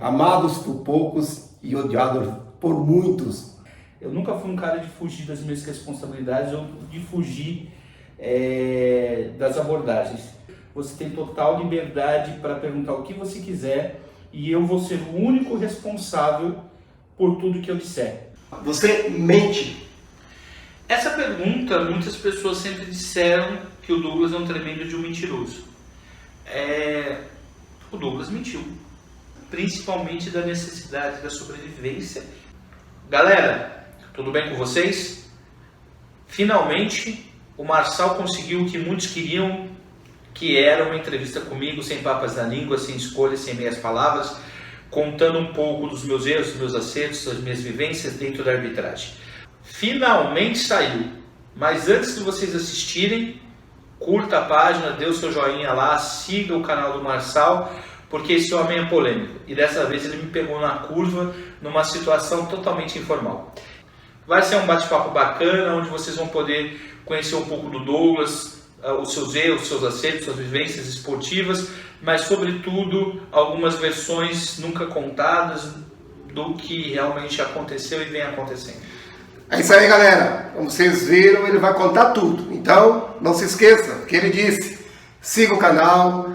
amados por poucos e odiados por muitos. Eu nunca fui um cara de fugir das minhas responsabilidades ou de fugir das abordagens. Você tem total liberdade para perguntar o que você quiser e eu vou ser o único responsável por tudo que eu disser. Você mente? Essa pergunta, muitas pessoas sempre disseram que o Douglas é um tremendo de um mentiroso. O Douglas mentiu, principalmente da necessidade da sobrevivência. Galera, tudo bem com vocês? Finalmente, o Marçal conseguiu o que muitos queriam, que era uma entrevista comigo, sem papas na língua, sem escolhas, sem meias palavras, contando um pouco dos meus erros, dos meus acertos, das minhas vivências dentro da arbitragem. Finalmente saiu, mas antes de vocês assistirem, curta a página, dê o seu joinha lá, siga o canal do Marçal, porque esse homem é polêmico e dessa vez ele me pegou na curva, numa situação totalmente informal. Vai ser um bate-papo bacana, onde vocês vão poder conhecer um pouco do Douglas, os seus erros, os seus acertos, suas vivências esportivas, mas sobretudo algumas versões nunca contadas do que realmente aconteceu e vem acontecendo. É isso aí, galera. Como vocês viram, ele vai contar tudo. Então, não se esqueça o que ele disse. Siga o canal,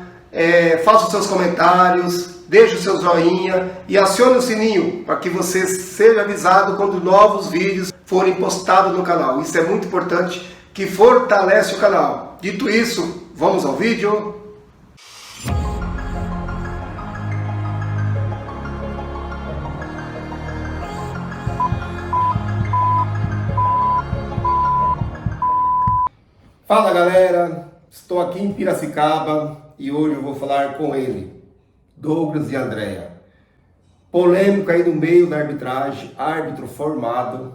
faça os seus comentários, deixe o seu joinha e acione o sininho para que você seja avisado quando novos vídeos forem postados no canal. Isso é muito importante, que fortalece o canal. Dito isso, vamos ao vídeo. Fala galera, estou aqui em Piracicaba e hoje eu vou falar com ele, Douglas e Andréia. Polêmico aí no meio da arbitragem, árbitro formado,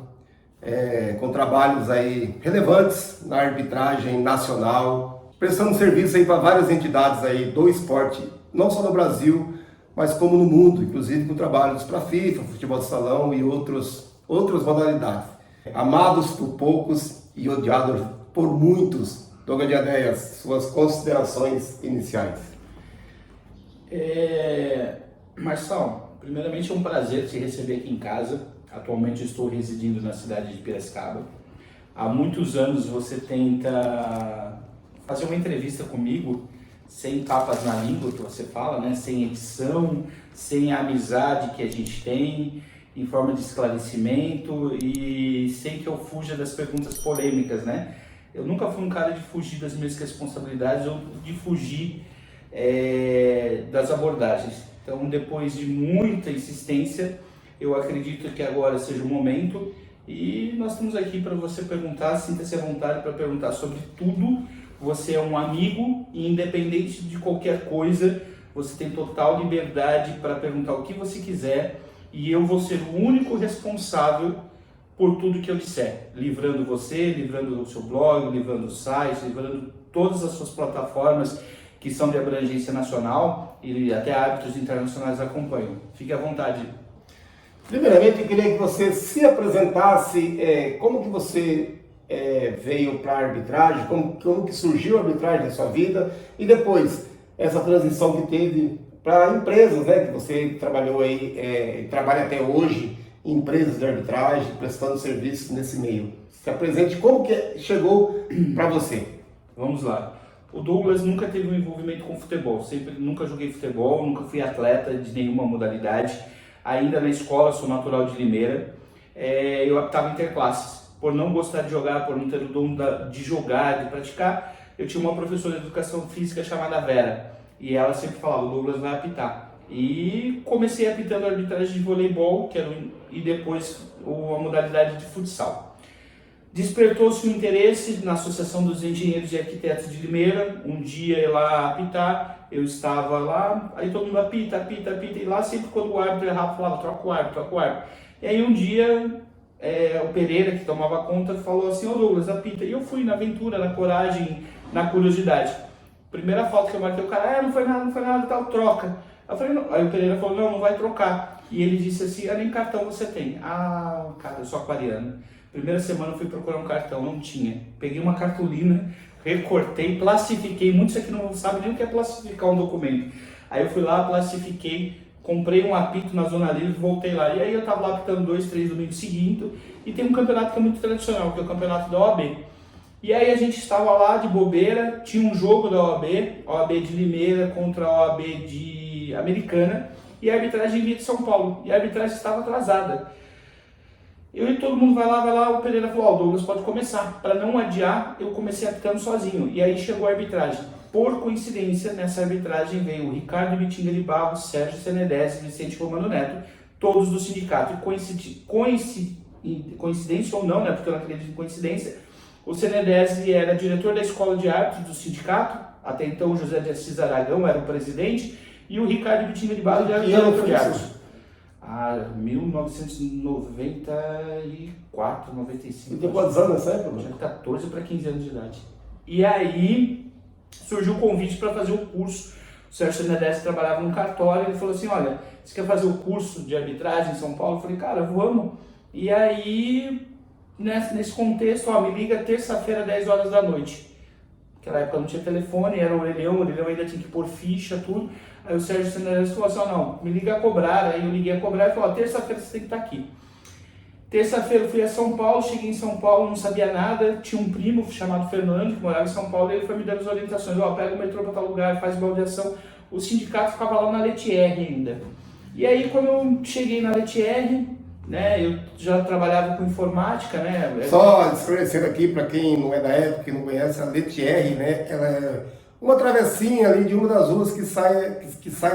com trabalhos aí relevantes na arbitragem nacional, prestando serviço aí para várias entidades aí do esporte, não só no Brasil, mas como no mundo, inclusive com trabalhos para FIFA, futebol de salão e outras modalidades. Amados por poucos e odiados por muitos. Douglas e Andréia, suas considerações iniciais. Marçal, primeiramente é um prazer te receber aqui em casa. Atualmente estou residindo na cidade de Piracicaba. Há muitos anos você tenta fazer uma entrevista comigo sem papas na língua, que você fala, né? Sem edição, sem a amizade que a gente tem, em forma de esclarecimento e sem que eu fuja das perguntas polêmicas, né? Eu nunca fui um cara de fugir das minhas responsabilidades ou de fugir das abordagens. Então, depois de muita insistência, eu acredito que agora seja o momento e nós estamos aqui para você perguntar, sinta-se à vontade para perguntar sobre tudo. Você é um amigo e independente de qualquer coisa, você tem total liberdade para perguntar o que você quiser e eu vou ser o único responsável por tudo que eu disser, livrando você, livrando o seu blog, livrando o site, livrando todas as suas plataformas que são de abrangência nacional e até árbitros internacionais acompanham. Fique à vontade. Primeiramente, eu queria que você se apresentasse, como que você veio para a arbitragem, como que surgiu a arbitragem na sua vida e depois essa transição que teve para empresas, né, que você trabalhou aí, trabalha até hoje em empresas de arbitragem, prestando serviços nesse meio. Se apresente, como que chegou para você? Vamos lá. O Douglas nunca teve um envolvimento com futebol, nunca joguei futebol, nunca fui atleta de nenhuma modalidade. Ainda na escola, sou natural de Limeira, eu apitava interclasses. Por não gostar de jogar, por não ter o dom de jogar, de praticar, eu tinha uma professora de educação física chamada Vera. E ela sempre falava, o Douglas vai apitar. E comecei apitando a arbitragem de voleibol, e depois a modalidade de futsal. Despertou-se o interesse na Associação dos Engenheiros e Arquitetos de Limeira. Um dia ia lá apitar, eu estava lá, aí todo mundo apita, e lá sempre quando o árbitro errava, falava, troca o árbitro. E aí um dia, o Pereira, que tomava conta, falou assim, ô Douglas, apita. E eu fui na aventura, na coragem, na curiosidade. Primeira falta que eu marquei, o cara, não foi nada, tal, troca. Eu falei, não. Aí o Pereira falou, não vai trocar. E ele disse assim, nem cartão você tem. Cara, eu sou aquariano. Primeira semana eu fui procurar um cartão, não tinha. Peguei uma cartolina, recortei, plastifiquei. Muitos aqui não sabem nem o que é plastificar um documento. Aí eu fui lá, plastifiquei, comprei um apito na Zona Livre, voltei lá. E aí eu estava lá apitando 2, 3 domingos seguintes. E tem um campeonato que é muito tradicional, que é o campeonato da OAB. E aí a gente estava lá de bobeira, tinha um jogo da OAB de Limeira contra a OAB de Americana, e a arbitragem vinha de São Paulo, e a arbitragem estava atrasada. Eu e todo mundo vai lá, o Pereira falou, o Douglas pode começar. Para não adiar, eu comecei apitando sozinho, e aí chegou a arbitragem. Por coincidência, nessa arbitragem veio o Ricardo Bitinga de Barros, Sérgio Senedese, Vicente Romano Neto, todos do sindicato. E coincidência ou não, né, porque eu não acredito em coincidência, o Senedese era diretor da escola de árbitros do sindicato, até então o José de Assis Aragão era o presidente, e o Ricardo Bitinga de Barros era o diretor de árbitros. 1994, 95. E tem quantos anos nessa época? Tinha 14 para 15 anos de idade. E aí surgiu o convite para fazer o curso. O Sérgio Senedese trabalhava num cartório, ele falou assim, olha, você quer fazer o curso de arbitragem em São Paulo? Eu falei, cara, vamos. E aí, nesse contexto, me liga terça-feira, 10 horas da noite. Naquela época não tinha telefone, era o orelhão ainda tinha que pôr ficha, tudo. Aí o Sérgio Senedese falou assim, não, me liga a cobrar. Aí eu liguei a cobrar e falou, terça-feira você tem que estar aqui. Terça-feira eu fui a São Paulo, cheguei em São Paulo, não sabia nada, tinha um primo chamado Fernando, que morava em São Paulo, e ele foi me dando as orientações, pega o metrô para tal lugar, faz baldeação. O sindicato ficava lá na Letierre ainda. E aí quando eu cheguei na Letierre, né, eu já trabalhava com informática, né? Só esclarecendo aqui para quem não é da época, que não conhece, a Letierre, né, ela é uma travessinha ali de uma das ruas que sai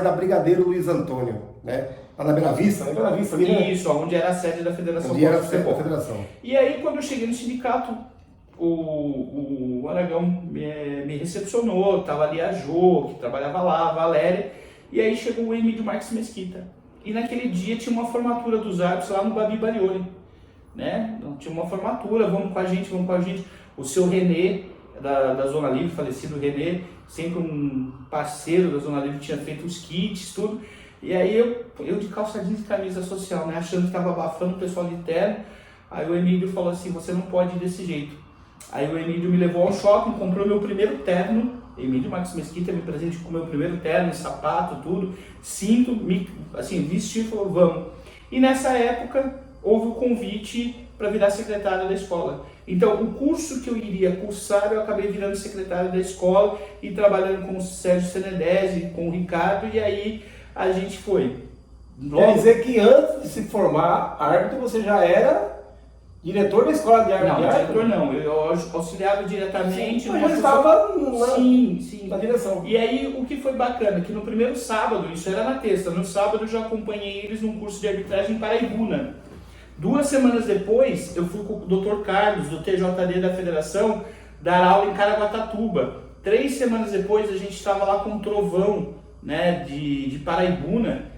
da Brigadeiro Luiz Antônio, né? Lá na Bela Vista, né? Bela Vista ali, né? Isso, onde era a sede da Federação. Onde era a sede da Federação. E aí quando eu cheguei no sindicato, o Aragão me recepcionou, tava ali a Jo, que trabalhava lá, a Valéria, e aí chegou o Emílio Marques Mesquita. E naquele dia tinha uma formatura dos árbitros lá no Babi Barioli, né? Então, tinha uma formatura, vamos com a gente. O seu Renê, da Zona Livre, falecido Renê, sempre um parceiro da Zona Livre, tinha feito os kits, tudo. E aí eu de calça jeans e camisa social, né? Achando que estava abafando o pessoal de terno. Aí o Emílio falou assim, você não pode ir desse jeito. Aí o Emílio me levou ao shopping, comprou meu primeiro terno. Emílio Marques Mesquita me presenteou com o meu primeiro terno, sapato, tudo. Cinto, vesti e falou, vamos. E nessa época houve o convite para virar secretário da escola. Então o curso que eu iria cursar, eu acabei virando secretário da escola e trabalhando com o Sérgio Senedese, com o Ricardo, e aí a gente foi. Quer dizer que antes de se formar árbitro, você já era diretor da escola de árbitro? Não, diretor não, eu auxiliava diretamente. Sim, mas estava sim, na direção. E aí o que foi bacana, que no primeiro sábado, isso era na terça, no sábado eu já acompanhei eles num curso de arbitragem em Paraibuna. 2 semanas depois, eu fui com o Dr. Carlos, do TJD da Federação, dar aula em Caraguatatuba. 3 semanas depois, a gente estava lá com o Trovão, né, de Paraibuna,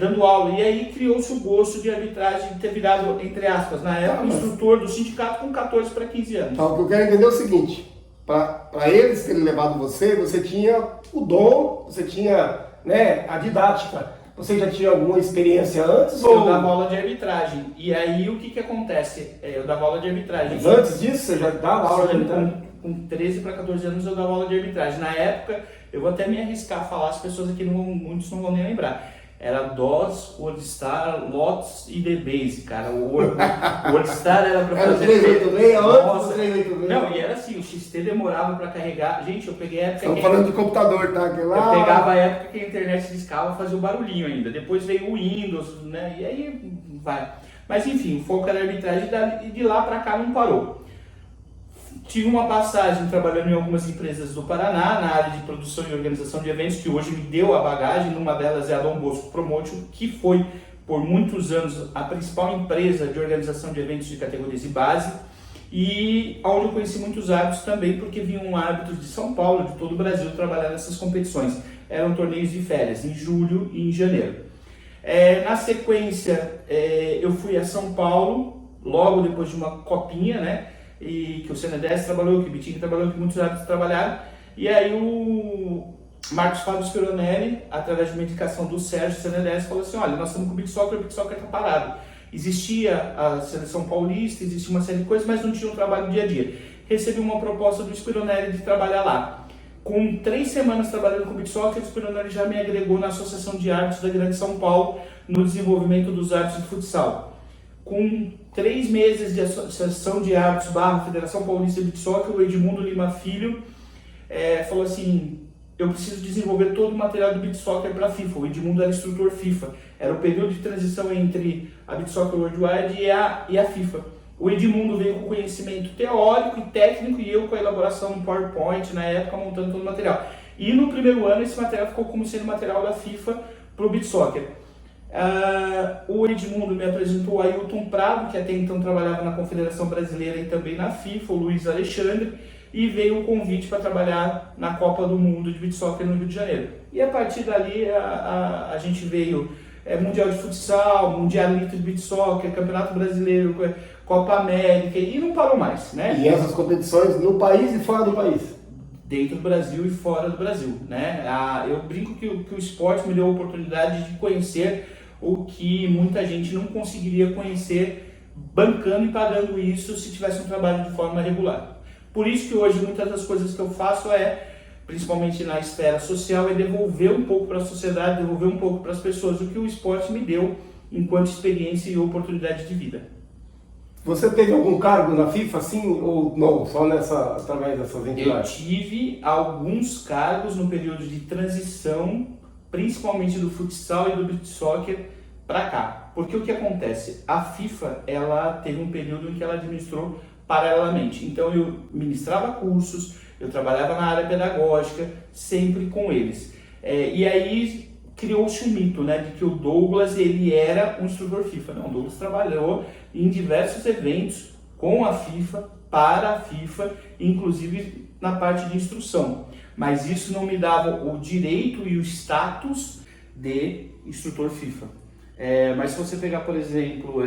dando aula. E aí criou-se o gosto de arbitragem, de ter virado, entre aspas, na época, instrutor do sindicato com 14 para 15 anos. Então, o que eu quero entender é o seguinte, para eles terem levado você tinha o dom, você tinha, né, a didática. Você já tinha alguma experiência antes? Eu dava aula de arbitragem. E aí o que acontece? Eu dava aula de arbitragem. Mas antes disso você já dava aula de arbitragem? Com 13 para 14 anos eu dava aula de arbitragem. Na época, eu vou até me arriscar a falar, as pessoas aqui muitos não vão nem lembrar. Era DOS, WorldStar, LOTS e DBase, cara. O WorldStar era para fazer... Era 386, antes do 386. Não, e era assim, o XT demorava para carregar. Gente, eu peguei a época... Estamos falando de computador, tá? Eu pegava a época que a internet discava, fazia o barulhinho ainda. Depois veio o Windows, né? E aí vai. Mas enfim, o foco era arbitragem e de lá para cá não parou. Tive uma passagem trabalhando em algumas empresas do Paraná, na área de produção e organização de eventos, que hoje me deu a bagagem. Uma delas é a Dom Bosco Promotion, que foi, por muitos anos, a principal empresa de organização de eventos de categorias e base. E onde eu conheci muitos árbitros também, porque vinham árbitros de São Paulo, de todo o Brasil, trabalhar nessas competições. Eram torneios de férias, em julho e em janeiro. Na sequência, eu fui a São Paulo, logo depois de uma copinha, né? E que o Senedese trabalhou, que o Bitinho trabalhou, que muitos árbitros trabalharam. E aí o Marcos Fábio Spironelli, através de uma indicação do Sérgio Senedese, falou assim, olha, nós estamos com o Big Soccer está parado. Existia a seleção paulista, existia uma série de coisas, mas não tinha um trabalho dia a dia. Recebi uma proposta do Spironelli de trabalhar lá. Com 3 semanas trabalhando com beach soccer, o Super Honor já me agregou na Associação de Árbitros da Grande São Paulo no desenvolvimento dos árbitros de futsal. Com 3 meses de Associação de Árbitros / Federação Paulista de Beach Soccer, o Edmundo Lima Filho falou assim: eu preciso desenvolver todo o material do Beach Soccer para a FIFA. O Edmundo era instrutor FIFA. Era o período de transição entre a Beach Soccer Worldwide e a FIFA. O Edmundo veio com conhecimento teórico e técnico e eu com a elaboração no PowerPoint, na época, montando todo o material. E no primeiro ano esse material ficou como sendo material da FIFA para o Beach Soccer. O Edmundo me apresentou o Ailton Prado, que até então trabalhava na Confederação Brasileira e também na FIFA, o Luiz Alexandre, e veio o convite para trabalhar na Copa do Mundo de Beach Soccer no Rio de Janeiro. E a partir dali a gente veio Mundial de Futsal, Mundialito de Beach Soccer, Campeonato Brasileiro, Copa América, e não parou mais, né? E essas competições no país e fora do país? Dentro do Brasil e fora do Brasil, né? Eu brinco que o esporte me deu a oportunidade de conhecer o que muita gente não conseguiria conhecer bancando e pagando isso se tivesse um trabalho de forma regular. Por isso que hoje muitas das coisas que eu faço principalmente na esfera social, é devolver um pouco para a sociedade, devolver um pouco para as pessoas o que o esporte me deu enquanto experiência e oportunidade de vida. Você teve algum cargo na FIFA, sim, ou não? Só através dessas entidades? Eu tive alguns cargos no período de transição, principalmente do futsal e do beach soccer para cá. Porque o que acontece? A FIFA, ela teve um período em que ela administrou paralelamente. Então eu ministrava cursos, eu trabalhava na área pedagógica, sempre com eles. E aí criou-se um mito, né, de que o Douglas ele era um instrutor FIFA. Não, o Douglas trabalhou em diversos eventos com a FIFA, para a FIFA, inclusive na parte de instrução. Mas isso não me dava o direito e o status de instrutor FIFA. Mas se você pegar, por exemplo,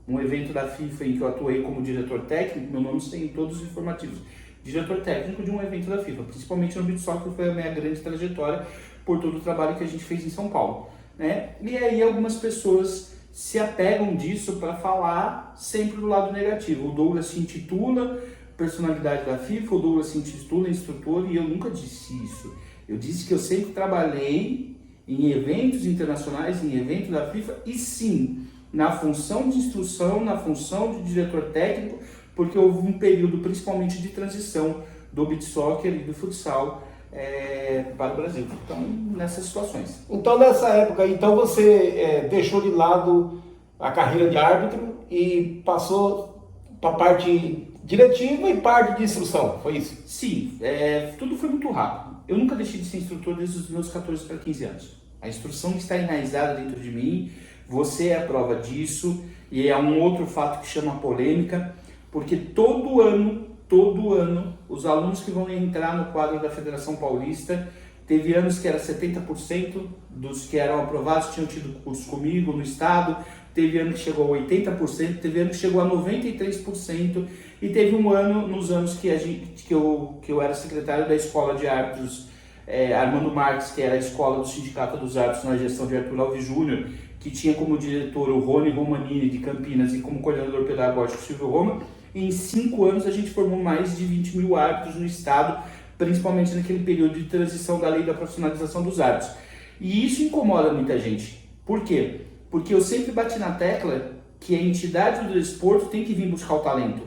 um evento da FIFA em que eu atuei como diretor técnico, meu nome está em todos os informativos. Diretor técnico de um evento da FIFA, principalmente no beach soccer, foi a minha grande trajetória por todo o trabalho que a gente fez em São Paulo, né? E aí algumas pessoas se apegam disso para falar sempre do lado negativo. O Douglas se intitula personalidade da FIFA, o Douglas se intitula instrutor, e eu nunca disse isso. Eu disse que eu sempre trabalhei em eventos internacionais, em eventos da FIFA, e sim, na função de instrução, na função de diretor técnico, porque houve um período principalmente de transição do beach soccer e do futsal para o Brasil. Então, nessas situações. Então, nessa época, você deixou de lado a carreira de árbitro e passou para a parte diretiva e parte de instrução, foi isso? Sim, tudo foi muito rápido. Eu nunca deixei de ser instrutor desde os meus 14 para 15 anos. A instrução está enraizada dentro de mim, você é a prova disso, e é um outro fato que chama polêmica, porque todo ano, os alunos que vão entrar no quadro da Federação Paulista, teve anos que era 70% dos que eram aprovados tinham tido curso comigo no estado, teve ano que chegou a 80%, teve ano que chegou a 93%, e teve um ano, nos anos que eu era secretário da Escola de Árbitros Armando Marques, que era a escola do Sindicato dos Árbitros na gestão de Arthur Alves Júnior, que tinha como diretor o Rony Romanini de Campinas e como coordenador pedagógico o Silvio Roma. Em 5 anos a gente formou mais de 20 mil árbitros no estado, principalmente naquele período de transição da lei da profissionalização dos árbitros. E isso incomoda muita gente. Por quê? Porque eu sempre bati na tecla que a entidade do desporto tem que vir buscar o talento.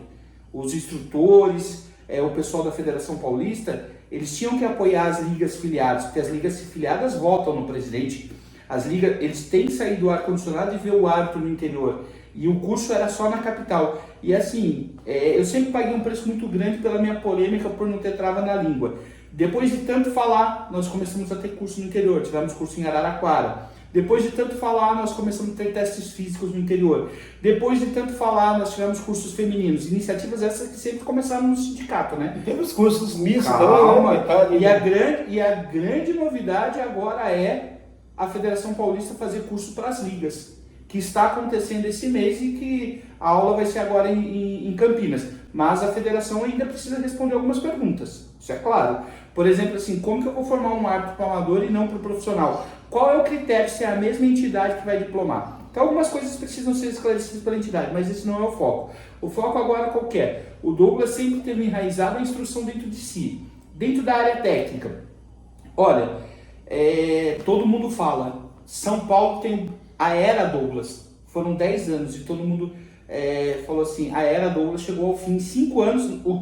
Os instrutores, o pessoal da Federação Paulista, eles tinham que apoiar as ligas filiadas, porque as ligas filiadas votam no presidente. As ligas, eles têm que sair do ar-condicionado e ver o árbitro no interior. E o curso era só na capital. E assim, eu sempre paguei um preço muito grande pela minha polêmica por não ter trava na língua. Depois de tanto falar, nós começamos a ter curso no interior. Tivemos curso em Araraquara. Depois de tanto falar, nós começamos a ter testes físicos no interior. Depois de tanto falar, nós tivemos cursos femininos. Iniciativas essas que sempre começaram no sindicato, né? E temos cursos mistos. Calma, e a grande novidade agora é a Federação Paulista fazer curso para as ligas, que está acontecendo esse mês e que a aula vai ser agora em Campinas. Mas a federação ainda precisa responder algumas perguntas, isso é claro. Por exemplo, assim, como que eu vou formar um árbitro para amador e não para o profissional? Qual é o critério se é a mesma entidade que vai diplomar? Então algumas coisas precisam ser esclarecidas pela entidade, mas esse não é o foco. O foco agora qual que é? O Douglas sempre teve enraizado a instrução dentro de si. Dentro da área técnica, olha, todo mundo fala, São Paulo tem a era Douglas, foram 10 anos e todo mundo falou assim, a era Douglas chegou ao fim em 5 anos, o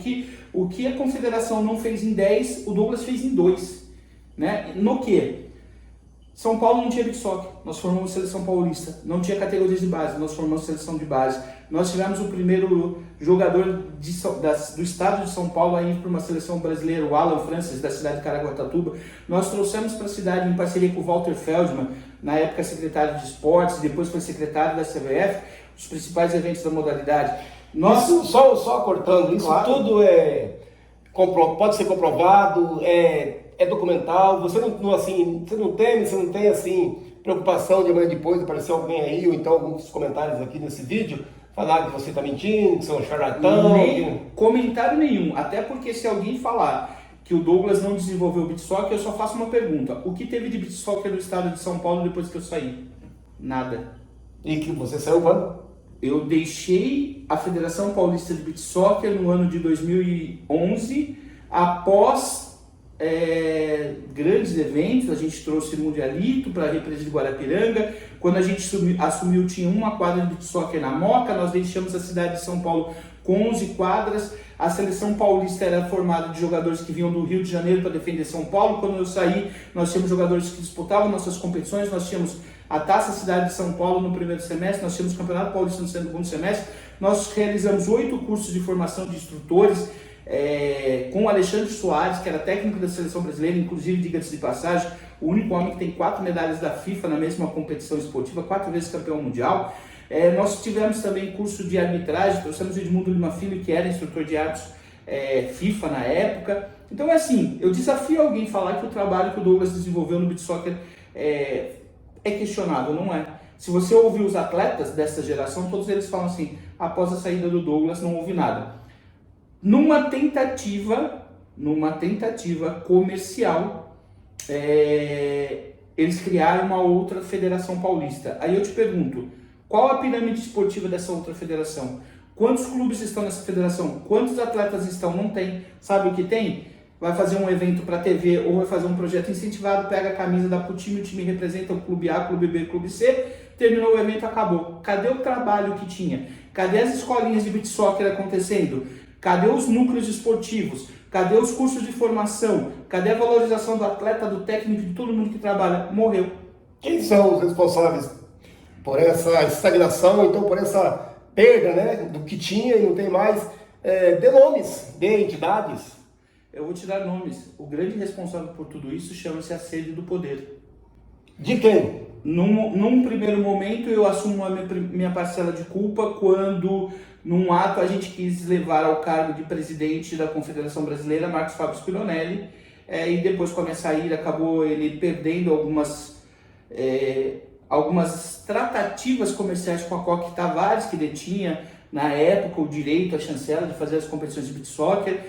que a confederação não fez em 10, o Douglas fez em 2, né? No que? São Paulo não tinha beach soccer, nós formamos seleção paulista, não tinha categorias de base, nós formamos seleção de base, nós tivemos o primeiro jogador do estado de São Paulo a ir para uma seleção brasileira, o Alan Francis, da cidade de Caraguatatuba, nós trouxemos para a cidade, em parceria com o Walter Feldman, na época secretário de esportes, depois foi secretário da CBF, os principais eventos da modalidade. Isso, só cortando, isso claro. Tudo pode ser comprovado, é documental, você não tem assim preocupação de amanhã depois aparecer alguém aí, ou então alguns comentários aqui nesse vídeo, falar que você está mentindo, que você é um charlatão. Comentário nenhum, até porque se alguém falar que o Douglas não desenvolveu o beach soccer, eu só faço uma pergunta, o que teve de beach soccer no estado de São Paulo depois que eu saí? Nada. E que você saiu quando? Eu deixei a Federação Paulista de Beach Soccer no ano de 2011, após grandes eventos. A gente trouxe Mundialito para a represa de Guarapiranga. Quando a gente assumiu, tinha uma quadra de beach soccer na Moca. Nós deixamos a cidade de São Paulo com 11 quadras. A seleção paulista era formada de jogadores que vinham do Rio de Janeiro para defender São Paulo. Quando eu saí, nós tínhamos jogadores que disputavam nossas competições. Nós tínhamos a Taça Cidade de São Paulo no primeiro semestre, nós tínhamos o Campeonato Paulista no segundo semestre. Nós realizamos 8 cursos de formação de instrutores, com o Alexandre Soares, que era técnico da seleção brasileira, inclusive, diga-se de passagem, o único homem que tem 4 medalhas da FIFA na mesma competição esportiva, 4 vezes campeão mundial. Nós tivemos também curso de arbitragem, trouxemos o Edmundo Lima Filho, que era instrutor de árbitros FIFA na época. Então assim, eu desafio alguém a falar que o trabalho que o Douglas desenvolveu no beach soccer é questionável, não é? Se você ouvir os atletas dessa geração, todos eles falam assim, após a saída do Douglas não houve nada. Numa tentativa comercial, eles criaram uma outra federação paulista. Aí eu te pergunto, qual a pirâmide esportiva dessa outra federação? Quantos clubes estão nessa federação? Quantos atletas estão? Não tem. Sabe o que tem? Vai fazer um evento para TV ou vai fazer um projeto incentivado, pega a camisa, dá pro time, o time representa o clube A, clube B, clube C, terminou o evento, acabou. Cadê o trabalho que tinha? Cadê as escolinhas de beach soccer acontecendo? Cadê os núcleos esportivos? Cadê os cursos de formação? Cadê a valorização do atleta, do técnico, de todo mundo que trabalha? Morreu. Quem são os responsáveis por essa estagnação, então por essa perda, né, do que tinha e não tem mais? Dê nomes, dê entidades. Eu vou te dar nomes. O grande responsável por tudo isso chama-se a sede do poder. De quem? Num primeiro momento eu assumo a minha parcela de culpa quando, num ato, a gente quis levar ao cargo de presidente da Confederação Brasileira, Marcos Fábio Spironelli, e depois com a minha saída acabou ele perdendo algumas tratativas comerciais com a Coque Tavares, que detinha na época o direito, a chancela de fazer as competições de beach soccer.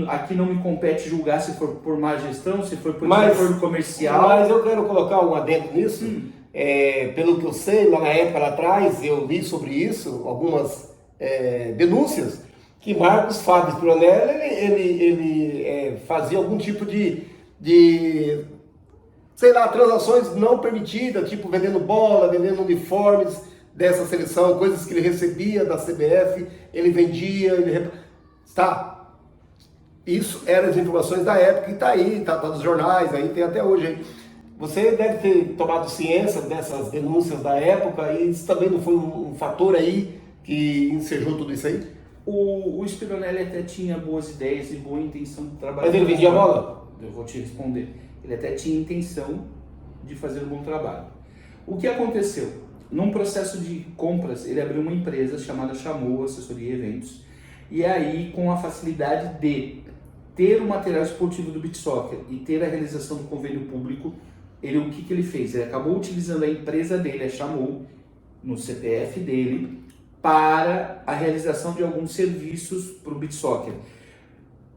Aqui não me compete julgar se for por má gestão, se for por acordo comercial. Mas eu quero colocar um adendo nisso. Pelo que eu sei, lá na época lá atrás, eu li sobre isso, algumas denúncias, que Marcos Fábio Spironelli, ele fazia algum tipo de, sei lá, transações não permitidas, tipo vendendo bola, vendendo uniformes dessa seleção, coisas que ele recebia da CBF, ele vendia, Tá. Isso eram as informações da época e tá aí, tá nos jornais, aí tem até hoje. Aí. Você deve ter tomado ciência dessas denúncias da época e isso também não foi um fator aí que ensejou tudo isso aí? O Spironelli até tinha boas ideias e boa intenção de trabalhar. Mas ele vendia bola? Eu vou te responder. Ele até tinha intenção de fazer um bom trabalho. O que aconteceu? Num processo de compras, ele abriu uma empresa chamada Chamou Assessoria e Eventos. E aí, com a facilidade de ter o material esportivo do beach soccer e ter a realização do convênio público, o que ele fez? Ele acabou utilizando a empresa dele, a Chamou, no CPF dele, para a realização de alguns serviços para o beach soccer.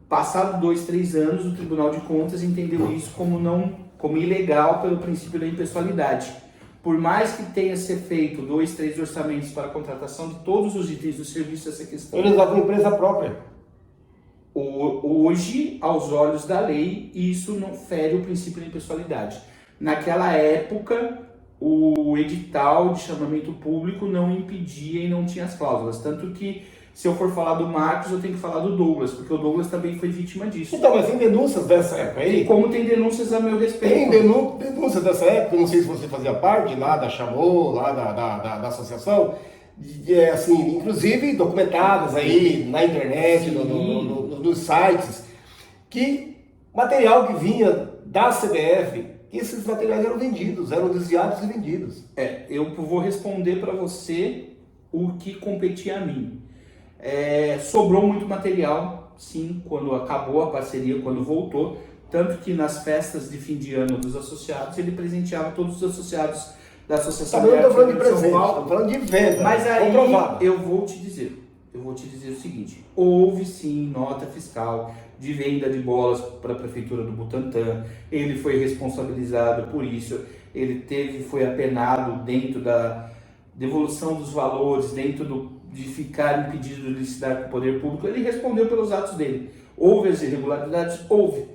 Passado 2, 3 anos, o Tribunal de Contas entendeu isso como ilegal pelo princípio da impessoalidade. Por mais que tenha ser feito 2, 3 orçamentos para a contratação de todos os itens do serviço, essa questão... Ele usava uma empresa própria. Hoje, aos olhos da lei, isso não fere o princípio da impessoalidade. Naquela época, o edital de chamamento público não impedia e não tinha as cláusulas. Tanto que, se eu for falar do Marcos, eu tenho que falar do Douglas, porque o Douglas também foi vítima disso. Então, mas tem denúncias dessa época aí? E como tem denúncias a meu respeito. Tem denúncias dessa época, não sei se você fazia parte lá da Chamou, lá da associação, assim, inclusive documentadas aí na internet, nos sites, que material que vinha da CBF, que esses materiais eram vendidos, eram desviados e vendidos. Eu vou responder para você o que competia a mim. Sobrou muito material, sim, quando acabou a parceria, quando voltou, tanto que nas festas de fim de ano dos associados, ele presenteava todos os associados da Associação Eu não estou falando de de São presente, Paulo. estou falando de venda, Mas aí comprovado. eu vou te dizer o seguinte, houve sim nota fiscal de venda de bolas para a Prefeitura do Butantã, ele foi responsabilizado por isso, ele foi apenado dentro da devolução dos valores, dentro de ficar impedido de licitar com o poder público, ele respondeu pelos atos dele. Houve as irregularidades? Houve.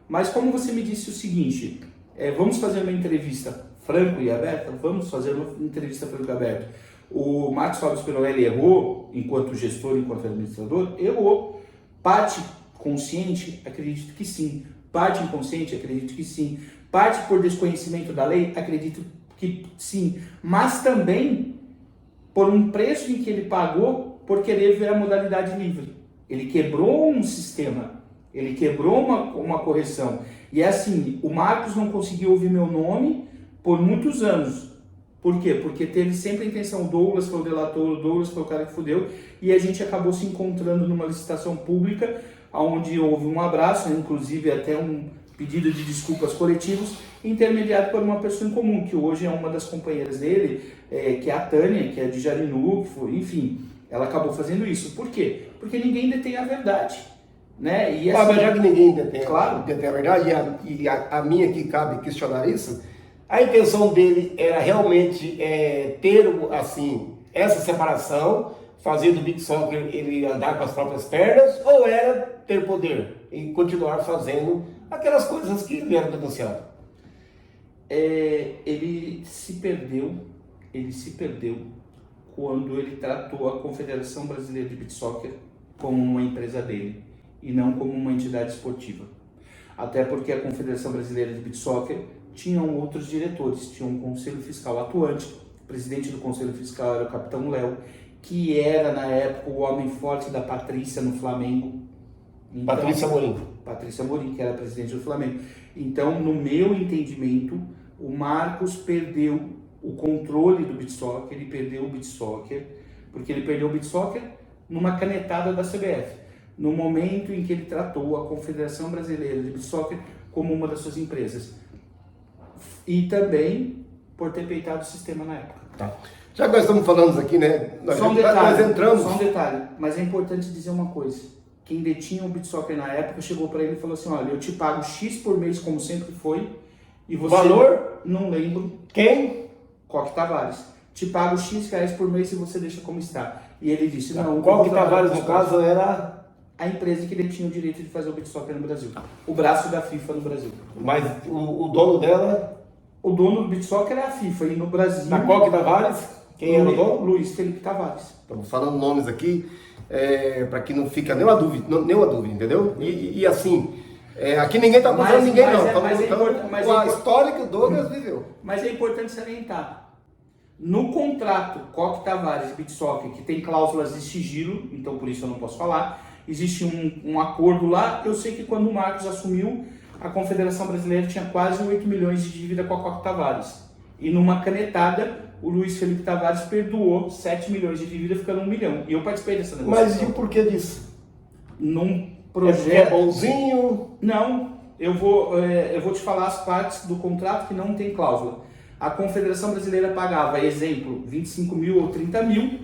Mas como você me disse o seguinte, vamos fazer uma entrevista franco e aberta? Vamos fazer uma entrevista franco e aberta. O Marcos Fábio Spinelli errou, enquanto gestor, enquanto administrador, errou. Parte consciente? Acredito que sim. Parte inconsciente? Acredito que sim. Parte por desconhecimento da lei? Acredito que sim. Mas também por um preço em que ele pagou por querer ver a modalidade livre. Ele quebrou um sistema, ele quebrou uma correção. E é assim, o Marcos não conseguiu ouvir meu nome por muitos anos. Por quê? Porque teve sempre a intenção, o Douglas foi o delator, o Douglas foi o cara que fudeu, e a gente acabou se encontrando numa licitação pública, onde houve um abraço, inclusive até um pedido de desculpas coletivos, intermediado por uma pessoa em comum, que hoje é uma das companheiras dele, que é a Tânia, que é de Jarinu, enfim, ela acabou fazendo isso. Por quê? Porque ninguém detém a verdade. Né? E assim, mas já que ninguém detém, claro, detém a verdade, e a minha que cabe questionar isso, a intenção dele era realmente ter assim, essa separação, fazer do Big Soccer ele andar com as próprias pernas, ou era ter poder e continuar fazendo aquelas coisas que ele era denunciado? Ele se perdeu quando ele tratou a Confederação Brasileira de Beach Soccer como uma empresa dele e não como uma entidade esportiva. Até porque a Confederação Brasileira de Beach Soccer tinham outros diretores, tinha um conselho fiscal atuante, o presidente do conselho fiscal era o capitão Léo, que era na época o homem forte da Patrícia no Flamengo. Então, Patrícia Amorim, que era presidente do Flamengo. Então, no meu entendimento, o Marcos perdeu o controle do beach soccer, ele perdeu o beach soccer, porque ele perdeu o beach soccer numa canetada da CBF, no momento em que ele tratou a Confederação Brasileira de Beach Soccer como uma das suas empresas. E também por ter peitado o sistema na época. Tá. Já que nós estamos falando aqui, né? Nós entramos. Só um detalhe, mas é importante dizer uma coisa. Quem detinha o beach soccer na época chegou para ele e falou assim, olha, eu te pago X por mês, como sempre foi, e você... Valor? Não lembro. Quem? Coque Tavares. Te pago X reais por mês e você deixa como está. E ele disse, não... Coque Tavares, no caso, era... a empresa que detinha o direito de fazer o beach soccer no Brasil. O braço da FIFA no Brasil. Mas o dono dela... O dono do beach soccer é a FIFA, e no Brasil... Na Coque Tavares? Quem era o dono? Luiz Felipe Tavares. Estamos falando nomes aqui, para que não fique nenhuma dúvida, entendeu? E assim, aqui ninguém está acusando ninguém, não. Estamos a história que o Douglas viveu. Mas é importante salientar. No contrato Coque Tavares Beach Soccer, que tem cláusulas de sigilo, então por isso eu não posso falar, existe um acordo lá. Eu sei que quando o Marcos assumiu, a Confederação Brasileira tinha quase 8 milhões de dívida com a Coque Tavares. E numa canetada, o Luiz Felipe Tavares perdoou 7 milhões de dívida, ficando 1 milhão. E eu participei dessa negociação. Mas e o porquê disso? Num projeto... É bonzinho? Não, eu vou te falar as partes do contrato que não tem cláusula. A Confederação Brasileira pagava, exemplo, 25 mil ou 30 mil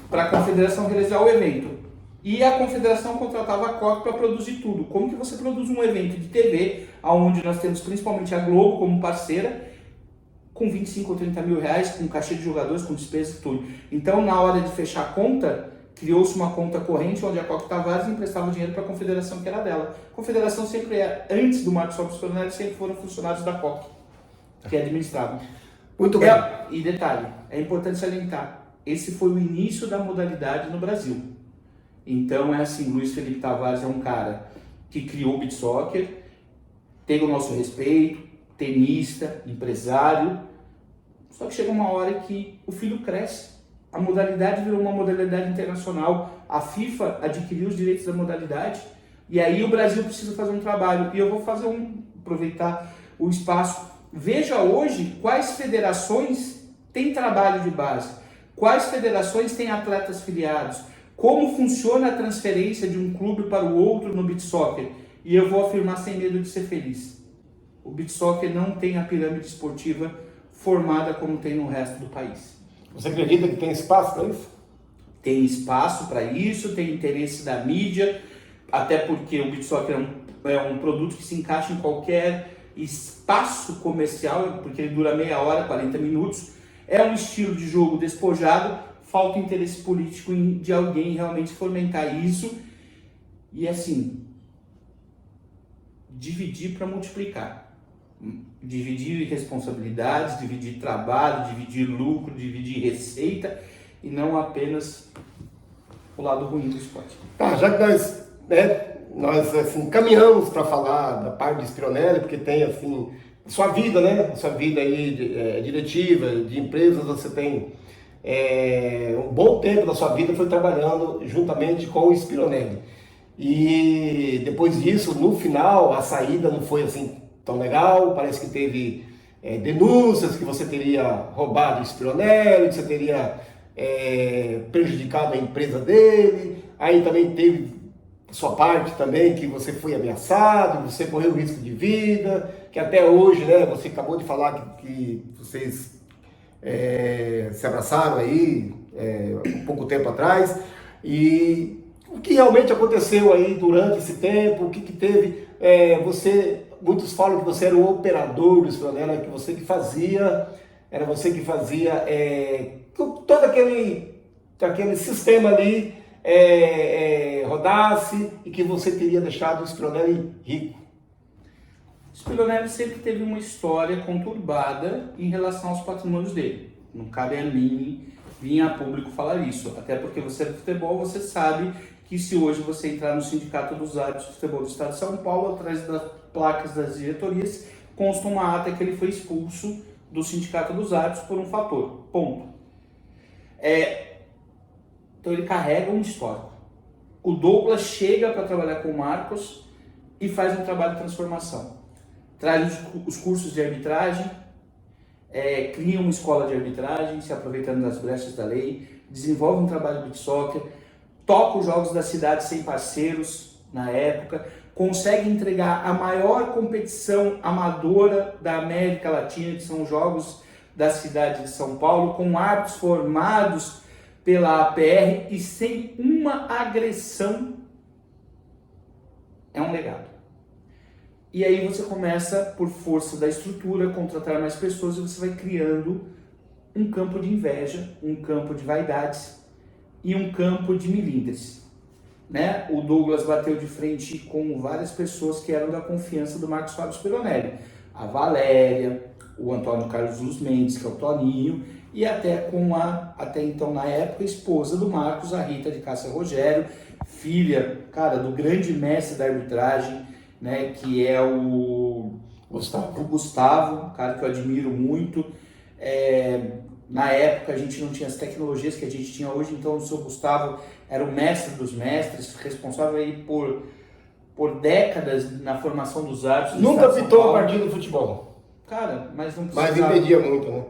para a Confederação realizar o evento. E a Confederação contratava a Coque para produzir tudo. Como que você produz um evento de TV, onde nós temos principalmente a Globo como parceira, com 25 ou 30 mil reais, com cachê de jogadores, com despesas e tudo. Então, na hora de fechar a conta, criou-se uma conta corrente onde a Coque Tavares emprestava dinheiro para a confederação que era dela. A confederação sempre antes do Marcos Fábio Spinelli, sempre foram funcionários da Coque, que administravam. Muito bem. E detalhe, é importante salientar, esse foi o início da modalidade no Brasil. Então é assim, Luiz Felipe Tavares é um cara que criou o beach soccer, tem o nosso respeito, tenista, empresário, só que chega uma hora que o filho cresce. A modalidade virou uma modalidade internacional, a FIFA adquiriu os direitos da modalidade e aí o Brasil precisa fazer um trabalho. E eu vou aproveitar o espaço. Veja hoje quais federações têm trabalho de base, quais federações têm atletas filiados, como funciona a transferência de um clube para o outro no beach soccer. E eu vou afirmar sem medo de ser feliz. O beach soccer não tem a pirâmide esportiva formada como tem no resto do país. Você acredita que tem espaço para isso? Tem espaço para isso, tem interesse da mídia, até porque o beach soccer é um produto que se encaixa em qualquer espaço comercial, porque ele dura meia hora, 40 minutos. É um estilo de jogo despojado, falta interesse político de alguém realmente fomentar isso. E assim, dividir para multiplicar. Dividir responsabilidades, dividir trabalho, dividir lucro, dividir receita e não apenas o lado ruim do esporte. Tá, já que nós assim, caminhamos para falar da parte de Spinelli, porque tem assim, sua vida, né? Sua vida aí diretiva, de empresas, você tem um bom tempo da sua vida foi trabalhando juntamente com o Spinelli. E depois disso, no final, a saída não foi assim tão legal, parece que teve denúncias que você teria roubado o Spinelli, que você teria prejudicado a empresa dele, aí também teve sua parte também, que você foi ameaçado, você correu risco de vida, que até hoje, né, você acabou de falar que vocês se abraçaram aí um pouco tempo atrás, e o que realmente aconteceu aí durante esse tempo, o que teve, muitos falam que você era o operador do Spinelli, que você que fazia, era você que fazia todo aquele sistema ali rodasse e que você teria deixado o Spinelli rico. O Spinelli sempre teve uma história conturbada em relação aos patrimônios dele. Não cabe a mim vir a público falar isso, até porque você é do futebol, você sabe que se hoje você entrar no Sindicato dos Árbitros de Futebol do Estado de São Paulo, atrás das placas das diretorias, consta uma ata que ele foi expulso do Sindicato dos Árbitros por um fator. Ponto. Então ele carrega um histórico. O Douglas chega para trabalhar com o Marcos e faz um trabalho de transformação. Traz os cursos de arbitragem, cria uma escola de arbitragem, se aproveitando das brechas da lei, desenvolve um trabalho de beach soccer, toca os jogos da cidade sem parceiros na época, consegue entregar a maior competição amadora da América Latina, que são os Jogos da cidade de São Paulo, com árbitros formados pela APR e sem uma agressão. É um legado. E aí você começa, por força da estrutura, a contratar mais pessoas e você vai criando um campo de inveja, um campo de vaidades e um campo de milindres. Né? O Douglas bateu de frente com várias pessoas que eram da confiança do Marcos Fábio Spinelli. A Valéria, o Antônio Carlos Luz Mendes, que é o Toninho, e até com até então, na época, esposa do Marcos, a Rita de Cássia Rogério, filha, cara, do grande mestre da arbitragem, né, que é o Gustavo, cara que eu admiro muito. Na época a gente não tinha as tecnologias que a gente tinha hoje, então o seu Gustavo era o mestre dos mestres, responsável aí por décadas na formação dos árbitros. Nunca pitou a partida de futebol. Cara, mas não precisava. Mas impedia muito, né?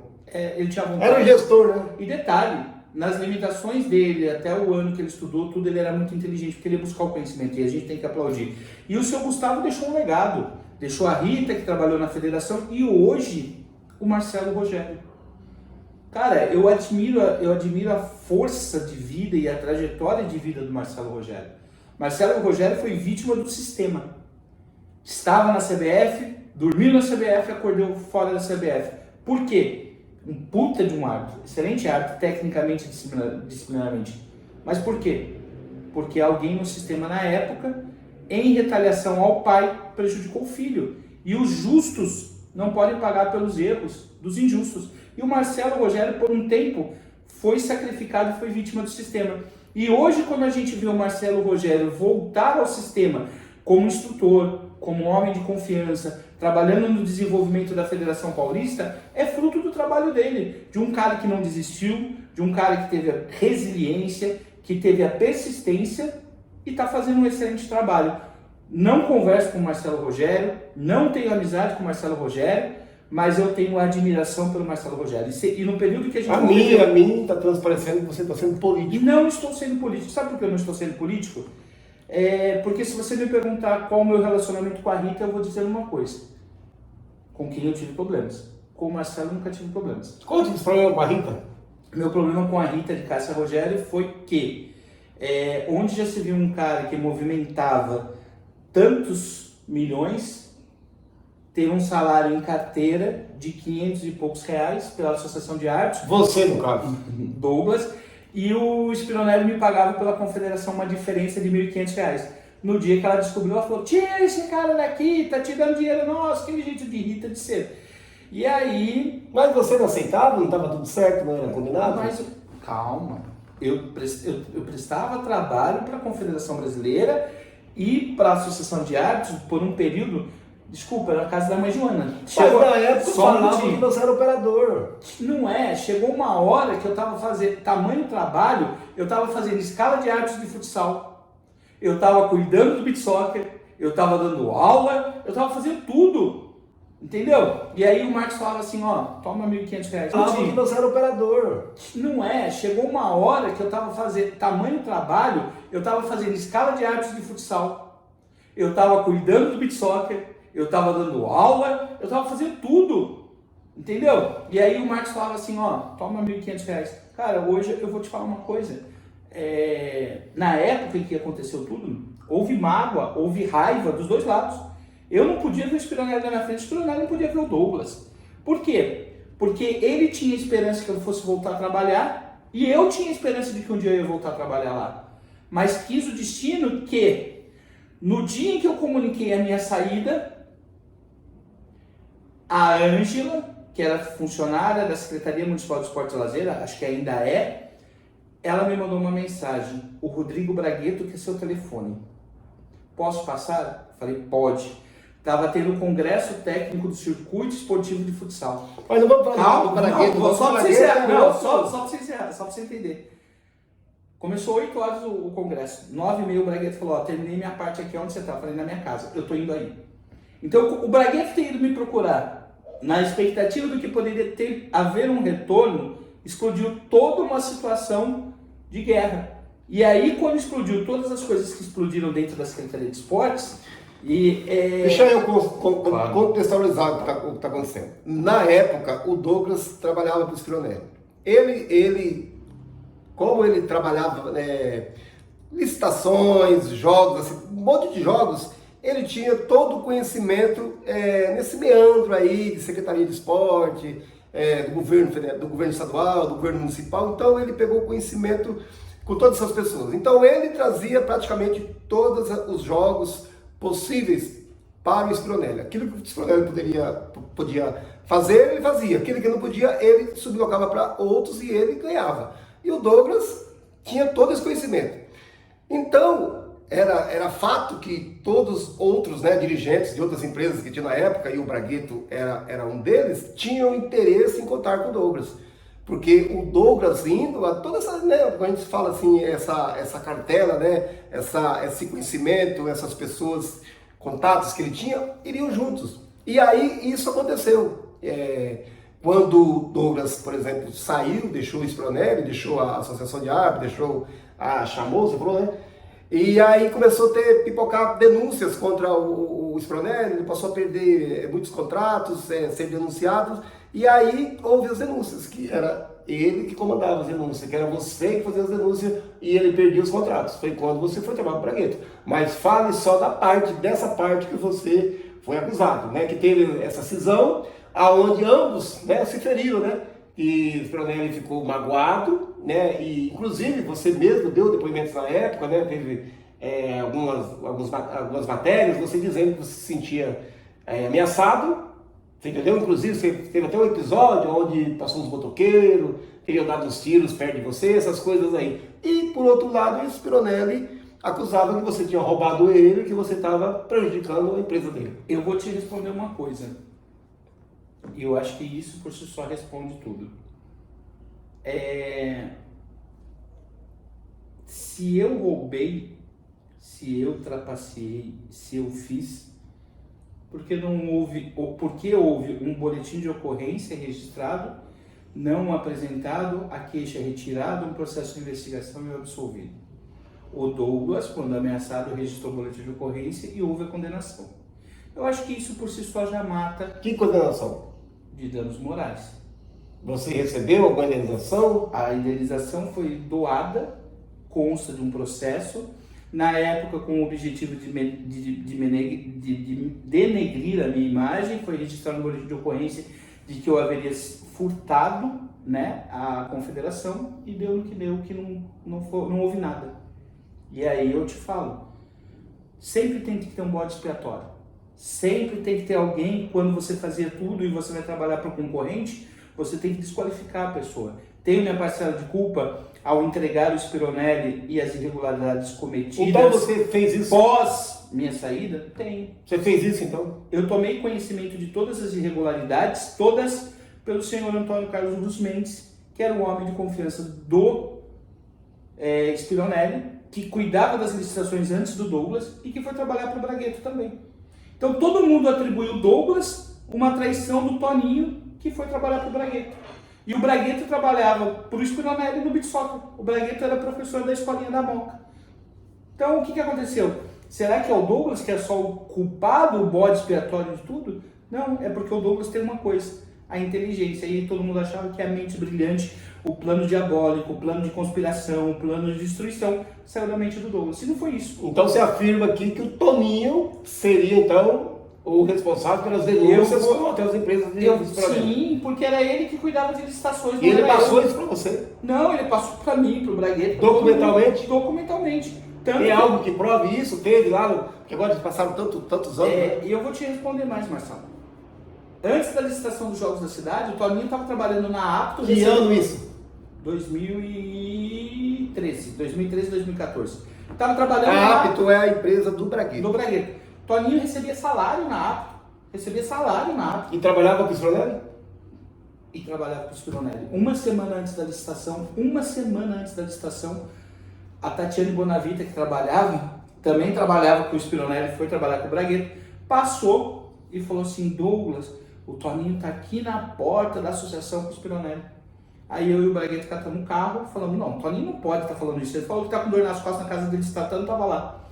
Ele tinha vontade. Era o gestor, né? E detalhe, nas limitações dele, até o ano que ele estudou, tudo, ele era muito inteligente, porque ele ia buscar o conhecimento, e a gente tem que aplaudir. E o seu Gustavo deixou um legado, deixou a Rita, que trabalhou na federação, e hoje, o Marcelo Rogério. Cara, eu admiro a força de vida e a trajetória de vida do Marcelo Rogério. Marcelo Rogério foi vítima do sistema. Estava na CBF, dormiu na CBF e acordou fora da CBF. Por quê? Um puta de um árbitro, excelente árbitro, tecnicamente, disciplinarmente. Mas por quê? Porque alguém no sistema na época, em retaliação ao pai, prejudicou o filho. E os justos não podem pagar pelos erros dos injustos. E o Marcelo Rogério, por um tempo, foi sacrificado e foi vítima do sistema. E hoje, quando a gente vê o Marcelo Rogério voltar ao sistema como instrutor, como homem de confiança, trabalhando no desenvolvimento da Federação Paulista, é fruto do trabalho dele, de um cara que não desistiu, de um cara que teve a resiliência, que teve a persistência e está fazendo um excelente trabalho. Não converso com o Marcelo Rogério, não tenho amizade com o Marcelo Rogério, mas eu tenho admiração pelo Marcelo Rogério. E no período que a gente... A mim está transparecendo que você está sendo político. Não estou sendo político. Sabe por que eu não estou sendo político? Porque se você me perguntar qual o meu relacionamento com a Rita, eu vou dizer uma coisa. Com quem eu tive problemas. Com o Marcelo eu nunca tive problemas. Qual tipo de problema com a Rita? Meu problema com a Rita de Cássia Rogério foi que, onde já se viu um cara que movimentava tantos milhões, ter um salário em carteira de 500 e poucos reais pela Associação de Árbitros. Você, no caso. Douglas. E o Spironelli me pagava pela confederação uma diferença de 1.500 reais. No dia que ela descobriu, ela falou, tira esse cara daqui, tá te dando dinheiro nosso, aquele jeito de Rita de ser. E aí... Mas você não aceitava? Não estava tudo certo? Não era combinado? Mas calma, eu prestava trabalho para a Confederação Brasileira e para a Associação de Árbitros por um período... Desculpa, era a casa da mãe Joana. Chegou na época falava que você era operador. Não é, chegou uma hora que eu estava fazendo tamanho trabalho, eu estava fazendo escala de árbitros de futsal, eu estava cuidando do beach soccer, eu estava dando aula, eu estava fazendo tudo, entendeu? E aí o Marcos falava assim, ó, toma 1.500 reais. Falava que você era operador. Não é, chegou uma hora que eu estava fazendo tamanho trabalho, eu estava fazendo escala de árbitros de futsal, eu estava cuidando do beach soccer, eu estava dando aula, eu estava fazendo tudo, entendeu? E aí o Marcos falava assim, ó, toma 1.500 reais. Cara, hoje eu vou te falar uma coisa, na época em que aconteceu tudo, houve mágoa, houve raiva dos dois lados. Eu não podia ver o Spironelli na minha frente, o Spironelli não podia ver o Douglas. Por quê? Porque ele tinha esperança que eu fosse voltar a trabalhar e eu tinha esperança de que um dia eu ia voltar a trabalhar lá. Mas quis o destino que, no dia em que eu comuniquei a minha saída, a Ângela, que era funcionária da Secretaria Municipal de Esporte e Lazer, acho que ainda é, ela me mandou uma mensagem, o Rodrigo Bragueto quer seu telefone. Posso passar? Falei, pode. Estava tendo um congresso técnico do circuito esportivo de futsal. Mas não vamos falar do Bragueto. Só para você encerrar, só para você encerrar, só para você entender. Começou 8 horas o congresso, 9h30 o Bragueto falou, ó, terminei minha parte aqui onde você está, falei, na minha casa, eu tô indo aí. Então o Bragueto ter ido me procurar na expectativa do que poderia haver um retorno, explodiu toda uma situação de guerra. E aí, quando explodiu todas as coisas que explodiram dentro da Secretaria de Esportes... Deixa eu contextualizar o que está acontecendo. Na época, o Douglas trabalhava para o Spironelli. Como ele trabalhava licitações, jogos, assim, um monte de jogos, ele tinha todo o conhecimento nesse meandro aí de Secretaria de Esporte, do governo estadual, do governo municipal. Então ele pegou conhecimento com todas essas pessoas. Então ele trazia praticamente todos os jogos possíveis para o Spironelli. Aquilo que o Spironelli podia fazer, ele fazia. Aquilo que não podia, ele sublocava para outros e ele ganhava. E o Douglas tinha todo esse conhecimento. Então, era fato que todos os outros dirigentes de outras empresas que tinha na época, e o Bragueto era um deles, tinham interesse em contar com o Douglas. Porque o Douglas indo a toda essa, quando a gente fala assim, essa cartela, esse conhecimento, essas pessoas, contatos que ele tinha, iriam juntos. E aí isso aconteceu. Quando o Douglas, por exemplo, saiu, deixou o Spironelli, deixou a Associação de Árbitros, deixou chamou, você falou, E aí começou a pipocar denúncias contra o Spironelli, ele passou a perder muitos contratos, ser denunciado. E aí houve as denúncias, que era ele que comandava as denúncias, que era você que fazia as denúncias e ele perdia os contratos. Foi quando você foi trabalhar para o Bragueto. Mas fale só dessa parte que você foi acusado, que teve essa cisão, aonde ambos se feriram, e o Spironelli ficou magoado, né? E inclusive você mesmo deu depoimentos na época, né? Teve algumas matérias, você dizendo que você se sentia ameaçado, você entendeu? Inclusive você teve até um episódio onde passou uns motoqueiros, teriam dado uns tiros perto de você, essas coisas aí. E por outro lado, o Spironelli acusava que você tinha roubado ele, que você estava prejudicando a empresa dele. Eu vou te responder uma coisa. E eu acho que isso por si só responde tudo. Se eu roubei, se eu trapaceei, se eu fiz, porque houve um boletim de ocorrência registrado, não apresentado, a queixa retirada, um processo de investigação e absolvido. O Douglas, quando ameaçado, registrou o boletim de ocorrência e houve a condenação. Eu acho que isso por si só já mata. Que condenação? De danos morais. Você recebeu alguma indenização? A indenização foi doada, consta de um processo, na época com o objetivo de denegrir a minha imagem, foi registrado no boletim de ocorrência de que eu haveria furtado, né, a confederação, e deu no que deu, que não houve nada. E aí eu te falo, sempre tem que ter um bode expiatório. Sempre tem que ter alguém, quando você fazia tudo e você vai trabalhar para o concorrente, você tem que desqualificar a pessoa. Tenho minha parcela de culpa ao entregar o Spironelli e as irregularidades cometidas. Então você fez isso? Pós minha saída? Tenho. Você fez isso então? Eu tomei conhecimento de todas as irregularidades, todas pelo senhor Antônio Carlos dos Mendes, que era o homem de confiança do Spironelli, que cuidava das licitações antes do Douglas e que foi trabalhar para o Bragueto também. Então todo mundo atribuiu ao Douglas uma traição do Toninho, que foi trabalhar para o Bragueto. E o Bragueto trabalhava para o Spironelli no beat soccer. O Bragueto era professor da escolinha da Moca. Então o que aconteceu? Será que é o Douglas que é só o culpado, o bode expiatório de tudo? Não, é porque o Douglas tem uma coisa, a inteligência. E todo mundo achava que a mente brilhante, o plano diabólico, o plano de conspiração, o plano de destruição, saiu da mente do Douglas. E não foi isso. Então você afirma aqui que o Toninho seria então o responsável pelas denúncias contra as empresas de Spironelli. Sim, porque era ele que cuidava de licitações. E ele passou isso para você? Não, ele passou para mim, para o Bragueto. Documentalmente? Documentalmente. Tem algo que prove isso? Teve lá, porque agora já passaram tantos anos. Né? E eu vou te responder mais, Marcelo. Antes da licitação dos Jogos da Cidade, o Toninho estava trabalhando na Apto. Que ano isso? 2013, 2014. Estava trabalhando a Apto é a empresa do Bragueto. Do Bragueto. Toninho recebia salário na Apto. E trabalhava com o Spironelli? E trabalhava com o Spironelli. Uma semana antes da licitação, a Tatiane Bonavita, que também trabalhava com o Spironelli, foi trabalhar com o Bragueto, passou e falou assim: Douglas, o Toninho está aqui na porta da associação com o Spironelli. Aí eu e o Bragueto catamos o carro e falamos: não, o Toninho não pode estar falando isso. Ele falou que está com dor nas costas na casa dele, se tratando, estava lá.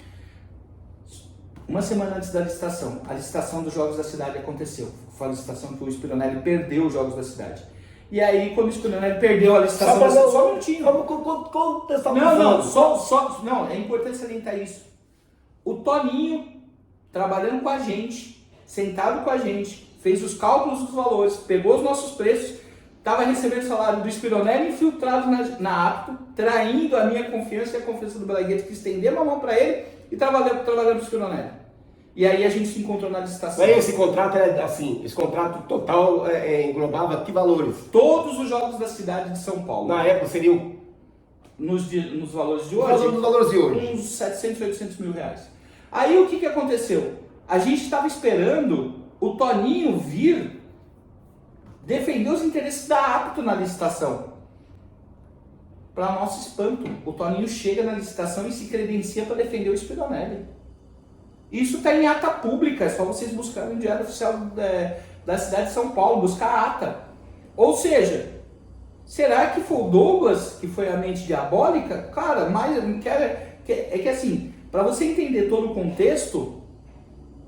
Uma semana antes da licitação, a licitação dos Jogos da Cidade aconteceu. Foi a licitação que o Spironelli perdeu os Jogos da Cidade. E aí, quando o Spironelli perdeu a licitação... Só um minutinho. Não, é importante salientar isso. O Toninho, trabalhando com a gente, sentado com a gente, fez os cálculos dos valores, pegou os nossos preços, estava recebendo o salário do Spironelli infiltrado na Apto, traindo a minha confiança e a confiança do Bragueto, que estendeu a mão para ele e trabalhando para o Spironelli. E aí a gente se encontrou na licitação. Mas esse contrato é assim, esse contrato total englobava que valores? Todos os Jogos da Cidade de São Paulo. Na época seriam? Nos valores de hoje? Nos valores de hoje. Uns 700, 800 mil reais. Aí o que aconteceu? A gente estava esperando o Toninho vir defender os interesses da Apto na licitação. Para nosso espanto, o Toninho chega na licitação e se credencia para defender o Spironelli. Isso está em ata pública, é só vocês buscarem no Diário Oficial da cidade de São Paulo, buscar a ata. Ou seja, será que foi o Douglas que foi a mente diabólica? Cara, mas é que assim, para você entender todo o contexto,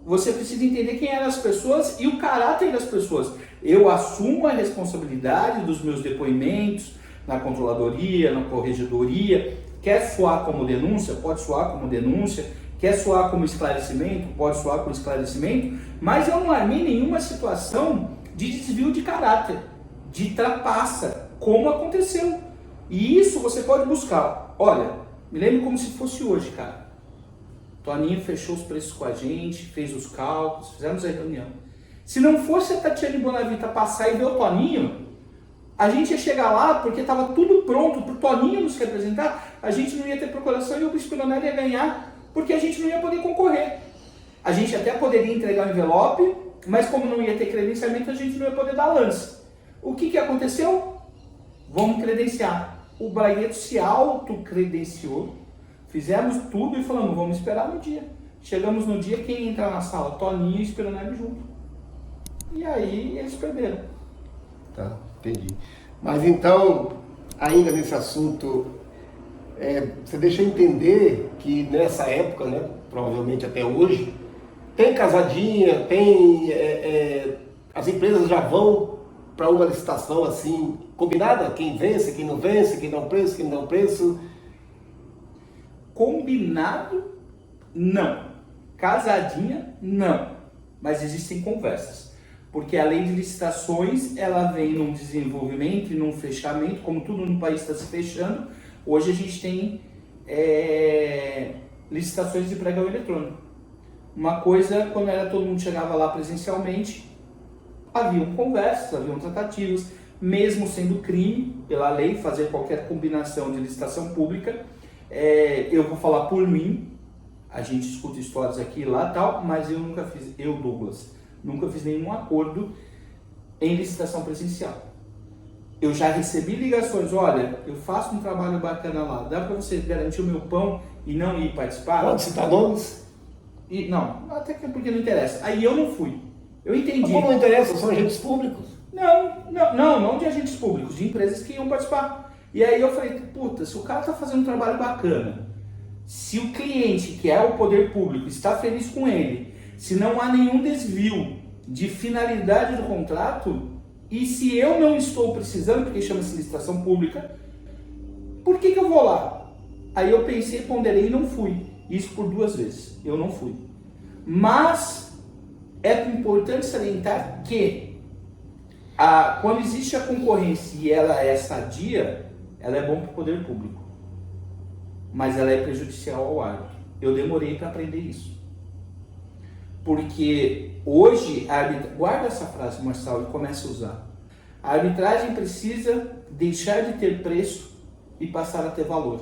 você precisa entender quem eram as pessoas e o caráter das pessoas. Eu assumo a responsabilidade dos meus depoimentos na controladoria, na corregedoria. Quer soar como denúncia? Pode soar como denúncia. Quer soar como esclarecimento? Pode soar como esclarecimento. Mas eu não armei nenhuma situação de desvio de caráter. de trapaça, como aconteceu. E isso você pode buscar. Olha, me lembro como se fosse hoje, cara. Toninho fechou os preços com a gente, fez os cálculos, fizemos a reunião. Se não fosse a Tatiane Bonavita passar e ver o Toninho, a gente ia chegar lá porque estava tudo pronto para o Toninho nos representar, a gente não ia ter procuração e o Spinonelli ia ganhar, porque a gente não ia poder concorrer. A gente até poderia entregar o envelope, mas como não ia ter credenciamento, a gente não ia poder dar lance. O que aconteceu? Vamos credenciar. O Bragueto se autocredenciou, fizemos tudo e falamos, vamos esperar no dia. Chegamos no dia, quem entrar na sala? Toninho e Spinonelli junto. E aí eles perderam. Tá, entendi. Mas então, ainda nesse assunto, você deixa eu entender que nessa época, né, provavelmente até hoje, tem casadinha, tem as empresas já vão para uma licitação assim, combinada? Quem vence, quem não vence, quem dá um preço, quem não dá um preço? Combinado, não. Casadinha, não. Mas existem conversas. Porque a lei de licitações, ela vem num desenvolvimento e num fechamento, como tudo no país está se fechando. Hoje a gente tem licitações de pregão eletrônico. Uma coisa, quando era todo mundo chegava lá presencialmente, haviam conversas, haviam tratativas, mesmo sendo crime, pela lei, fazer qualquer combinação de licitação pública. Eu vou falar por mim, a gente escuta histórias aqui e lá tal, mas eu nunca fiz, Douglas, nunca fiz nenhum acordo em licitação presencial. Eu já recebi ligações, olha, eu faço um trabalho bacana lá, dá para você garantir o meu pão e não ir participar? Pode citar nomes? Não, até que porque não interessa. Aí eu não fui. Eu entendi. Mas como não interessa, são agentes públicos? Não de agentes públicos, de empresas que iam participar. E aí eu falei, puta, se o cara tá fazendo um trabalho bacana, se o cliente, que é o poder público, está feliz com ele, se não há nenhum desvio de finalidade do contrato, e se eu não estou precisando, porque chama-se licitação pública, por que eu vou lá? Aí eu pensei, ponderei e não fui. Isso por 2 vezes. Eu não fui. Mas é importante salientar que quando existe a concorrência e ela é sadia, ela é bom para o poder público. Mas ela é prejudicial ao árbitro. Eu demorei para aprender isso. Porque hoje, guarda essa frase, Marçal, e comece a usar. A arbitragem precisa deixar de ter preço e passar a ter valor.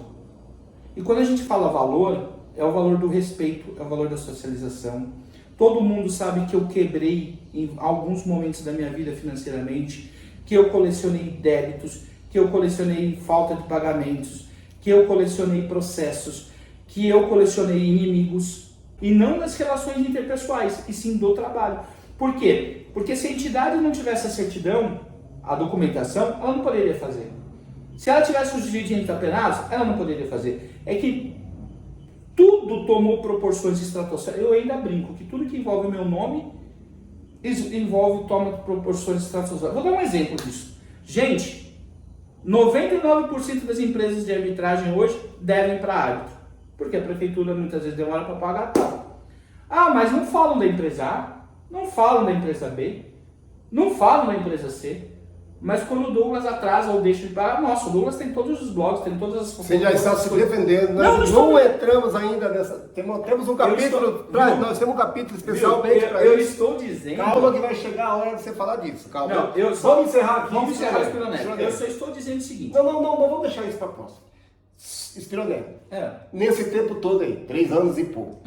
E quando a gente fala valor, é o valor do respeito, é o valor da socialização. Todo mundo sabe que eu quebrei em alguns momentos da minha vida financeiramente, que eu colecionei débitos, que eu colecionei falta de pagamentos, que eu colecionei processos, que eu colecionei inimigos, e não nas relações interpessoais, e sim do trabalho. Por quê? Porque se a entidade não tivesse a certidão, a documentação, ela não poderia fazer. Se ela tivesse os dirigentes apenados, ela não poderia fazer. É que tudo tomou proporções estratosféricas. Eu ainda brinco que tudo que envolve o meu nome toma proporções estratosféricas. Vou dar um exemplo disso. Gente, 99% das empresas de arbitragem hoje devem para árbitro. Porque a prefeitura muitas vezes demora para pagar tal. Mas não falam da empresa A, não falam da empresa B, não falam da empresa C. Mas quando o Douglas atrasa ou deixa de pagar, nossa, o Douglas tem todos os blogs, tem todas as... Você já está se defendendo, né? Não entramos ainda nessa... Temos um capítulo... Nós temos um capítulo especialmente para isso. Eu estou dizendo... Calma que vai chegar a hora de você falar disso, calma. Vamos encerrar aqui. Vamos encerrar o Spinonelli. Eu só estou dizendo o seguinte... Não, vamos deixar isso para a próxima. Spinonelli. Nesse tempo todo aí, 3 anos e pouco.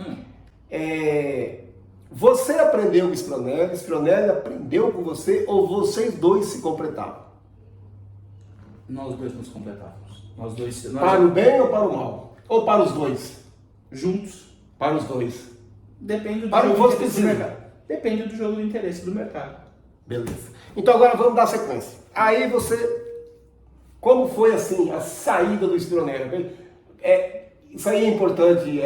Você aprendeu com o Spinonelli aprendeu com você, ou vocês dois se completavam? Nós dois nos completávamos. Nós para o bem ou para o mal? Ou para os dois? Juntos. Para os dois. Depende do para jogo o do interesse do mercado. Depende do jogo do interesse do mercado. Beleza. Então agora vamos dar sequência. Aí você... Como foi assim a saída do Spinonelli? Isso aí é importante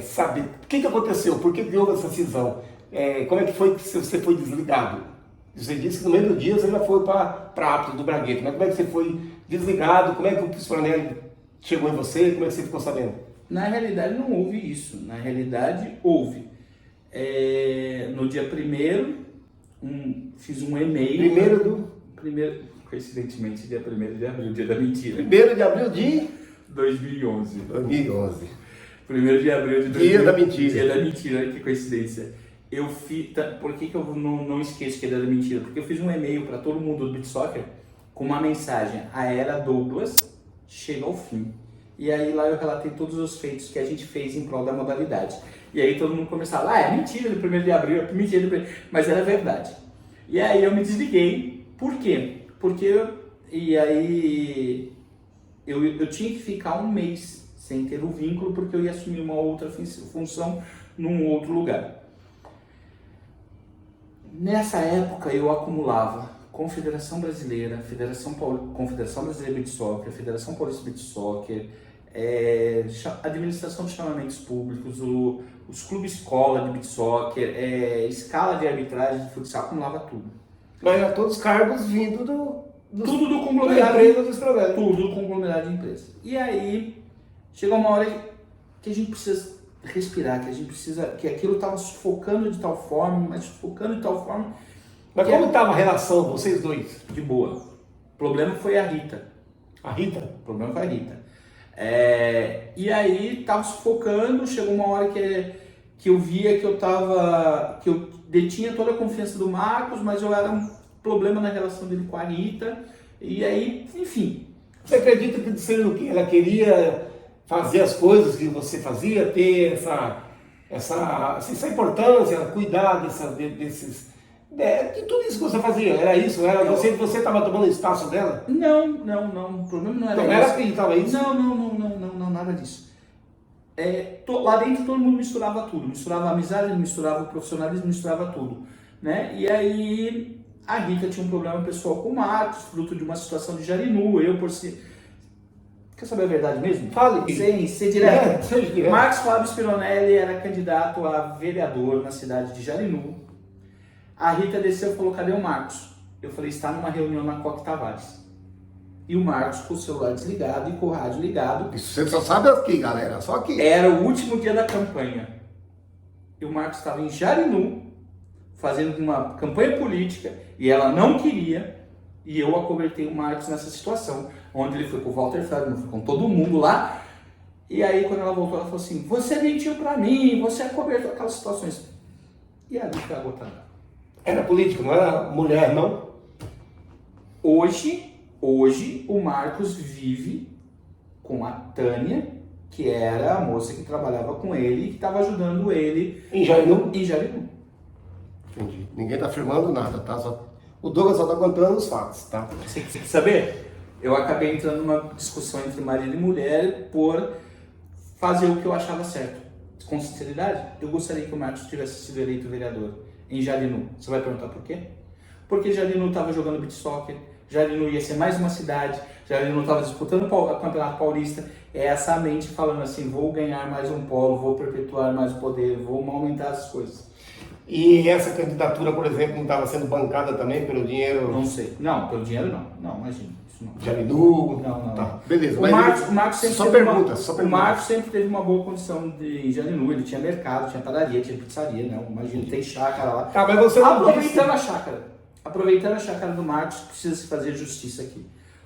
saber. O que aconteceu? Por que houve essa cisão? Como é que foi que você foi desligado? Você disse que no meio do dia você já foi para árbitro do Bragueto. Mas como é que você foi desligado? Como é que o Spinonelli chegou em você? Como é que você ficou sabendo? Na realidade não houve isso. Na realidade houve. No dia 1º, fiz um e-mail. coincidentemente, dia 1º de abril, dia da mentira. 1º de abril de 2011. 2011. 1º de abril de 2011. Dia da mentira. Dia da mentira, olha que coincidência. Eu fiz... Por que eu não esqueço que é dia da mentira? Porque eu fiz um e-mail para todo mundo do Beat Soccer com uma mensagem: a era Douglas chega ao fim. E aí lá eu relatei todos os feitos que a gente fez em prol da modalidade. E aí todo mundo começava: é mentira do 1º de abril, é mentira do 1º... Mas era verdade. E aí eu me desliguei. Por quê? Porque e aí eu tinha que ficar um mês sem ter o vínculo, porque eu ia assumir uma outra função num outro lugar. Nessa época eu acumulava Confederação Brasileira, Confederação Brasileira de Beach Soccer, Federação Paulista de Beach Soccer, administração de chamamentos públicos, os clubes escola de beach soccer, escala de arbitragem de futsal, acumulava tudo. Mas eram todos cargos vindo Tudo do conglomerado. da empresa do Estrovelo. Tudo do conglomerado de empresa. E aí, chegou uma hora que a gente precisa respirar, que aquilo estava sufocando de tal forma, mas Mas como estava a relação, vocês dois? de boa. O problema foi a Rita. A Rita? O problema foi a Rita. E aí, estava sufocando, chegou uma hora que eu via que eu detinha toda a confiança do Marcos, mas eu era um problema na relação dele com a Rita. E aí, enfim. Você acredita que sendo que ela queria fazer as coisas que você fazia, ter essa importância, cuidar de tudo isso que você fazia? Era isso? Você estava tomando espaço dela? Não. O problema não era Não era acreditava isso? Não, nada disso. Lá dentro todo mundo misturava tudo. Misturava a amizade, misturava o profissionalismo, misturava tudo. Né? E aí a Rita tinha um problema pessoal com o Marcos, fruto de uma situação de Jarinu. Quer saber a verdade mesmo? Fale. Sem ser direto. Seja direto. Marcos Fábio Spironelli era candidato a vereador na cidade de Jarinu. A Rita desceu e falou: cadê o Marcos? Eu falei: está numa reunião na Coque Tavares. E o Marcos com o celular desligado e com o rádio ligado. Isso você só sabe aqui, galera, só aqui. Era o último dia da campanha. E o Marcos estava em Jarinu, fazendo uma campanha política, e ela não queria, e eu acobertei o Marcos nessa situação, onde ele foi com o Walter Ferdinand, foi com todo mundo lá. E aí quando ela voltou, ela falou assim: você mentiu pra mim, você acobertou aquelas situações. E ali foi a gota d'água. Era político, não era mulher, não? Hoje o Marcos vive com a Tânia, que era a moça que trabalhava com ele e que estava ajudando ele Em Jarinu? Em Jarinu. Entendi. Ninguém tá afirmando nada, tá? O Douglas só tá contando os fatos, tá? Você quer saber? Eu acabei entrando numa discussão entre marido e mulher por fazer o que eu achava certo. Com sinceridade, eu gostaria que o Marcos tivesse sido eleito vereador em Jarinu. Você vai perguntar por quê? Porque Jarinu estava jogando beach soccer, Jarinu ia ser mais uma cidade, Jarinu estava disputando o Campeonato Paulista. É essa mente falando assim: vou ganhar mais um polo, vou perpetuar mais o poder, vou aumentar as coisas. E essa candidatura, por exemplo, não estava sendo bancada também pelo dinheiro? Não sei. Não, pelo dinheiro não. Não, imagina. Isso não. Jarinu? Não. Tá, beleza. O Mas Marcos sempre só teve pergunta, o Marcos sempre teve uma boa condição em Jarinu. Ele tinha mercado, tinha padaria, tinha pizzaria, né? Imagina, tem chácara lá. Tá, mas você não disse... Aproveitando a chácara do Marcos, precisa se fazer justiça aqui.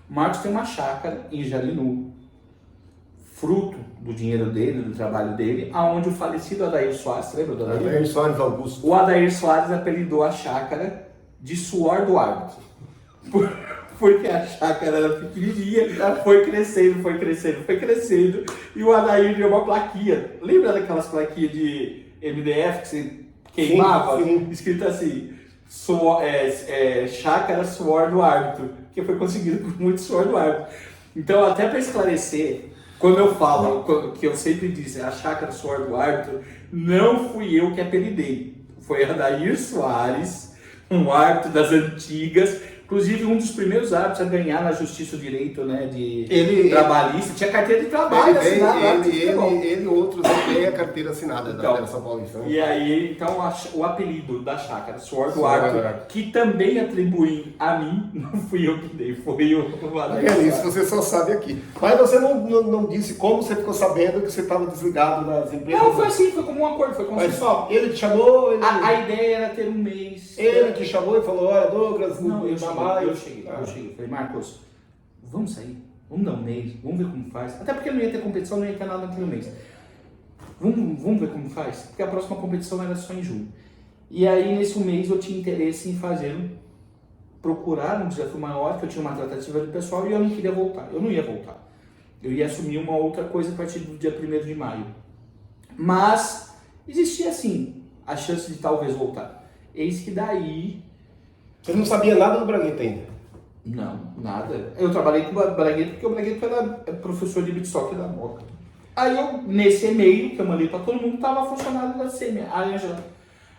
O Marcos tem uma chácara em Jarinu, fruto do dinheiro dele, do trabalho dele, aonde o falecido Adair Soares, lembra do Adair? Adair Soares Augusto. O Adair Soares apelidou a chácara de suor do árbitro. Porque a chácara era pequenininha, foi crescendo, e o Adair deu uma plaquinha. Lembra daquelas plaquinhas de MDF que você queimava? Sim. Escrito assim: chácara suor do árbitro, que foi conseguido com muito suor do árbitro. Então, até para esclarecer, quando eu falo, que eu sempre disse, a chácara suor do árbitro, não fui eu que apelidei. Foi Adair Soares, um árbitro das antigas, inclusive um dos primeiros árbitros a ganhar na Justiça o Direito, né, trabalhista. Tinha carteira de trabalho assinada. Ele outros têm a carteira assinada da Federação Paulista. E aí, então, o apelido da chácara, suor do árbitro, que também atribuem a mim, não fui eu que dei, foi o Adair Soares. Isso você só sabe aqui. Mas você não disse como você ficou sabendo que você estava desligado das empresas? Não, foi assim, foi como um acordo, foi consensual. Ele te chamou? A ideia era ter um mês. Ele te chamou e falou: olha, Douglas, não, eu chamei Eu cheguei. Falei, Marcos, vamos sair? Vamos dar um mês, vamos ver como faz. Até porque não ia ter competição, não ia ter nada naquele mês. Vamos ver como faz? Porque a próxima competição era só em julho. E aí, nesse mês, eu tinha interesse em procurar um desafio maior, que eu tinha uma tratativa de pessoal e eu não queria voltar. Eu não ia voltar. Eu ia assumir uma outra coisa a partir do dia 1º de maio. Mas existia, assim, a chance de talvez voltar. Eis que daí... Você não sabia nada do Bragueta ainda? Não, nada. Eu trabalhei com o Bragueta porque o Bragueta era professor de beat soccer da Moca. Aí eu, nesse e-mail que eu mandei para todo mundo, estava funcionário da SEMI, a Ângela.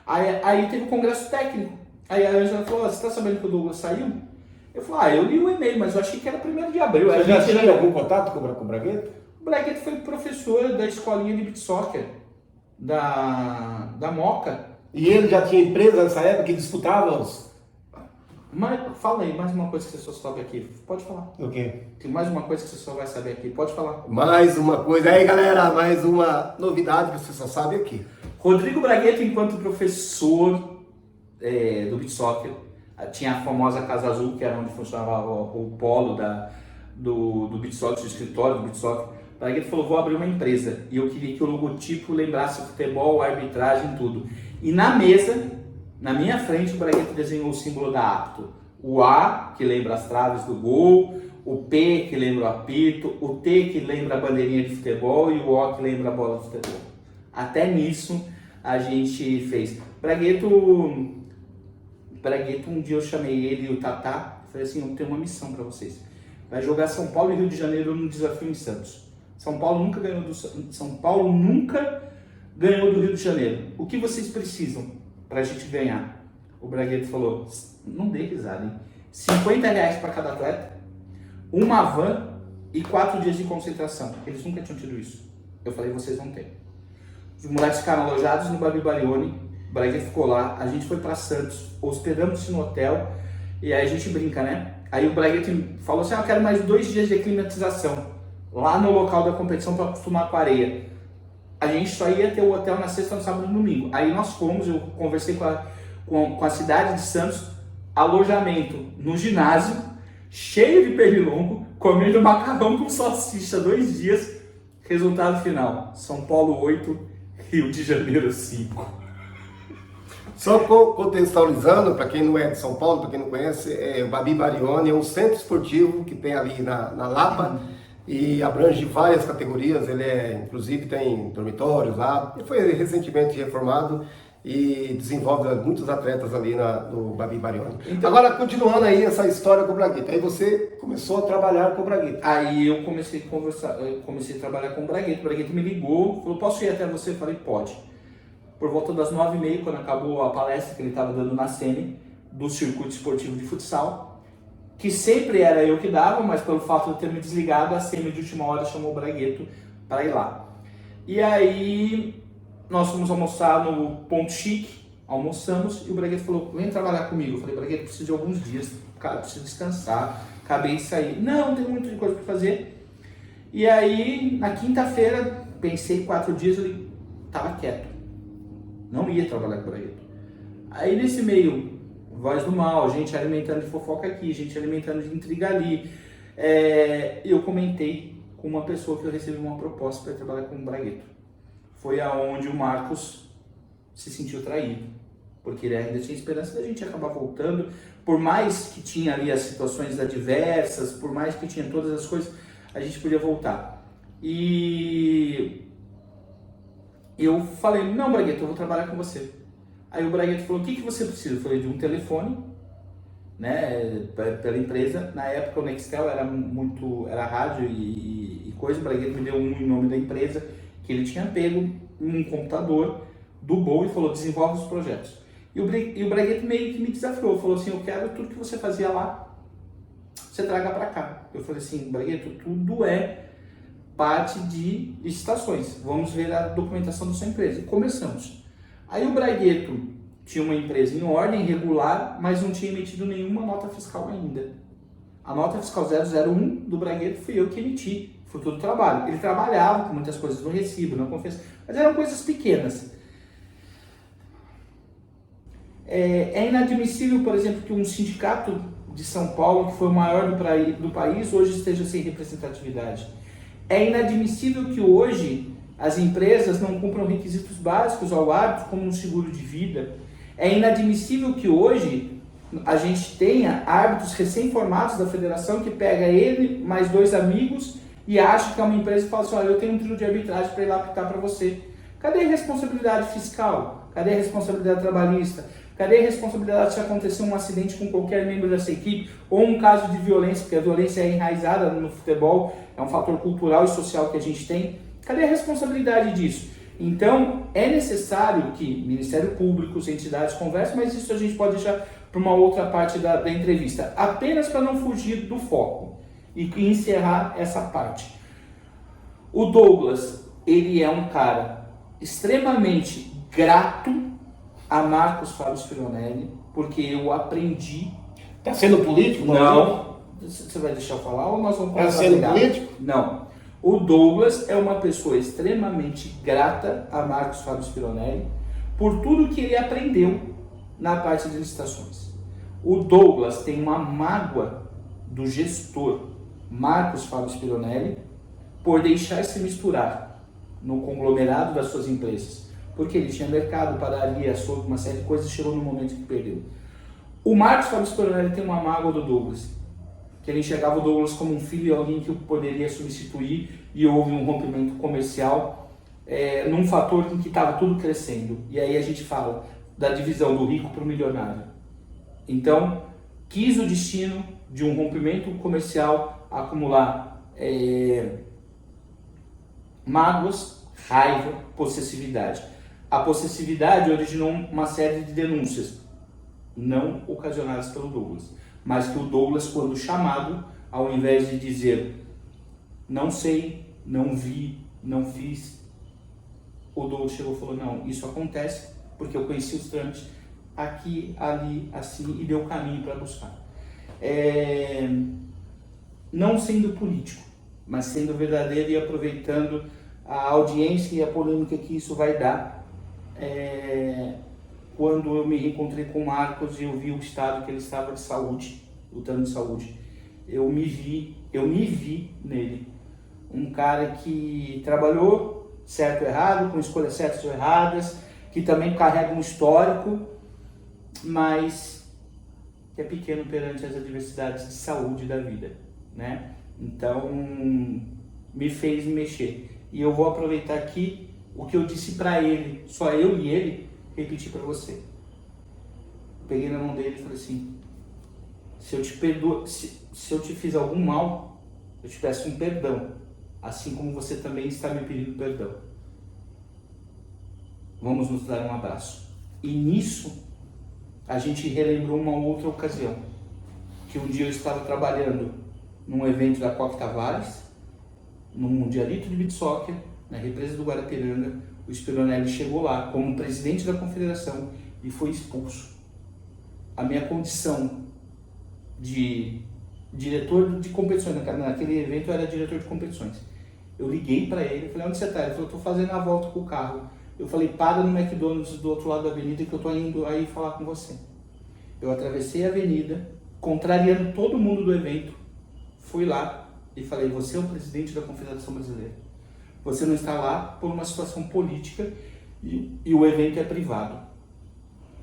Aí teve o congresso técnico. Aí a Ângela falou, você está sabendo que o Douglas saiu? Eu falei, eu li o e-mail, mas eu achei que era 1º de abril. Você já tinha algum contato com o Bragueta? O Bragueta foi professor da escolinha de beat soccer da Moca. E ele já tinha empresa nessa época que disputava os... Mas fala aí, mais uma coisa que você só sabe aqui. Pode falar. O quê? Tem mais uma coisa que você só vai saber aqui. Pode falar. Mais uma coisa. Aí, galera, mais uma novidade que você só sabe aqui. Rodrigo Bragueta, enquanto professor do beat soccer, tinha a famosa Casa Azul, que era onde funcionava o polo do beat soccer, do escritório do beat soccer. Bragueta falou, vou abrir uma empresa. E eu queria que o logotipo lembrasse futebol, arbitragem, tudo. E na mesa... Na minha frente, o Bragueta desenhou o símbolo da Apto. O A, que lembra as traves do gol, o P, que lembra o apito, o T, que lembra a bandeirinha de futebol e o O, que lembra a bola de futebol. Até nisso, a gente fez. Bragueta, um dia eu chamei ele e o Tatá, falei assim, eu tenho uma missão para vocês. Vai jogar São Paulo e Rio de Janeiro no desafio em Santos. São Paulo nunca ganhou do Rio de Janeiro. O que vocês precisam pra gente ganhar? O Bragueta falou, não dê risada, hein? R$50 para cada atleta, uma van e 4 dias de concentração. Eles nunca tinham tido isso. Eu falei, vocês vão ter. Os moleques ficaram alojados no Babi Barioni, o Bragueta ficou lá, a gente foi para Santos, hospedamos-se no hotel, e aí a gente brinca, né? Aí o Bragueta falou assim, eu quero mais 2 dias de aclimatização, lá no local da competição para acostumar com a areia. A gente só ia ter o hotel na sexta, no sábado e no domingo. Aí nós fomos, eu conversei com a cidade de Santos, alojamento no ginásio, cheio de pernilongo, comendo macarrão com salsicha 2 dias. Resultado final, São Paulo 8, Rio de Janeiro 5. Só contextualizando, para quem não é de São Paulo, para quem não conhece, o Babi Barioni é um centro esportivo que tem ali na Lapa. E abrange várias categorias, inclusive tem dormitórios lá, ele foi recentemente reformado e desenvolve muitos atletas ali no Babi Barioni. Então, agora, continuando aí essa história com o Bragueta, aí você começou a trabalhar com o Bragueta. Aí eu comecei a conversar, comecei a trabalhar com o Bragueta me ligou, falou, posso ir até você? Eu falei, pode. Por volta das 9h30, quando acabou a palestra que ele estava dando na SEMI, do circuito esportivo de futsal, que sempre era eu que dava, mas pelo fato de eu ter me desligado, a SEMI de última hora chamou o Bragueta para ir lá. E aí nós fomos almoçar no Ponto Chique, almoçamos, e o Bragueta falou, vem trabalhar comigo. Eu falei, Bragueta, preciso de alguns dias, cara, preciso descansar, acabei de sair. Não, tem muita coisa para fazer. E aí, na quinta-feira, pensei 4 dias, ele estava quieto. Não ia trabalhar com o Bragueta. Aí nesse meio, voz do mal, gente alimentando de fofoca aqui, gente alimentando de intriga ali. Eu comentei com uma pessoa que eu recebi uma proposta para trabalhar com o Bragueta. Foi aonde o Marcos se sentiu traído, porque ele ainda tinha esperança da gente acabar voltando, por mais que tinha ali as situações adversas, por mais que tinha todas as coisas, a gente podia voltar. E eu falei, não, Bragueta, eu vou trabalhar com você. Aí o Bragueta falou, o que você precisa? Eu falei, de um telefone, né, pela empresa. Na época o Nextel era rádio e coisa. O Bragueta me deu em nome da empresa, que ele tinha pego um computador do Bol e falou, desenvolve os projetos. E o Bragueta meio que me desafiou, falou assim, eu quero tudo que você fazia lá, você traga para cá. Eu falei assim, Bragueta, tudo é parte de licitações, vamos ver a documentação da sua empresa. E começamos. Aí o Bragueta tinha uma empresa em ordem regular, mas não tinha emitido nenhuma nota fiscal ainda. A nota fiscal 001 do Bragueta fui eu que emiti, fruto do trabalho. Ele trabalhava com muitas coisas no recibo, não confesso, mas eram coisas pequenas. É inadmissível, por exemplo, que um sindicato de São Paulo, que foi o maior do país, hoje esteja sem representatividade. É inadmissível que hoje as empresas não cumpram requisitos básicos ao árbitro, como um seguro de vida. É inadmissível que hoje a gente tenha árbitros recém-formados da federação que pega ele mais 2 amigos e acha que é uma empresa e fala assim, olha, eu tenho um trio de arbitragem para ir lá apitar para você. Cadê a responsabilidade fiscal? Cadê a responsabilidade trabalhista? Cadê a responsabilidade se acontecer um acidente com qualquer membro dessa equipe ou um caso de violência, porque a violência é enraizada no futebol, é um fator cultural e social que a gente tem. Cadê a responsabilidade disso? Então, é necessário que Ministério Público, as entidades conversem, mas isso a gente pode deixar para uma outra parte da entrevista, apenas para não fugir do foco e encerrar essa parte. O Douglas, ele é um cara extremamente grato a Marcos Fábio Spinonelli, porque eu aprendi... Tá sendo político? Não. Você vai deixar eu falar ou nós vamos... Tá sendo político? Não. O Douglas é uma pessoa extremamente grata a Marcos Fábio Spinonelli por tudo que ele aprendeu na parte de licitações. O Douglas tem uma mágoa do gestor Marcos Fábio Spinonelli por deixar se misturar no conglomerado das suas empresas, porque ele tinha mercado, padaria, açougue, uma série de coisas, e chegou no momento que perdeu. O Marcos Fábio Spinonelli tem uma mágoa do Douglas, que ele enxergava o Douglas como um filho e alguém que o poderia substituir, e houve um rompimento comercial num fator em que estava tudo crescendo. E aí a gente fala da divisão do rico para o milionário. Então, quis o destino de um rompimento comercial acumular mágoas, raiva, possessividade. A possessividade originou uma série de denúncias, não ocasionadas pelo Douglas, mas que o Douglas, quando chamado, ao invés de dizer não sei, não vi, não fiz, o Douglas chegou e falou, não, isso acontece porque eu conheci os trâmites aqui, ali, assim, e deu o caminho para buscar. Não sendo político, mas sendo verdadeiro e aproveitando a audiência e a polêmica que isso vai dar. Quando eu me reencontrei com o Marcos e eu vi o estado que ele estava de saúde, lutando de saúde, eu me vi nele. Um cara que trabalhou certo ou errado, com escolhas certas ou erradas, que também carrega um histórico, mas que é pequeno perante as adversidades de saúde da vida, né? Então, me fez mexer. E eu vou aproveitar aqui o que eu disse para ele, só eu e ele, repetir para você. Peguei na mão dele e falei assim, se eu te perdoo, se eu te fiz algum mal, eu te peço um perdão, assim como você também está me pedindo perdão. Vamos nos dar um abraço. E nisso, a gente relembrou uma outra ocasião, que um dia eu estava trabalhando num evento da Coque Tavares, no Mundialito de Beach Soccer, na represa do Guarapiranga. O Spinonelli chegou lá como presidente da confederação e foi expulso. A minha condição de diretor de competições, naquele evento eu era diretor de competições. Eu liguei para ele, falei, onde você está? Ele falou, estou fazendo a volta com o carro. Eu falei, para no McDonald's do outro lado da avenida que eu estou indo aí falar com você. Eu atravessei a avenida, contrariando todo mundo do evento, fui lá e falei, você é o presidente da Confederação Brasileira. Você não está lá por uma situação política e o evento é privado.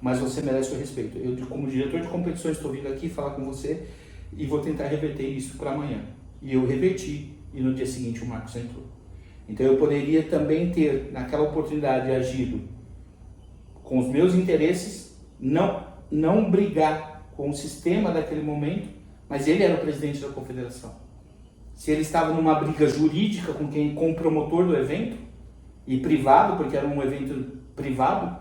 Mas você merece o respeito. Eu, como diretor de competições, estou vindo aqui falar com você e vou tentar reverter isso para amanhã. E eu reverti e no dia seguinte o Marcos entrou. Então eu poderia também ter, naquela oportunidade, agido com os meus interesses, não brigar com o sistema daquele momento, mas ele era o presidente da confederação. Se ele estava numa briga jurídica com o promotor do evento, e privado, porque era um evento privado,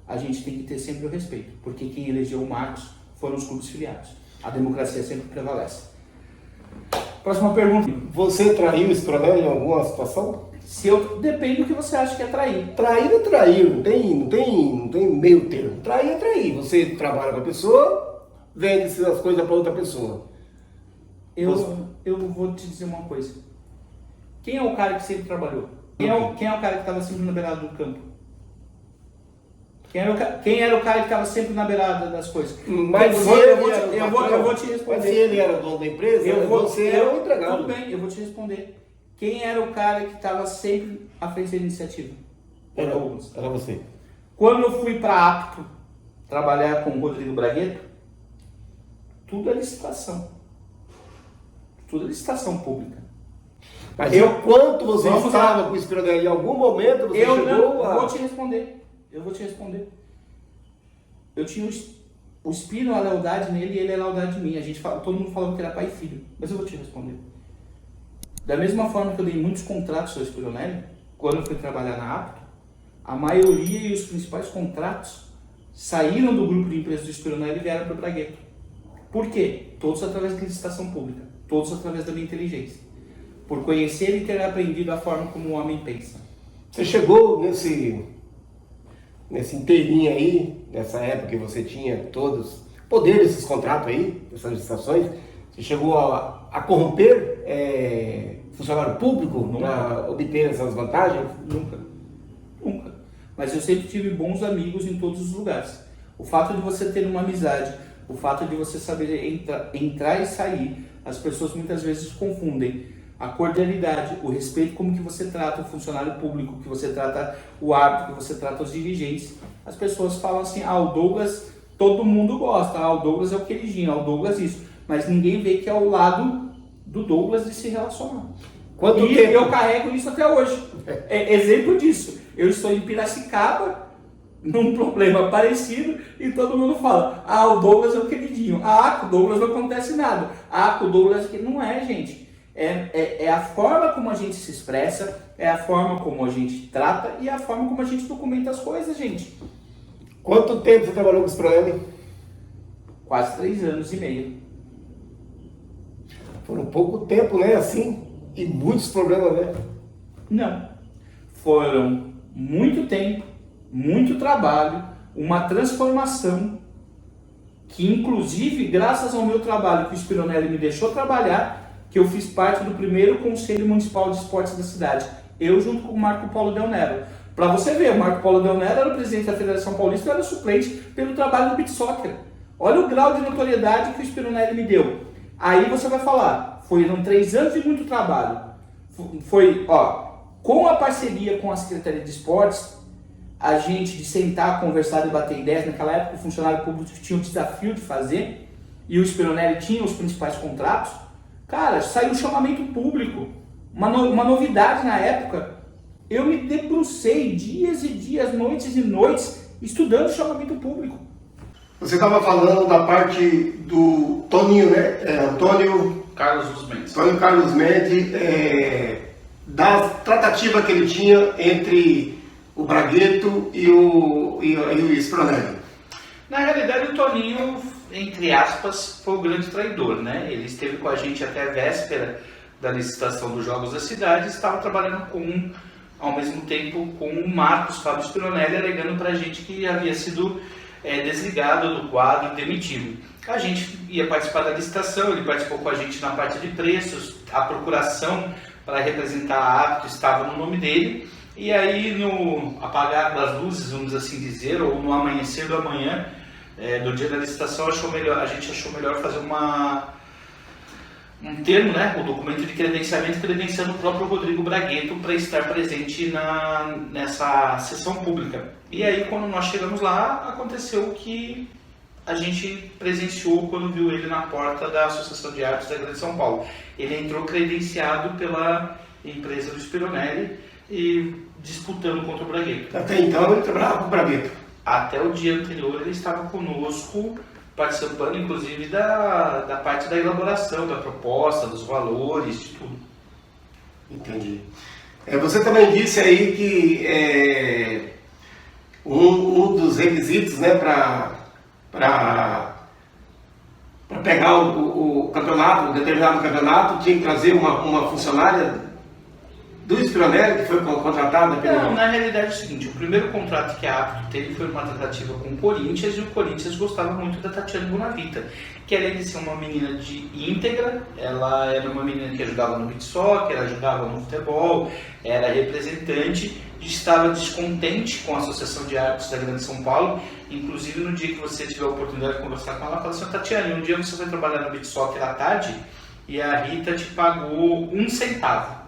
a gente tem que ter sempre o respeito, porque quem elegeu o Marcos foram os clubes filiados. A democracia sempre prevalece. Próxima pergunta. Você traiu esse Spinonelli em alguma situação? Depende do que você acha que é trair. Trair é trair, não tem meio termo. Trair é trair. Você trabalha com a pessoa, vende as coisas para outra pessoa. Eu vou te dizer uma coisa. Quem é o cara que sempre trabalhou? Quem é o cara que estava sempre na beirada do campo? Quem era o cara que estava sempre na beirada das coisas? Mas eu vou te responder. Mas se ele era dono da empresa, você era o empregado. Tudo bem, eu vou te responder. Quem era o cara que estava sempre à frente da iniciativa? Era você. Quando eu fui para a Apto trabalhar com o Rodrigo Bragueto, tudo é licitação. Tudo é licitação pública. Mas quanto você estava com o Spironelli? Em algum momento você chegou a... Eu vou te responder. Eu tinha o Spino, a lealdade nele, e ele é a lealdade de mim. Todo mundo falava que era pai e filho. Mas eu vou te responder. Da mesma forma que eu dei muitos contratos ao Spironelli, quando eu fui trabalhar na Apto, a maioria e os principais contratos saíram do grupo de empresas do Spironelli e vieram para o Bragueto. Por quê? Todos através da licitação pública. Todos através da minha inteligência. Por conhecer e ter aprendido a forma como o homem pensa. Você chegou nesse inteirinho aí, nessa época que você tinha todos poder desses contratos aí, dessas licitações, você chegou a corromper funcionário público para obter essas vantagens? Nunca. Mas eu sempre tive bons amigos em todos os lugares. O fato de você ter uma amizade, o fato de você saber entrar e sair, as pessoas muitas vezes confundem a cordialidade, o respeito, como que você trata o funcionário público, que você trata o árbitro, que você trata os dirigentes. As pessoas falam assim, o Douglas, todo mundo gosta, o Douglas é o queridinho, o Douglas isso. Mas ninguém vê que é o lado do Douglas de se relacionar. E eu carrego isso até hoje. Exemplo disso. Eu estou em Piracicaba, num problema parecido, e todo mundo fala, o Douglas é o queridinho. Com o Douglas não acontece nada. Com o Douglas... Não é, gente. É a forma como a gente se expressa, é a forma como a gente trata e a forma como a gente documenta as coisas, gente. Quanto tempo você trabalhou com o Spironelli? Quase 3 anos e meio. Foram pouco tempo, né? Assim, e muitos problemas, né? Não. Foram muito tempo, muito trabalho, uma transformação que, inclusive, graças ao meu trabalho que o Spironelli me deixou trabalhar, que eu fiz parte do primeiro Conselho Municipal de Esportes da cidade. Eu junto com o Marco Polo Del Nero. Para você ver, o Marco Polo Del Nero era o presidente da Federação Paulista e eu era suplente pelo trabalho do beach soccer. Olha o grau de notoriedade que o Spironelli me deu. Aí você vai falar, foram 3 anos de muito trabalho. Com a parceria com a Secretaria de Esportes, a gente de sentar, conversar e bater ideias. Naquela época o funcionário público tinha o desafio de fazer e o Spironelli tinha os principais contratos. Cara, saiu um chamamento público, uma novidade na época. Eu me debrucei dias e dias, noites e noites, estudando chamamento público. Você estava falando da parte do Toninho, né? Antônio Carlos Mendes. Antônio Carlos Mendes, da tratativa que ele tinha entre o Bragueto e o Spironelli. Na realidade, o Toninho, entre aspas, foi o grande traidor, né? Ele esteve com a gente até a véspera da licitação dos Jogos da Cidade, estava trabalhando ao mesmo tempo com o Marcos Fábio Spironelli, alegando para a gente que havia sido desligado do quadro, demitido. A gente ia participar da licitação, ele participou com a gente na parte de preços, a procuração para representar a Apto estava no nome dele, e aí no apagar das luzes, vamos assim dizer, ou no amanhecer do amanhã, do dia da licitação, a gente achou melhor fazer um termo, né, o documento de credenciamento, credenciando o próprio Rodrigo Bragueto para estar presente nessa sessão pública. E aí, quando nós chegamos lá, aconteceu o que a gente presenciou quando viu ele na porta da Associação de Árbitros da Grande São Paulo. Ele entrou credenciado pela empresa do Spironelli e disputando contra o Bragueto. Até então ele trabalhava com o Bragueto. Até o dia anterior ele estava conosco, participando inclusive da parte da elaboração, da proposta, dos valores, de tudo. Entendi. Você também disse aí que um dos requisitos, né, para pegar o campeonato, um determinado campeonato, tinha que trazer uma funcionária do Spironelli, que foi contratada pelo... Não, na realidade é o seguinte, o primeiro contrato que a Apto teve foi uma tratativa com o Corinthians, e o Corinthians gostava muito da Tatiane Bonavita, que além de ser uma menina de íntegra, ela era uma menina que ajudava no beach soccer, ajudava no futebol, era representante, estava descontente com a Associação de Árbitros da Grande São Paulo. Inclusive, no dia que você tiver a oportunidade de conversar com ela, fala assim: Tatiane, um dia você vai trabalhar no beach soccer à tarde e a Rita te pagou 1 centavo.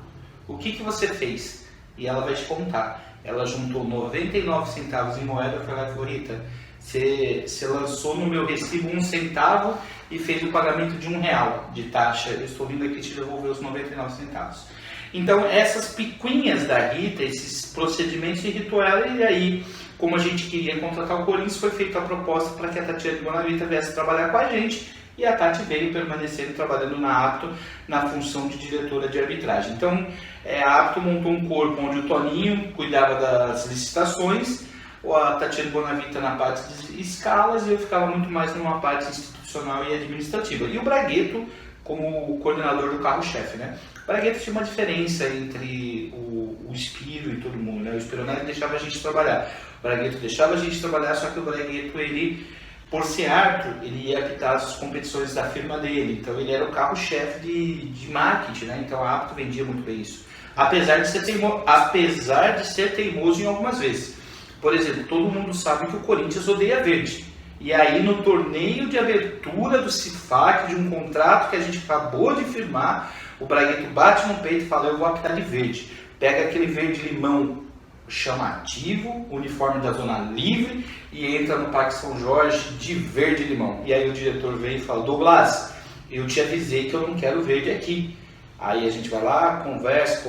O que você fez? E ela vai te contar. Ela juntou 99 centavos em moeda, foi lá e falou: Rita, você lançou no meu recibo 1 centavo e fez o pagamento de R$1 de taxa. Eu estou vindo aqui te devolver os 99 centavos. Então, essas picuinhas da Rita, esses procedimentos irritou ela, e aí, como a gente queria contratar o Corinthians, foi feita a proposta para que a Tatiane Bonavita viesse trabalhar com a gente, e a Tati veio permanecendo trabalhando na Apto, na função de diretora de arbitragem. Então, a Apto montou um corpo onde o Toninho cuidava das licitações, a Tatiane Bonavita na parte de escalas, e eu ficava muito mais numa parte institucional e administrativa. E o Bragueto como coordenador do carro-chefe, né? O Bragueto tinha uma diferença entre o Spiro e todo mundo, né? O Spironelli deixava a gente trabalhar, o Bragueto deixava a gente trabalhar, só que o Bragueto, ele, por ser árbitro, ele ia apitar as competições da firma dele, então ele era o carro-chefe de marketing, né? Então a Apto vendia muito bem isso, apesar de ser teimoso em algumas vezes. Por exemplo, todo mundo sabe que o Corinthians odeia verde. E aí, no torneio de abertura do CIFAC, de um contrato que a gente acabou de firmar, o Bragueto bate no peito e fala: eu vou apitar de verde. Pega aquele verde-limão chamativo, uniforme da Zona Livre, e entra no Parque São Jorge de verde-limão. E aí o diretor vem e fala: Douglas, eu te avisei que eu não quero verde aqui. Aí a gente vai lá, conversa,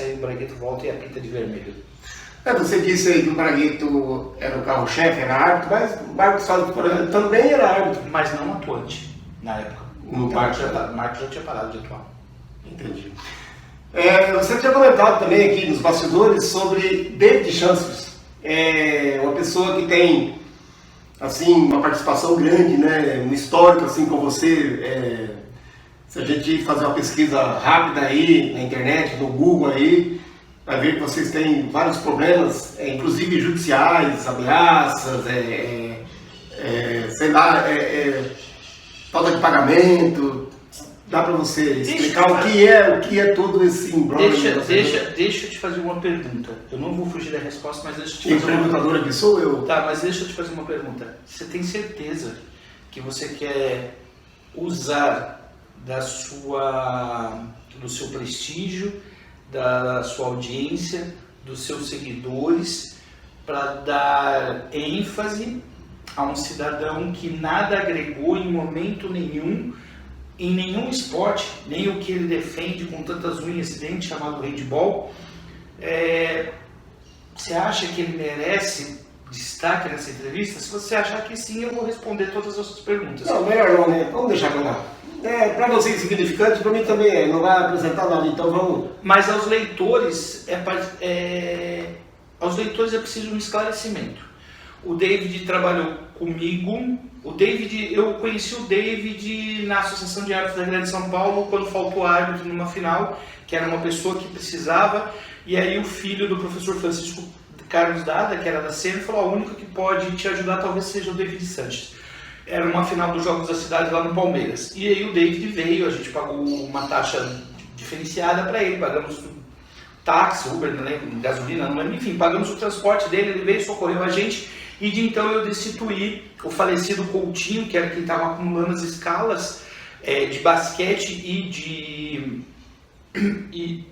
aí o Bragueto volta e apita de vermelho. Você disse aí que o Bragueto era o carro-chefe, era árbitro, mas o Marcos Fábio também era árbitro. Mas não atuante, na época. O Marcos já tinha parado de atuar. Entendi. Você tinha comentado também aqui nos bastidores sobre David Chances. Uma pessoa que tem, assim, uma participação grande, né, um histórico assim com você. Se a gente fazer uma pesquisa rápida aí na internet, no Google aí, vai ver que vocês têm vários problemas, inclusive judiciais, ameaças, sei lá, falta de pagamento. Dá para você explicar o que é todo esse embrolho? Deixa eu te fazer uma pergunta. Eu não vou fugir da resposta, mas deixa eu te fazer uma pergunta. Perguntadora que sou eu? Tá, mas deixa eu te fazer uma pergunta. Você tem certeza que você quer usar do seu prestígio, da sua audiência, dos seus seguidores, para dar ênfase a um cidadão que nada agregou em momento nenhum, em nenhum esporte, nem o que ele defende com tantas unhas e dentes, chamado handball? Você acha que ele merece destaque nessa entrevista? Se você achar que sim, eu vou responder todas as suas perguntas. Não, melhor não, né? Vamos deixar pra lá. Para você é insignificante, para mim também não vai apresentar nada, então vamos... Mas aos leitores é preciso um esclarecimento. O David trabalhou comigo, eu conheci o David na Associação de Árbitros da Grande São Paulo, quando faltou árbitro numa final, que era uma pessoa que precisava, e aí o filho do professor Francisco Carlos Dada, que era da CM, falou: o único que pode te ajudar talvez seja o David Sanches. Era uma final dos Jogos da Cidade lá no Palmeiras. E aí o David veio, a gente pagou uma taxa diferenciada para ele, pagamos táxi, Uber, não lembro, gasolina, não lembro, enfim, pagamos o transporte dele, ele veio, socorreu a gente, e de então eu destituí o falecido Coutinho, que era quem estava acumulando as escalas de basquete e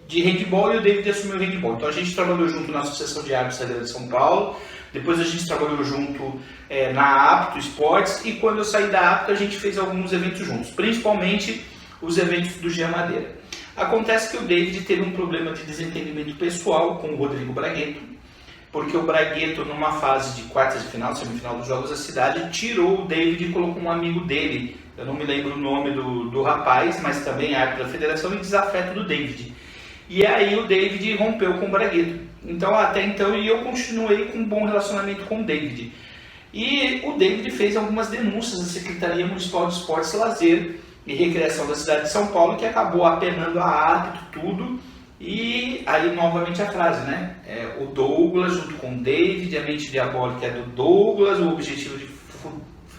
de handball, e o David assumiu o handball. Então a gente trabalhou junto na Associação de Árbitros da Grande São Paulo, depois a gente trabalhou junto na Apto Esportes, e quando eu saí da Apto a gente fez alguns eventos juntos, principalmente os eventos do Jean Madeira. Acontece que o David teve um problema de desentendimento pessoal com o Rodrigo Bragueto, porque o Bragueto, numa fase de quartas de final, semifinal dos Jogos da Cidade, tirou o David e colocou um amigo dele, eu não me lembro o nome do rapaz, mas também árbitro da federação, e desafeto do David. E aí o David rompeu com o Bragueto. Então, até então, eu continuei com um bom relacionamento com o David. E o David fez algumas denúncias à Secretaria Municipal de Esportes, Lazer e Recreação da cidade de São Paulo, que acabou apenando a árbitro tudo, E aí novamente a frase, né? O Douglas junto com o David, a mente diabólica é do Douglas, o objetivo de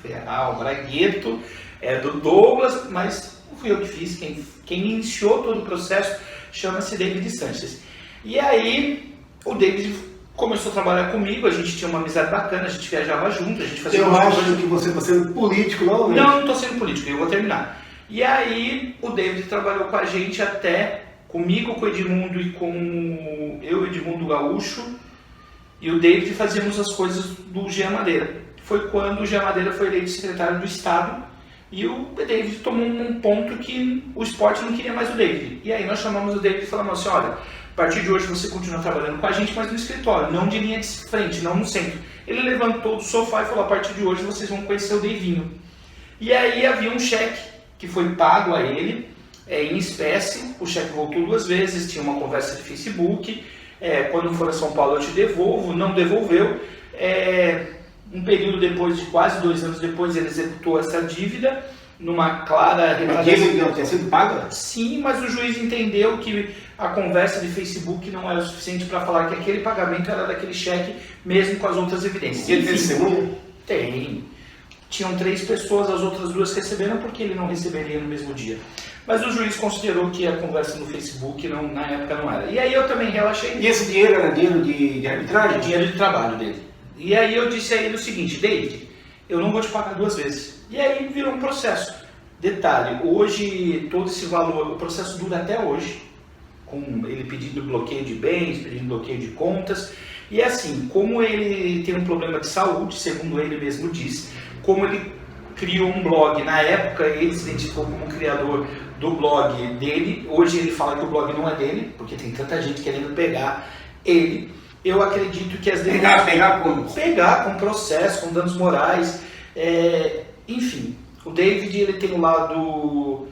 ferrar o Bragueto é do Douglas, mas não fui eu que fiz, quem iniciou todo o processo chama-se David Sanches. E aí o David começou a trabalhar comigo, a gente tinha uma amizade bacana, a gente viajava junto, a gente fazia... Eu acho que você está sendo político, não? Não, não estou sendo político, eu vou terminar. E aí o David trabalhou com a gente até... Comigo, com o Edmundo e com eu, Edmundo Gaúcho, e o David fazíamos as coisas do Jean Madeira. Foi quando o Jean Madeira foi eleito secretário do Estado e o David tomou um ponto que o esporte não queria mais o David. E aí nós chamamos o David e falamos assim, olha, a partir de hoje você continua trabalhando com a gente, mas no escritório, não de linha de frente, não no centro. Ele levantou do sofá e falou, a partir de hoje vocês vão conhecer o Davinho. E aí havia um cheque que foi pago a ele, em espécie, o cheque voltou 2 vezes, tinha uma conversa de Facebook, quando for a São Paulo eu te devolvo, não devolveu, um período depois, de quase 2 anos depois, ele executou essa dívida, numa clara... A dívida não tinha sido paga? Sim, mas o juiz entendeu que a conversa de Facebook não era suficiente para falar que aquele pagamento era daquele cheque, mesmo com as outras evidências. Ele tem testemunha? Tem. Tinham 3 pessoas, as outras 2 receberam porque ele não receberia no mesmo dia. Mas o juiz considerou que a conversa no Facebook na época não era. E aí eu também relaxei. E esse dinheiro era dinheiro de arbitragem? Dinheiro de trabalho dele. E aí eu disse a ele o seguinte, David, eu não vou te pagar 2 vezes. E aí virou um processo. Detalhe, hoje todo esse valor, o processo dura até hoje, com ele pedindo bloqueio de bens, pedindo bloqueio de contas. E assim, como ele tem um problema de saúde, segundo ele mesmo disse, como ele criou um blog, na época ele se identificou como criador do blog dele, hoje ele fala que o blog não é dele, porque tem tanta gente querendo pegar ele, eu acredito que as Pegar como? Pegar com processo, com danos morais, enfim, o David ele tem um lado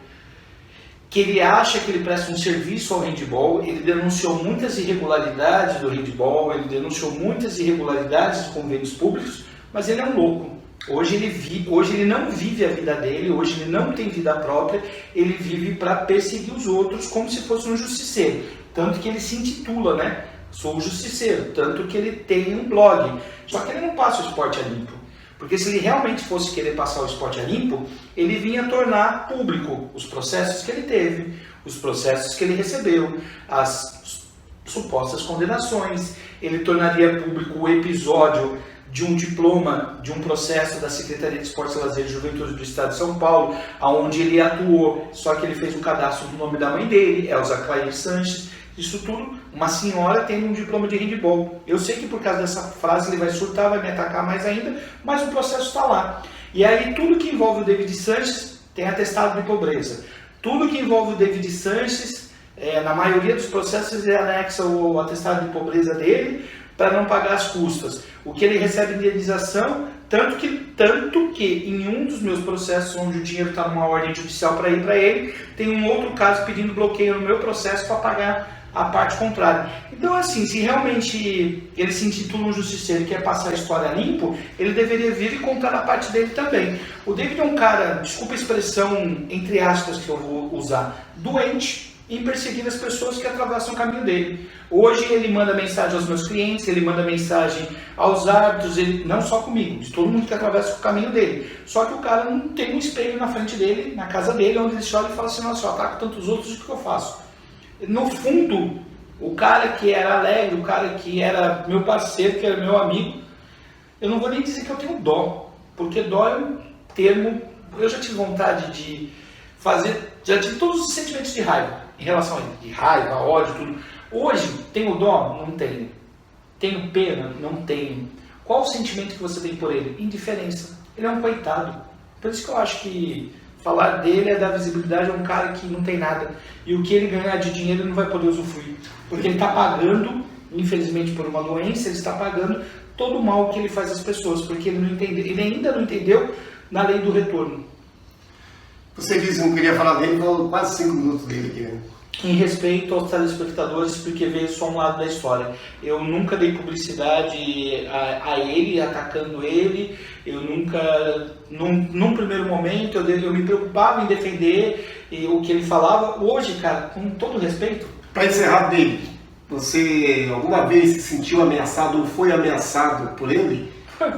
que ele acha que ele presta um serviço ao handball, ele denunciou muitas irregularidades do handball, ele denunciou muitas irregularidades de convênios públicos, mas ele é um louco. Hoje ele não vive a vida dele, hoje ele não tem vida própria, ele vive para perseguir os outros como se fosse um justiceiro. Tanto que ele se intitula, né? Sou o justiceiro, tanto que ele tem um blog. Só que ele não passa o esporte a limpo. Porque se ele realmente fosse querer passar o esporte a limpo, ele vinha tornar público os processos que ele teve, os processos que ele recebeu, as supostas condenações, ele tornaria público o episódio de um diploma, de um processo da Secretaria de Esportes, Lazer e Juventude do Estado de São Paulo, onde ele atuou, só que ele fez um cadastro do nome da mãe dele, Elza Claire Sanches, isso tudo, uma senhora tendo um diploma de handball. Eu sei que por causa dessa frase ele vai surtar, vai me atacar mais ainda, mas o processo está lá. E aí tudo que envolve o David Sanches tem atestado de pobreza. Tudo que envolve o David Sanches, na maioria dos processos ele anexa o atestado de pobreza dele, para não pagar as custas. O que ele recebe de indenização, tanto que em um dos meus processos, onde o dinheiro está numa ordem judicial para ir para ele, tem um outro caso pedindo bloqueio no meu processo para pagar a parte contrária. Então assim, se realmente ele se intitula um justiceiro e quer passar a história limpo, ele deveria vir e contar a parte dele também. O David é um cara, desculpa a expressão entre aspas que eu vou usar, doente em perseguir as pessoas que atravessam o caminho dele. Hoje ele manda mensagem aos meus clientes, ele manda mensagem aos árbitros, não só comigo, de todo mundo que atravessa o caminho dele. Só que o cara não tem um espelho na frente dele, na casa dele, onde ele olha e fala assim, nossa, eu ataco tantos outros, o que eu faço? No fundo, o cara que era alegre, o cara que era meu parceiro, que era meu amigo, eu não vou nem dizer que eu tenho dó, porque dó é um termo, eu já tive vontade de fazer, já tive todos os sentimentos de raiva em relação a ele, de raiva, ódio, tudo. Hoje, tenho dó? Não tenho. Tenho pena? Não tenho. Qual o sentimento que você tem por ele? Indiferença. Ele é um coitado. Por isso que eu acho que falar dele é dar visibilidade a um cara que não tem nada. E o que ele ganhar de dinheiro ele não vai poder usufruir. Porque ele está pagando, infelizmente por uma doença, ele está pagando todo o mal que ele faz às pessoas. Porque ele, não entende, ele ainda não entendeu na lei do retorno. Você disse que não queria falar dele, falou quase 5 minutos dele aqui, né? Em respeito aos telespectadores, porque veio só um lado da história. Eu nunca dei publicidade a ele, atacando ele. Eu nunca, num primeiro momento, eu me preocupava em defender o que ele falava. Hoje, cara, com todo respeito, Para encerrar, dele, você alguma vez se sentiu ameaçado ou foi ameaçado por ele?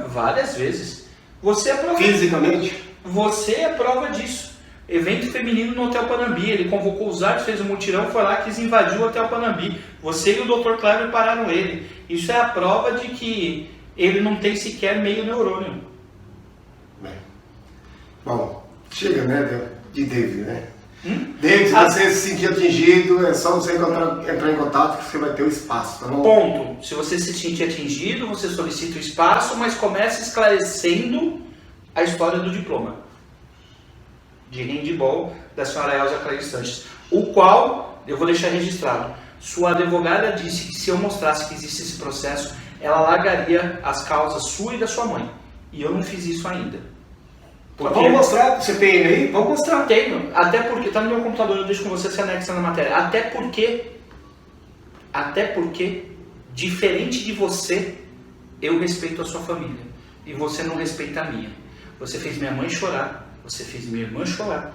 Várias vezes. Você é prova, Fisicamente? você é prova disso. Evento feminino no Hotel Panambi, ele convocou os árbitros, fez um mutirão, foi lá, quis invadir o Hotel Panambi. Você e o Dr. Kleber pararam ele. Isso é a prova de que ele não tem sequer meio neurônio. Bem, bom, chega, né, de David, né? David, se você se sentir atingido, é só você entrar em contato que você vai ter o espaço, tá bom? Ponto. Se você se sentir atingido, você solicita o espaço, mas comece esclarecendo a história do diploma de handball da senhora Elza Claire Sanches, o qual, eu vou deixar registrado, sua advogada disse que se eu mostrasse que existe esse processo, ela largaria as causas sua e da sua mãe. E eu não fiz isso ainda. Porque... Vamos mostrar, você tem ele aí? Vamos mostrar. Tenho, até porque, tá no meu computador, eu deixo com você, se anexa na matéria. Até porque, diferente de você, eu respeito a sua família. E você não respeita a minha. Você fez minha mãe chorar, você fez minha irmã chorar.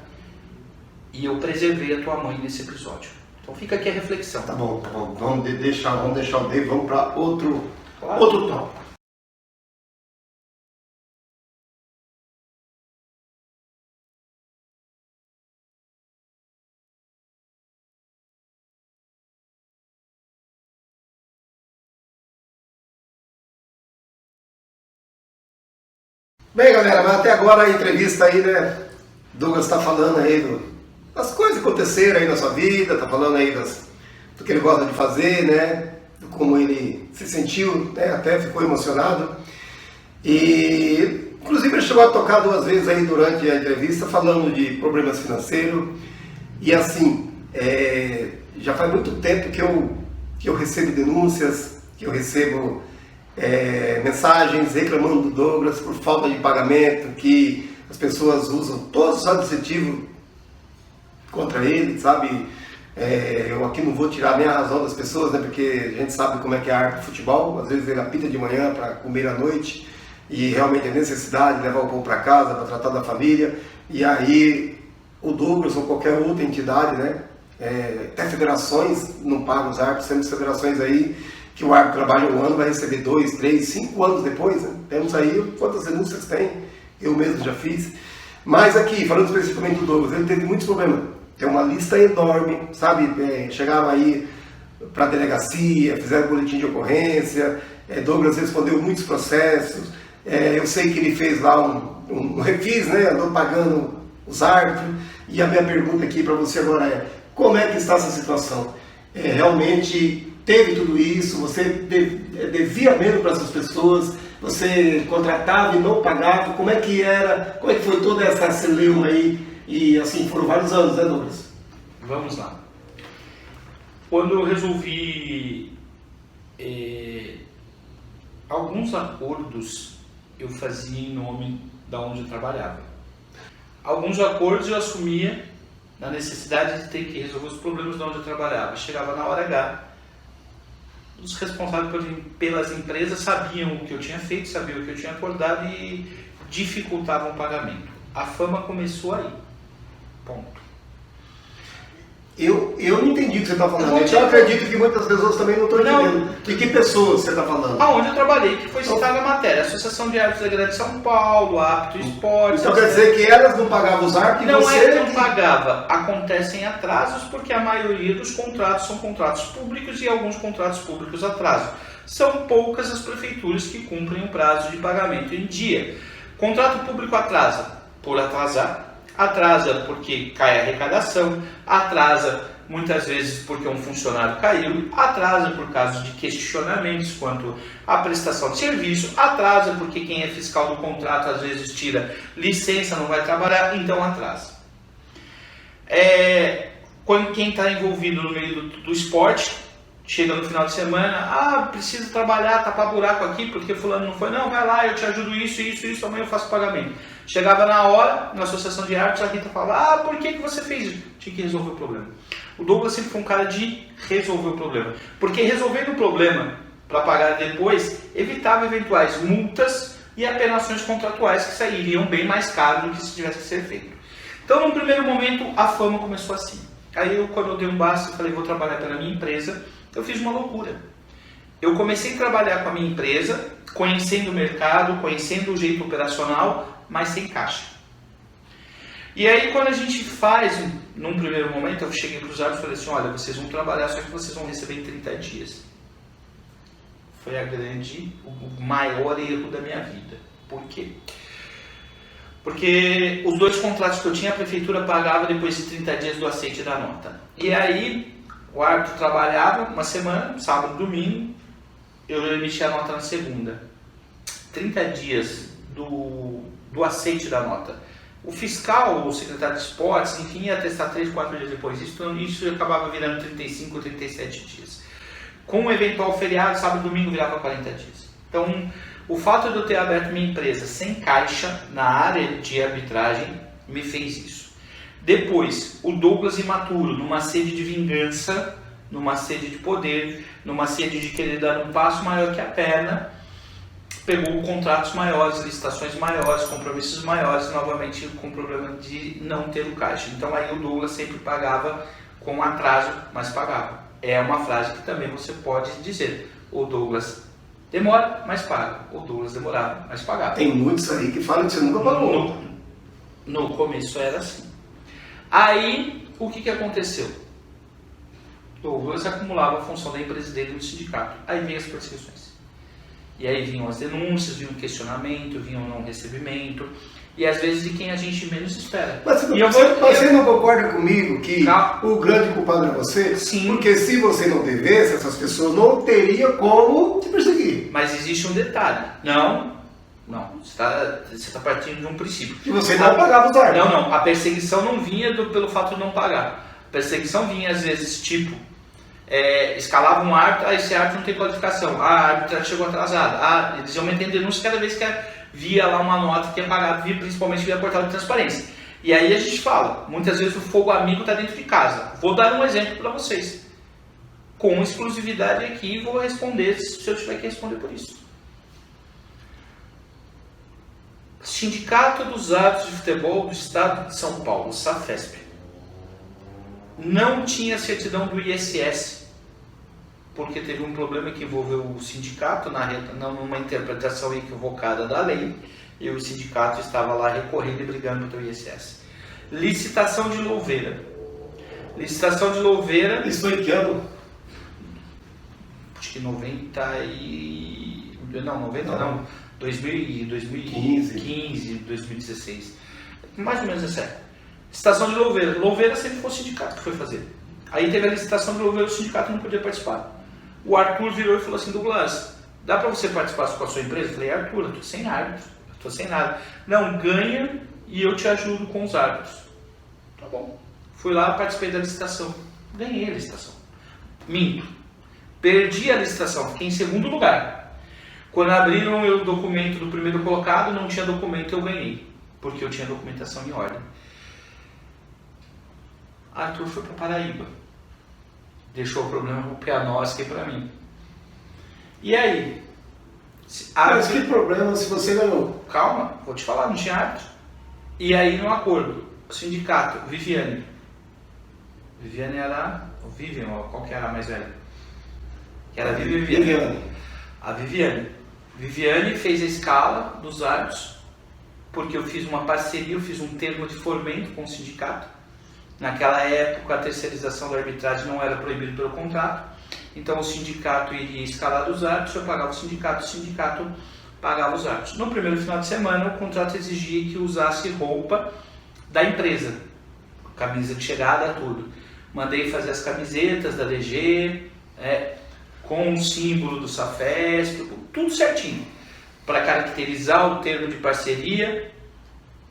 E eu preservei a tua mãe nesse episódio. Então fica aqui a reflexão. Tá bom. Vamos deixar o David, vamos para outro tópico. Bem, galera, mas até agora a entrevista aí, né? Douglas está falando aí das coisas que aconteceram aí na sua vida, tá falando aí do que ele gosta de fazer, né? Do como ele se sentiu, né? Até ficou emocionado. E, inclusive, ele chegou a tocar 2 vezes aí durante a entrevista falando de problemas financeiros. E assim, já faz muito tempo que eu recebo denúncias, que eu recebo mensagens reclamando do Douglas por falta de pagamento, que as pessoas usam todos os adjetivos contra ele, sabe? Eu aqui não vou tirar nem a razão das pessoas, né? Porque a gente sabe como é que é a arte do futebol. Às vezes ele apita de manhã para comer à noite e realmente é necessidade de levar o pão para casa, para tratar da família. E aí o Douglas ou qualquer outra entidade, né? Até federações não pagam os árbitros, temos federações aí que o árbitro trabalha 1 ano, vai receber 2, 3, 5 anos depois, né? Temos aí quantas denúncias tem, eu mesmo já fiz. Mas aqui, falando especificamente do Douglas, ele teve muitos problemas. Tem uma lista enorme, sabe? Chegaram aí para a delegacia, fizeram boletim de ocorrência, Douglas respondeu muitos processos. Eu sei que ele fez lá um refis, né? Andou pagando os árbitros. E a minha pergunta aqui para você agora é: como é que está essa situação? Realmente teve tudo isso? Você devia mesmo para essas pessoas? Você contratava e não pagava? Como é que era? Como é que foi toda essa celeuma aí? E assim, foram vários anos, né, Douglas? Vamos lá. Quando eu resolvi alguns acordos, eu fazia em nome da onde eu trabalhava. Alguns acordos eu assumia na necessidade de ter que resolver os problemas de onde eu trabalhava. Chegava na hora H, os responsáveis pelas empresas sabiam o que eu tinha feito, sabiam o que eu tinha acordado e dificultavam o pagamento. A fama começou aí. Ponto. Eu não entendi o que você está falando. Eu acredito que muitas pessoas também não estão entendendo. De que pessoas você está falando? Aonde eu trabalhei, que foi citada na matéria. Associação de Árbitros da Grande São Paulo, Apto Esportes. Então quer dizer que elas não pagavam os árbitros? Não é que não pagava. Acontecem atrasos porque a maioria dos contratos são contratos públicos e alguns contratos públicos atrasam. São poucas as prefeituras que cumprem o prazo de pagamento em dia. Contrato público atrasa por atrasar. Atrasa porque cai a arrecadação, atrasa muitas vezes porque um funcionário caiu, atrasa por causa de questionamentos quanto à prestação de serviço, atrasa porque quem é fiscal do contrato às vezes tira licença, não vai trabalhar, então atrasa. Quem está envolvido no meio do esporte, chega no final de semana, precisa trabalhar, tapar buraco aqui porque fulano não foi, não, vai lá, eu te ajudo isso, amanhã eu faço pagamento. Chegava na hora, na associação de árbitros, a Rita falava, por que você fez isso? Tinha que resolver o problema. O Douglas sempre foi um cara de resolver o problema, porque resolvendo o problema para pagar depois, evitava eventuais multas e apenações contratuais que sairiam bem mais caro do que se tivesse que ser feito. Então, no primeiro momento, a fama começou assim. Aí quando eu dei um basta, eu falei, vou trabalhar pela minha empresa, eu fiz uma loucura. Eu comecei a trabalhar com a minha empresa, conhecendo o mercado, conhecendo o jeito operacional, mas sem caixa. E aí quando a gente faz, num primeiro momento, eu cheguei para os árbitros e falei assim, olha, vocês vão trabalhar, só que vocês vão receber em 30 dias. Foi o maior erro da minha vida. Por quê? Porque os 2 contratos que eu tinha, a prefeitura pagava depois de 30 dias do aceite da nota. E aí, o árbitro trabalhava uma semana, sábado, domingo, eu emitia a nota na segunda. 30 dias do aceite da nota. O fiscal, o secretário de esportes, enfim, ia testar 3, 4 dias depois. Isso acabava virando 35, 37 dias. Com o eventual feriado, sábado e domingo virava 40 dias. Então, o fato de eu ter aberto minha empresa sem caixa na área de arbitragem me fez isso. Depois, o Douglas imaturo, numa sede de vingança, numa sede de poder, numa sede de querer dar um passo maior que a perna, pegou contratos maiores, licitações maiores, compromissos maiores, novamente com o problema de não ter o caixa. Então aí o Douglas sempre pagava com atraso, mas pagava. É uma frase que também você pode dizer. O Douglas demora, mas paga. O Douglas demorava, mas pagava. Tem muitos aí que falam que você nunca pagou. No começo era assim. Aí, o que aconteceu? Douglas acumulava a função da empresa dele no sindicato. Aí vinham as perseguições. E aí vinham as denúncias, vinha o questionamento, vinha o não recebimento. E às vezes de quem a gente menos espera. Mas você não concorda comigo que o grande culpado é você? Sim. Porque se você não devesse, essas pessoas não teriam como te perseguir. Mas existe um detalhe. Não. Você está partindo de um princípio. E você não pagava os árbitros. Não. A perseguição não vinha pelo fato de não pagar. A perseguição vinha às vezes tipo, escalava um árbitro, esse árbitro não tem qualificação. A árbitra chegou atrasada. Eles iam meter denúncia cada vez que via lá uma nota que é pagada, principalmente via portal de transparência. E aí a gente fala, muitas vezes o fogo amigo está dentro de casa. Vou dar um exemplo para vocês. Com exclusividade aqui, vou responder se eu tiver que responder por isso. Sindicato dos Árbitros de Futebol do Estado de São Paulo, SAFESP, não tinha certidão do ISS, porque teve um problema que envolveu o sindicato numa interpretação equivocada da lei, e o sindicato estava lá recorrendo e brigando pelo ISS. Licitação de louveira. Licitação de louveira... Isso foi em que ano? Acho que 2015, 2016. Mais ou menos essa época. Licitação de louveira. Louveira sempre foi o sindicato que foi fazer. Aí teve a licitação de louveira, o sindicato não podia participar. O Arthur virou e falou assim, Douglas, dá para você participar com a sua empresa? Eu falei, Arthur, eu estou sem árbitro, eu estou sem nada. Não, ganha e eu te ajudo com os árbitros. Tá bom. Fui lá, participei da licitação. Ganhei a licitação. Minto. Perdi a licitação, fiquei em segundo lugar. Quando abriram o documento do primeiro colocado, não tinha documento, eu ganhei. Porque eu tinha documentação em ordem. Arthur foi para Paraíba. Deixou o problema para o Pianoski e para mim. E aí? Mas que problema se você ganhou? Calma, vou te falar, não tinha árbitro. E aí no acordo, o sindicato, Viviane era... Vivian, qual que era a mais velha? Que era a Viviane. A Viviane fez a escala dos árbitros, porque eu fiz uma parceria, eu fiz um termo de fomento com o sindicato. Naquela época, a terceirização da arbitragem não era proibida pelo contrato, então o sindicato iria escalar os árbitros, eu pagava o sindicato pagava os árbitros. No primeiro final de semana, o contrato exigia que usasse roupa da empresa, camisa de chegada, tudo. Mandei fazer as camisetas da DG, com o símbolo do SAFESP, tudo certinho, para caracterizar o termo de parceria.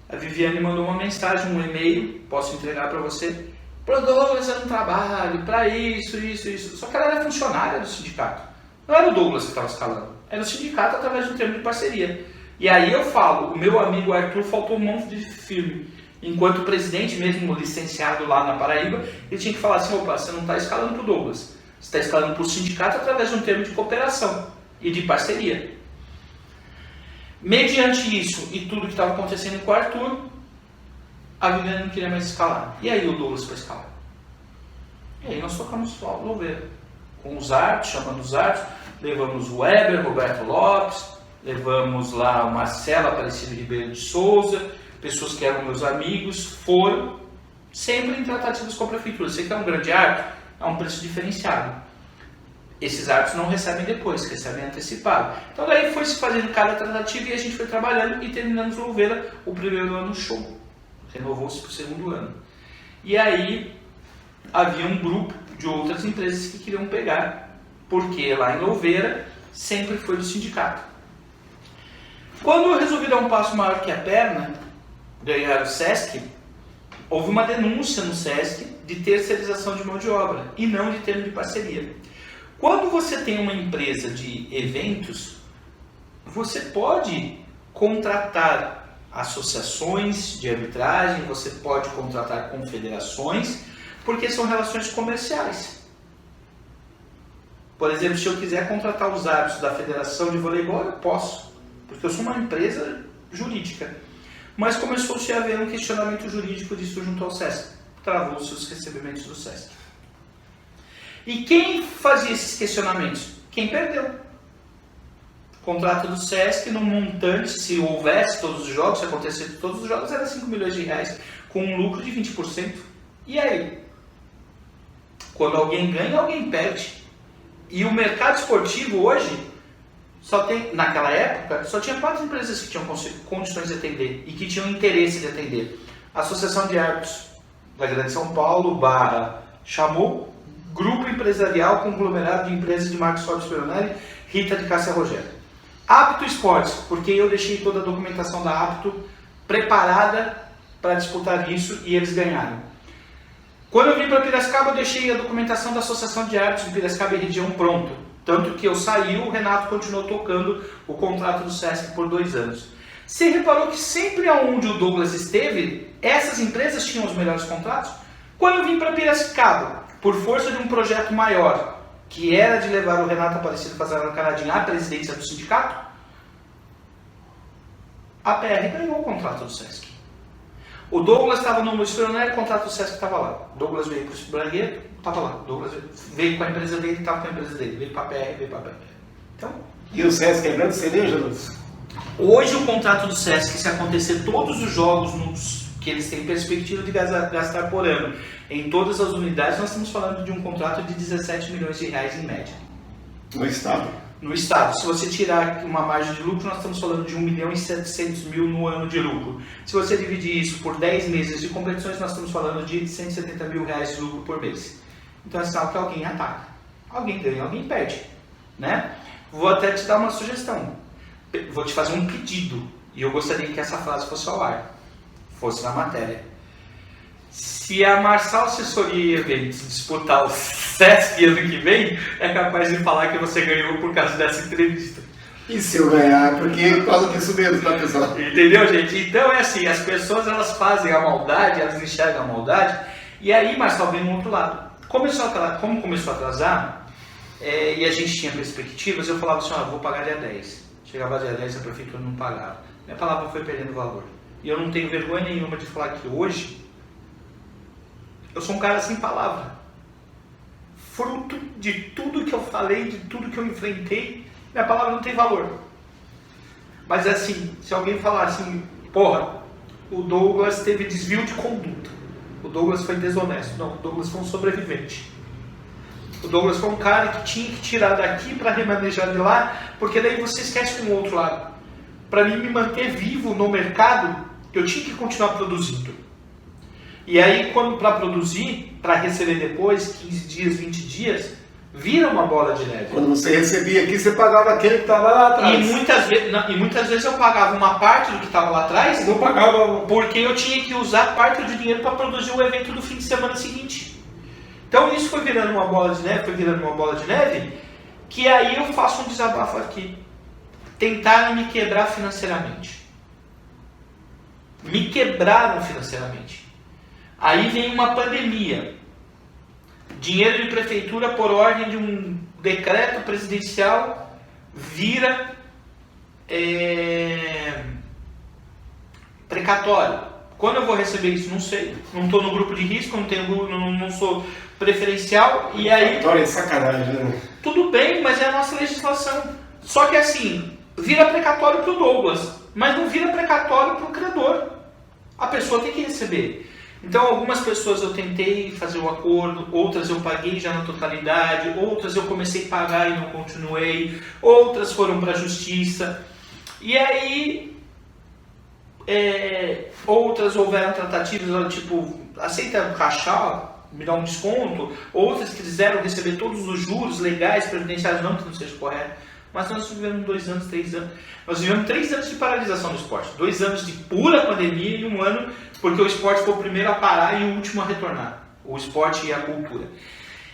A Viviane mandou uma mensagem, um e-mail, posso entregar para você. Pro Douglas era um trabalho, para isso. Só que ela era funcionária do sindicato. Não era o Douglas que estava escalando, era o sindicato através de um termo de parceria. E aí eu falo, o meu amigo Arthur faltou mão de firme. Enquanto presidente, mesmo licenciado lá na Paraíba, ele tinha que falar assim, opa, você não está escalando para o Douglas, você está escalando para o sindicato através de um termo de cooperação e de parceria. Mediante isso e tudo que estava acontecendo com o Arthur, a Viviane não queria mais escalar. E aí o Douglas foi escalar. E aí nós tocamos Louveira. Com os artes, chamando os artes, levamos o Weber, Roberto Lopes, levamos lá o Marcelo Aparecido Ribeiro de Souza, pessoas que eram meus amigos, foram sempre em tratativas com a prefeitura. Você quer um grande arte? A um preço diferenciado. Esses artes não recebem depois, recebem antecipado. Então daí foi se fazendo cada tratativa e a gente foi trabalhando e terminamos Louveira o primeiro ano show. Renovou-se para o segundo ano. E aí havia um grupo de outras empresas que queriam pegar, porque lá em Louveira sempre foi do sindicato. Quando eu resolvi dar um passo maior que a perna, ganhar o SESC, houve uma denúncia no SESC de terceirização de mão de obra e não de termo de parceria. Quando você tem uma empresa de eventos, você pode contratar associações de arbitragem, você pode contratar confederações, porque são relações comerciais. Por exemplo, se eu quiser contratar os árbitros da Federação de Voleibol, eu posso, porque eu sou uma empresa jurídica. Mas começou-se a haver um questionamento jurídico disso junto ao SESC. Travou-se os recebimentos do SESC. E quem fazia esses questionamentos? Quem perdeu. Contrato do SESC no montante, se houvesse todos os jogos, se acontecesse todos os jogos, era 5 milhões de reais, com um lucro de 20%. E aí? Quando alguém ganha, alguém perde. E o mercado esportivo hoje, só tem, naquela época, só tinha 4 empresas que tinham condições de atender e que tinham interesse de atender. A Associação de Árbitros da Grande São Paulo, chamou Grupo Empresarial Conglomerado de Empresas de Marcos Fábio Speronelli, Rita de Cássia Rogério. Apto Esportes, porque eu deixei toda a documentação da Apto preparada para disputar isso e eles ganharam. Quando eu vim para Piracicaba, eu deixei a documentação da Associação de Árbitros de Piracicaba e região pronto. Tanto que eu saí, o Renato continuou tocando o contrato do SESC por 2 anos. Você reparou que sempre onde o Douglas esteve, essas empresas tinham os melhores contratos? Quando eu vim para Piracicaba, por força de um projeto maior, que era de levar o Renato Aparecido Fazarano Canadinho à presidência do sindicato, a PR ganhou o contrato do SESC. O Douglas estava no Speronelli, o contrato do SESC estava lá. O Douglas veio para o Bragueiro, estava lá. O Douglas veio com a empresa dele, estava com a empresa dele. Veio para a PR, veio para a PR. Então, E o SESC é grande cereja, Lúcio? hoje o contrato do SESC, se acontecer todos os jogos que eles têm perspectiva de gastar por ano em todas as unidades, nós estamos falando de um contrato de 17 milhões de reais em média. No estado. No estado, se você tirar uma margem de lucro, nós estamos falando de 1.700.000 no ano de lucro. Se você dividir isso por 10 meses de competições, nós estamos falando de 170 mil reais de lucro por mês. Então é sinal que alguém ataca. Alguém ganha, alguém perde. Né? Vou até te dar uma sugestão. Vou te fazer um pedido. E eu gostaria que essa frase fosse ao ar. Fosse na matéria. Se a Marçal Assessoria Eventos disputar o SESC ano que vem, é capaz de falar que você ganhou por causa dessa entrevista. E se eu ganhar? Porque por causa disso mesmo, tá, pessoal? Entendeu, gente? Então é assim, as pessoas elas fazem a maldade, elas enxergam a maldade, e aí Marçal vem no outro lado. Como começou a atrasar, e a gente tinha perspectivas, eu falava assim, vou pagar dia 10. Chegava dia 10 a prefeitura não pagava. Minha palavra foi perdendo valor. E eu não tenho vergonha nenhuma de falar que hoje eu sou um cara sem palavra. Fruto de tudo que eu falei, de tudo que eu enfrentei, minha palavra não tem valor. Mas assim, se alguém falar assim, porra, o Douglas teve desvio de conduta, o Douglas foi desonesto. Não, o Douglas foi um sobrevivente. O Douglas foi um cara que tinha que tirar daqui para remanejar de lá, porque daí você esquece um outro lado. Para mim me manter vivo no mercado, eu tinha que continuar produzindo. E aí, para produzir, para receber depois, 15 dias, 20 dias, vira uma bola de neve. Quando você recebia aqui, você pagava aquele que estava lá atrás. E muitas vezes eu pagava uma parte do que estava lá atrás, Não pagava. porque eu tinha que usar parte do dinheiro para produzir o evento do fim de semana seguinte. Então isso foi virando uma bola de neve, que aí eu faço um desabafo aqui. Tentaram me quebrar financeiramente. Me quebraram financeiramente. Aí vem uma pandemia. Dinheiro de prefeitura por ordem de um decreto presidencial vira precatório. Quando eu vou receber isso, não sei. Não estou no grupo de risco, não sou preferencial. E aí... Olha, é sacanagem, né? Tudo bem, mas é a nossa legislação. Só que assim, vira precatório para o Douglas, mas não vira precatório para o credor. A pessoa tem que receber. Então algumas pessoas eu tentei fazer o acordo, outras eu paguei já na totalidade, outras eu comecei a pagar e não continuei, outras foram para a justiça. E aí, outras houveram tratativas, tipo, aceita rachar, me dá um desconto, outras quiseram receber todos os juros legais, previdenciários, não que não seja correto. Mas nós vivemos 2 anos, 3 anos. Nós vivemos 3 anos de paralisação do esporte. 2 anos de pura pandemia e 1 ano porque o esporte foi o primeiro a parar e o último a retornar. O esporte e a cultura.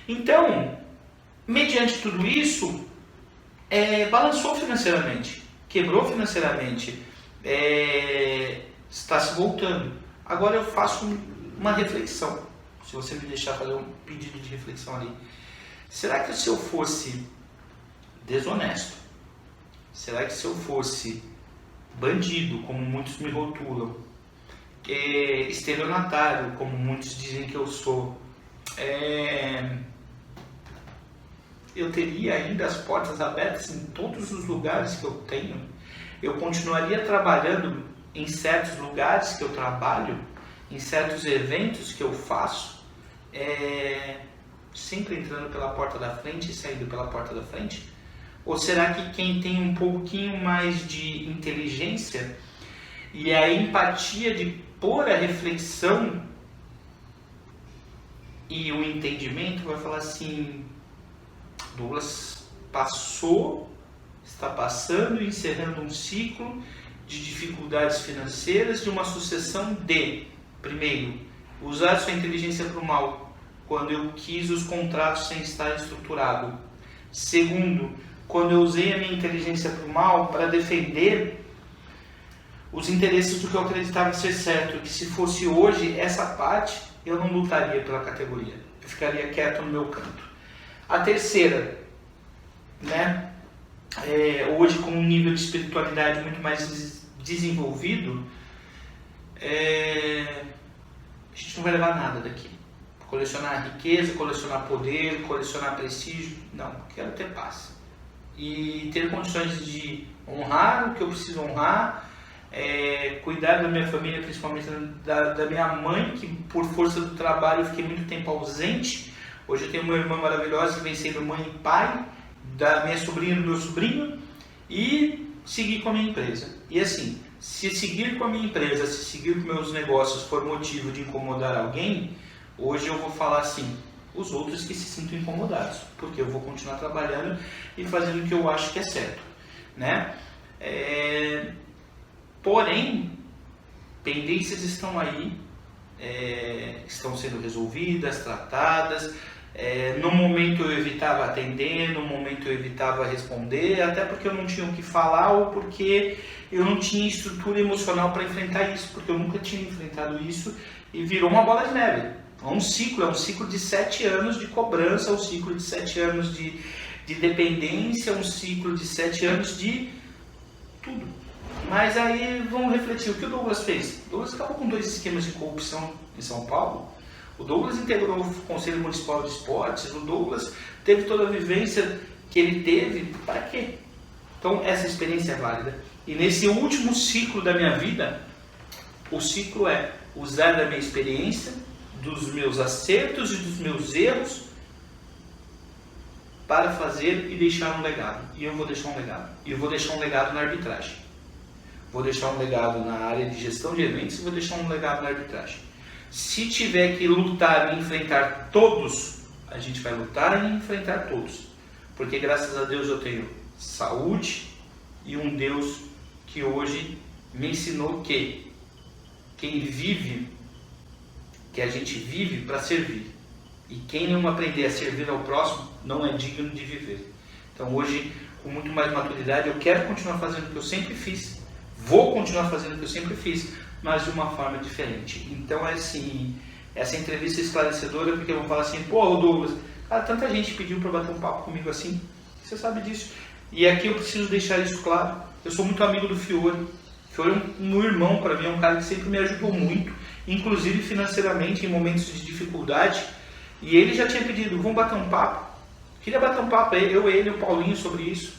Então, mediante tudo isso, balançou financeiramente. Quebrou financeiramente. Está se voltando. Agora eu faço uma reflexão. Se você me deixar fazer um pedido de reflexão ali. Será que se eu fosse desonesto, será que se eu fosse bandido, como muitos me rotulam, estelionatário, como muitos dizem que eu sou, eu teria ainda as portas abertas em todos os lugares que eu tenho? Eu continuaria trabalhando em certos lugares que eu trabalho, em certos eventos que eu faço, sempre entrando pela porta da frente e saindo pela porta da frente? Ou será que quem tem um pouquinho mais de inteligência e a empatia de pôr a reflexão e o entendimento vai falar assim: Douglas está passando e encerrando um ciclo de dificuldades financeiras, de uma sucessão de, primeiro, usar sua inteligência para o mal, quando eu quis os contratos sem estar estruturado. Segundo, quando eu usei a minha inteligência para o mal para defender os interesses do que eu acreditava ser certo, que se fosse hoje essa parte, eu não lutaria pela categoria, eu ficaria quieto no meu canto. A terceira, né, hoje com um nível de espiritualidade muito mais desenvolvido, a gente não vai levar nada daqui. Colecionar riqueza, colecionar poder, colecionar prestígio, não, quero ter paz. E ter condições de honrar o que eu preciso honrar, cuidar da minha família, principalmente da minha mãe, que por força do trabalho eu fiquei muito tempo ausente. Hoje eu tenho uma irmã maravilhosa que vem sendo mãe e pai, da minha sobrinha e do meu sobrinho, e seguir com a minha empresa. E assim, se seguir com a minha empresa, se seguir com meus negócios for motivo de incomodar alguém, hoje eu vou falar assim: os outros que se sintam incomodados, porque eu vou continuar trabalhando e fazendo o que eu acho que é certo, né? Porém, pendências estão aí, estão sendo resolvidas, tratadas. No momento eu evitava atender, no momento eu evitava responder, até porque eu não tinha o que falar ou porque eu não tinha estrutura emocional para enfrentar isso, porque eu nunca tinha enfrentado isso e virou uma bola de neve. É um ciclo de 7 anos de cobrança, um ciclo de 7 anos de dependência, um ciclo de 7 anos de tudo. Mas aí vamos refletir, o que o Douglas fez? O Douglas acabou com 2 esquemas de corrupção em São Paulo. O Douglas integrou o Conselho Municipal de Esportes, o Douglas teve toda a vivência que ele teve, para quê? Então essa experiência é válida. E nesse último ciclo da minha vida, o ciclo é usar da minha experiência, dos meus acertos e dos meus erros para fazer e deixar um legado. E eu vou deixar um legado. E eu vou deixar um legado na arbitragem. Vou deixar um legado na área de gestão de eventos e vou deixar um legado na arbitragem. Se tiver que lutar e enfrentar todos, a gente vai lutar e enfrentar todos. Porque graças a Deus eu tenho saúde e um Deus que hoje me ensinou que quem vive, que a gente vive para servir. E quem não aprender a servir ao próximo não é digno de viver. Então hoje, com muito mais maturidade, eu quero continuar fazendo o que eu sempre fiz. Vou continuar fazendo o que eu sempre fiz, mas de uma forma diferente. Então é assim, essa entrevista é esclarecedora, porque vão falar assim: pô, Douglas, cara, tanta gente pediu para bater um papo comigo assim, você sabe disso. E aqui eu preciso deixar isso claro. Eu sou muito amigo do Fiore. Foi um irmão para mim, é um cara que sempre me ajudou muito, inclusive financeiramente em momentos de dificuldade. E ele já tinha pedido, vamos bater um papo. Queria bater um papo, eu, ele e o Paulinho sobre isso,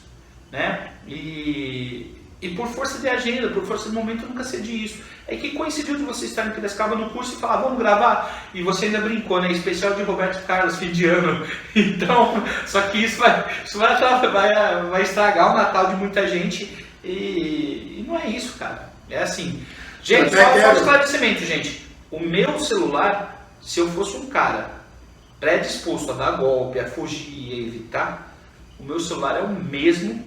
né? E por força de agenda, por força de momento, eu nunca cedi isso. É que coincidiu de você estar em Piracicaba no curso e falar, vamos gravar? E você ainda brincou, né? Especial de Roberto Carlos, fim de ano. Então, só que isso vai estragar o Natal de muita gente. E não é isso, cara. É assim. Gente, só um esclarecimento, gente. O meu celular, se eu fosse um cara predisposto a dar golpe, a fugir e a evitar, o meu celular é o mesmo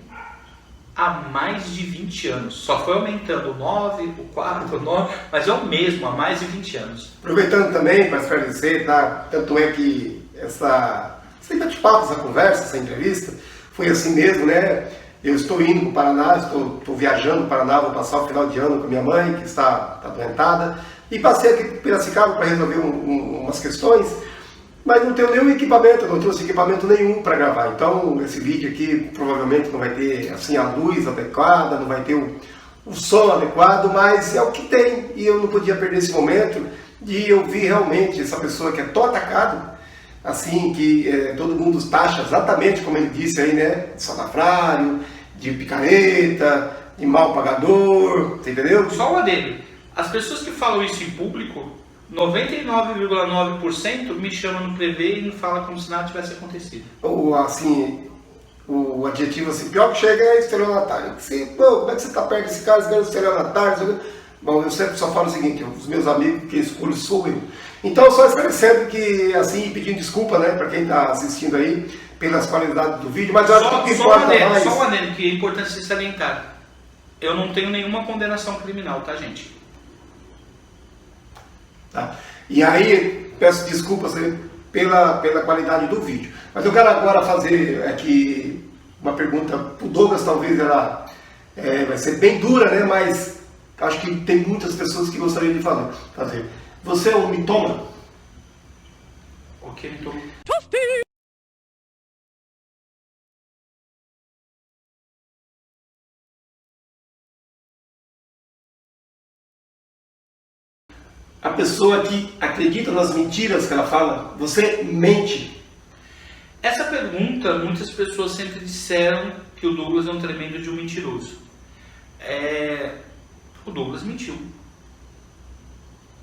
há mais de 20 anos. Só foi aumentando o 9, o 4, o 9, mas é o mesmo há mais de 20 anos. Aproveitando também para esclarecer, tá? Tanto é que esse bate-papo, essa conversa, essa entrevista, foi assim mesmo, né? Eu estou indo para o Paraná, estou viajando para o Paraná, vou passar o final de ano com minha mãe, que está doentada, e passei aqui para Piracicaba para resolver umas questões, mas não tenho nenhum equipamento, não trouxe equipamento nenhum para gravar. Então, esse vídeo aqui provavelmente não vai ter assim, a luz adequada, não vai ter o som adequado, mas é o que tem. E eu não podia perder esse momento de ouvir realmente essa pessoa que é tão atacado, assim, que todo mundo taxa exatamente como ele disse aí, né? De salafrário, de picareta, de mal pagador, você entendeu? Só um adendo. As pessoas que falam isso em público, 99,9% me chamam no privê e não falam como se nada tivesse acontecido. Ou assim, o adjetivo assim, pior que chega é estelionatário. Como é que você tá perto desse cara, esse cara é estelionatário? Bom, eu sempre só falo o seguinte, os meus amigos que escolho sou eu. Então, só esclarecendo que, assim, pedindo desculpa, né, para quem está assistindo aí, pelas qualidades do vídeo, mas eu acho que o que importa mais... Só um adendo, que é importante se salientar. Eu não tenho nenhuma condenação criminal, tá, gente? Tá. E aí, peço desculpas pela qualidade do vídeo. Mas eu quero agora fazer aqui uma pergunta para o Douglas, talvez ela vai ser bem dura, né? Mas acho que tem muitas pessoas que gostariam de fazer. Você é um mitômano? O que mitômano? A pessoa que acredita nas mentiras que ela fala, você mente? Essa pergunta, muitas pessoas sempre disseram que o Douglas é um tremendo de um mentiroso. O Douglas mentiu.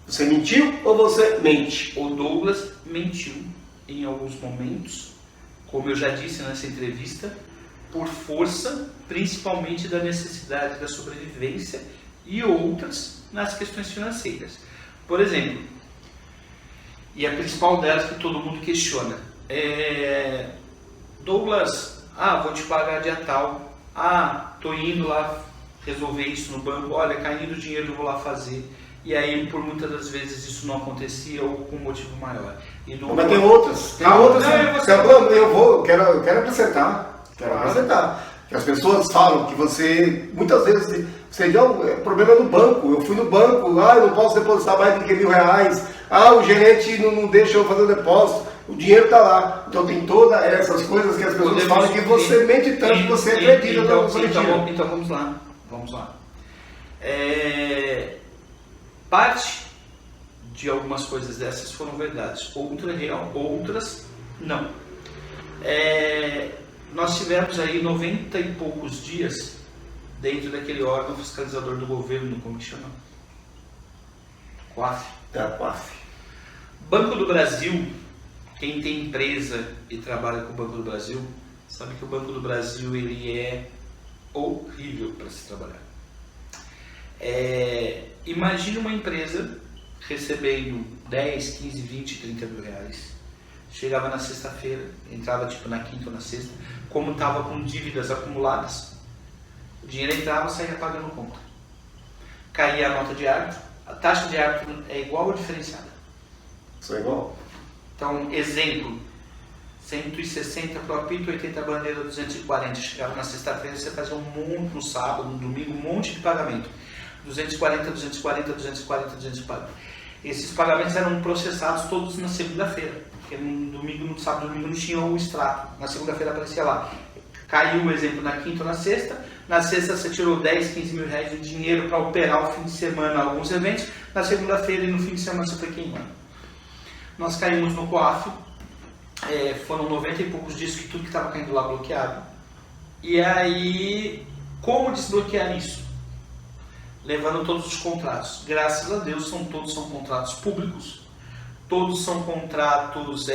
Você mentiu ou você mente? O Douglas mentiu em alguns momentos, como eu já disse nessa entrevista, por força, principalmente da necessidade da sobrevivência e outras nas questões financeiras. Por exemplo, e a principal delas que todo mundo questiona, Douglas, vou te pagar dia tal, tô indo lá resolver isso no banco, olha, caindo o dinheiro eu vou lá fazer. E aí, por muitas das vezes, isso não acontecia ou com um motivo maior. Mas tem outras. Eu quero acrescentar. Que as pessoas falam que você, muitas vezes, você deu problema no banco. Eu fui no banco, eu não posso depositar mais de R$1.000. O gerente não deixa eu fazer o depósito. O dinheiro está lá. Então tem todas essas coisas que as pessoas falam que você mente tanto que você acredita na sua mentira. Então vamos lá. Parte de algumas coisas dessas foram verdades, outras não. Nós tivemos aí 90 e poucos dias dentro daquele órgão fiscalizador do governo, como que chama? COAF. COAF. Banco do Brasil, quem tem empresa e trabalha com o Banco do Brasil, sabe que o Banco do Brasil ele é horrível para se trabalhar. Imagine uma empresa recebendo 10, 15, 20, 30 mil reais. Chegava na sexta-feira, entrava tipo na quinta ou na sexta, como estava com dívidas acumuladas, o dinheiro entrava e saía pagando conta. Caía a nota de árbitro, a taxa de árbitro é igual ou diferenciada? Isso é igual. Então, exemplo, 160 para o apito, 80 bandeira, 240. Chegava na sexta-feira, você fazia um monte, no sábado, no domingo, um monte de pagamento. 240. Esses pagamentos eram processados todos na segunda-feira, porque no sábado e domingo não tinha o extrato. Na segunda-feira aparecia lá. caiu o exemplo na quinta ou na sexta. Na sexta você tirou 10, 15 mil reais de dinheiro para operar o fim de semana alguns eventos. Na segunda-feira e no fim de semana você foi queimando. Nós caímos no COAF, foram 90 e poucos dias que tudo que estava caindo lá bloqueado. E aí, como desbloquear isso? Levando todos os contratos. Graças a Deus, todos são contratos públicos. Todos são contratos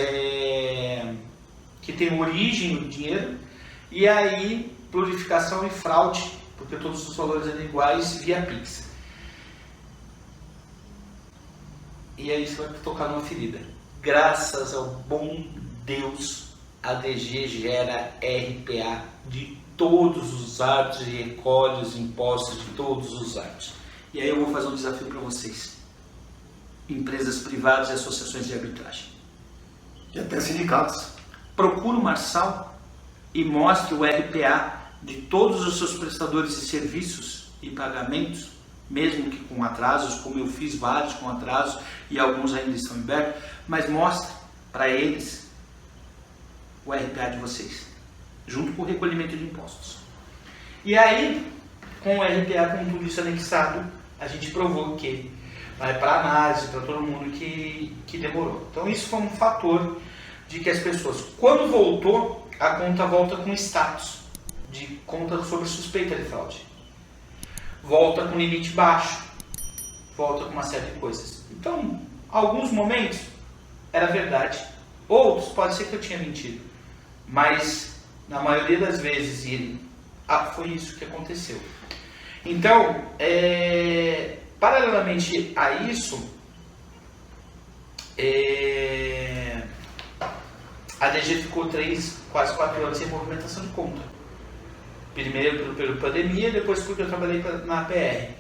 que têm origem no dinheiro. E aí, plurificação e fraude, porque todos os valores eram iguais via Pix. E aí você vai tocar numa ferida. Graças ao bom Deus, a DG gera RPA de todos os árbitros e recolhe os impostos de todos os árbitros. E aí eu vou fazer um desafio para vocês. Empresas privadas e associações de arbitragem. E até sindicatos. Procure o Marçal e mostre o RPA de todos os seus prestadores de serviços e pagamentos, mesmo que com atrasos, como eu fiz vários com atrasos e alguns ainda estão em aberto, mas mostre para eles o RPA de vocês, junto com o recolhimento de impostos. E aí, com o RPA, com tudo isso anexado, a gente provou que vai para análise, para todo mundo que demorou. Então isso foi um fator de que as pessoas, quando voltou, a conta volta com status de conta sobre suspeita de fraude. Volta com limite baixo, volta com uma série de coisas. Então, alguns momentos era verdade, outros pode ser que eu tinha mentido, mas na maioria das vezes foi isso que aconteceu. Então, paralelamente a isso, a DG ficou quase 4 anos sem movimentação de conta. Primeiro pela pandemia, depois porque eu trabalhei na PR.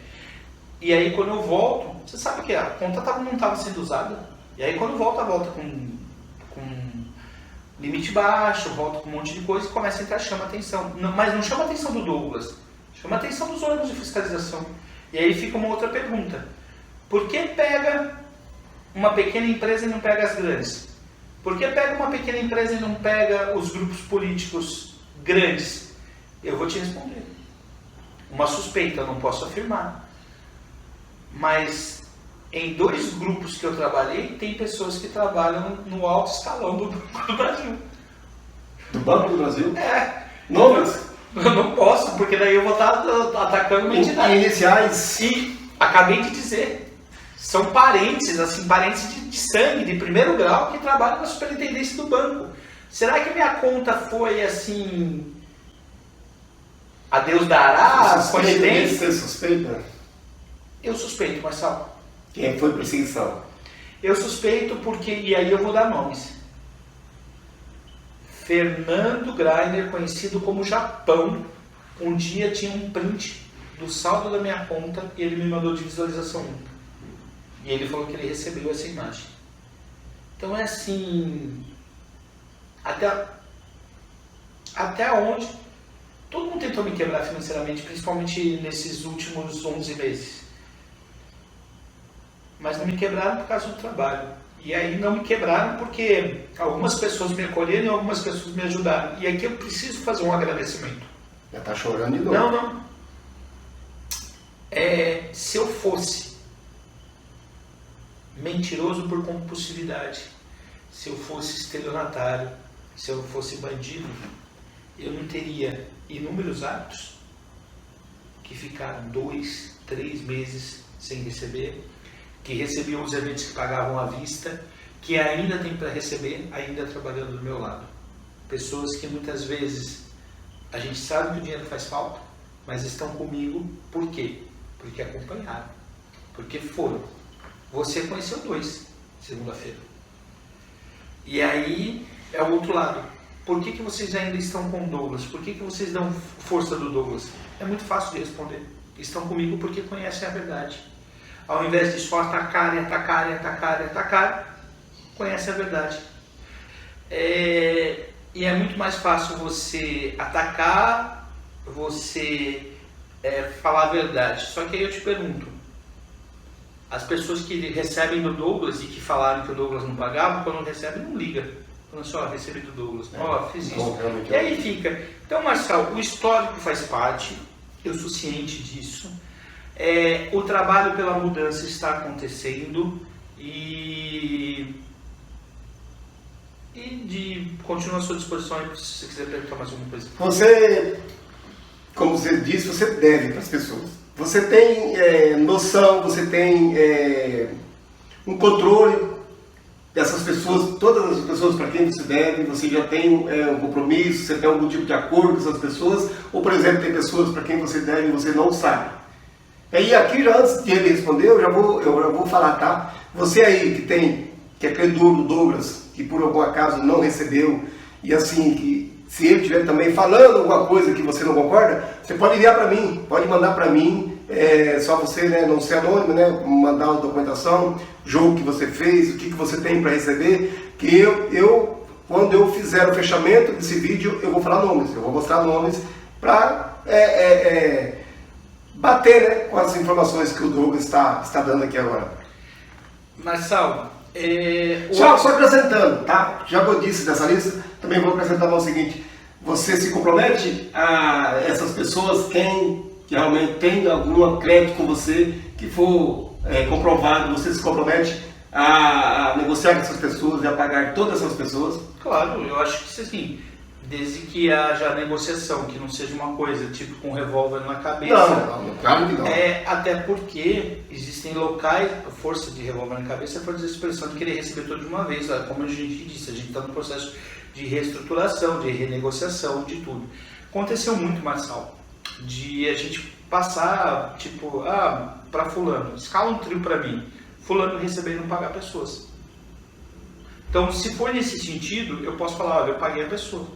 E aí quando eu volto, você sabe que a conta não estava sendo usada. E aí quando volta com limite baixo, volta com um monte de coisa e começa a entrar, chama atenção. Não, mas não chama a atenção do Douglas, chama a atenção dos órgãos de fiscalização. E aí fica uma outra pergunta. Por que pega uma pequena empresa e não pega as grandes? Por que pega uma pequena empresa e não pega os grupos políticos grandes? Eu vou te responder. Uma suspeita, eu não posso afirmar. Mas em 2 grupos que eu trabalhei, tem pessoas que trabalham no alto escalão do Banco do Brasil. Do Banco do Brasil? Nomes? Eu não posso, porque daí eu vou estar atacando uma entidade. Iniciais. E acabei de dizer, são parentes, assim, parentes de sangue, de primeiro grau, que trabalham na superintendência do banco. Será que minha conta foi assim... A Deus dará? Você suspeita? Eu suspeito, Marcelo. Quem foi perseguição? Eu suspeito porque, e aí eu vou dar nomes. Fernando Greiner, conhecido como Japão, um dia tinha um print do saldo da minha conta e ele me mandou de visualização 1. E ele falou que ele recebeu essa imagem. Então é assim, até onde todo mundo tentou me quebrar financeiramente, principalmente nesses últimos 11 meses. Mas não me quebraram por causa do trabalho. E aí não me quebraram porque algumas pessoas me acolheram e algumas pessoas me ajudaram. E aqui eu preciso fazer um agradecimento. Já tá chorando de dor. Não. Se eu fosse mentiroso por compulsividade, se eu fosse estelionatário, se eu fosse bandido, eu não teria inúmeros atos que ficaram 2, 3 meses sem receber, que recebiam os eventos que pagavam à vista, que ainda tem para receber, ainda trabalhando do meu lado. Pessoas que muitas vezes a gente sabe que o dinheiro faz falta, mas estão comigo por quê? Porque acompanharam, porque foram. Você conheceu 2 segunda-feira. E aí é o outro lado. Por que vocês ainda estão com o Douglas? Por que vocês dão força do Douglas? É muito fácil de responder. Estão comigo porque conhecem a verdade. Ao invés de só atacar, conhecem a verdade. E é muito mais fácil você atacar, você falar a verdade. Só que aí eu te pergunto, as pessoas que recebem do Douglas e que falaram que o Douglas não pagava, quando recebem, não liga. falando assim, ó, recebi do Douglas, ó, fiz isso. Bom, realmente E aí fica. Então, Marcelo, o histórico faz parte, eu sou ciente disso. O trabalho pela mudança está acontecendo continuo à sua disposição aí, se você quiser perguntar mais alguma coisa. Você, como você disse, você deve para as pessoas. Você tem noção, você tem um controle dessas pessoas, todas as pessoas para quem você deve, você já tem um compromisso, você tem algum tipo de acordo com essas pessoas, ou por exemplo, tem pessoas para quem você deve e você não sabe. E aqui, já antes de ele responder, eu já vou falar, tá? Você aí que é credor do Douglas, que por algum acaso não recebeu, e assim, que se ele estiver também falando alguma coisa que você não concorda, você pode enviar para mim, pode mandar para mim, só você, né, não ser anônimo, né, mandar a documentação, jogo que você fez, o que você tem para receber, que quando eu fizer o fechamento desse vídeo, eu vou falar nomes, eu vou mostrar nomes para bater, né, com as informações que o Douglas está dando aqui agora. Marcelo, Só acrescentando, tá? Já que eu disse dessa lista, também vou acrescentar o seguinte: você se compromete a essas pessoas, quem realmente tem algum crédito com você, que for comprovado, você se compromete a negociar com essas pessoas e a pagar todas essas pessoas? Claro, eu acho que assim, desde que haja negociação, que não seja uma coisa tipo com um revólver na cabeça. Não, claro que não. Até porque existem locais, a força de revólver na cabeça é força de expressão de querer receber tudo de uma vez. Como a gente disse, a gente está no processo de reestruturação, de renegociação, de tudo. Aconteceu muito, Marçal, de a gente passar, tipo, para fulano, escala um trio para mim, fulano receber e não pagar pessoas. Então, se for nesse sentido, eu posso falar, olha, eu paguei a pessoa.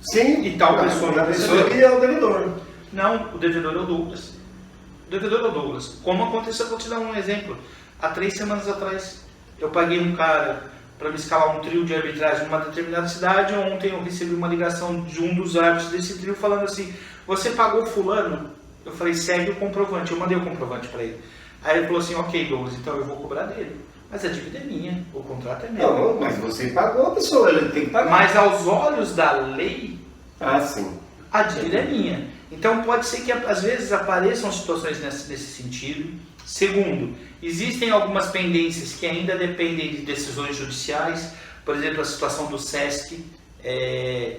Sim, e tal pessoa não recebeu. recebeu. E é o devedor. Não, o devedor é o Douglas. O devedor é o Douglas. Como aconteceu, vou te dar um exemplo. Há 3 semanas atrás, eu paguei um cara para me escalar um trio de arbitragem numa determinada cidade. Ontem eu recebi uma ligação de um dos árbitros desse trio falando assim, você pagou fulano? Eu falei, segue o comprovante. Eu mandei o comprovante para ele. Aí ele falou assim, ok, Douglas, então eu vou cobrar dele. Mas a dívida é minha, o contrato é meu. Não, mas você pagou a pessoa, ele tem que pagar. Mas aos olhos da lei, sim. a dívida é minha. Então pode ser que às vezes apareçam situações nesse sentido. Segundo, existem algumas pendências que ainda dependem de decisões judiciais. Por exemplo, a situação do SESC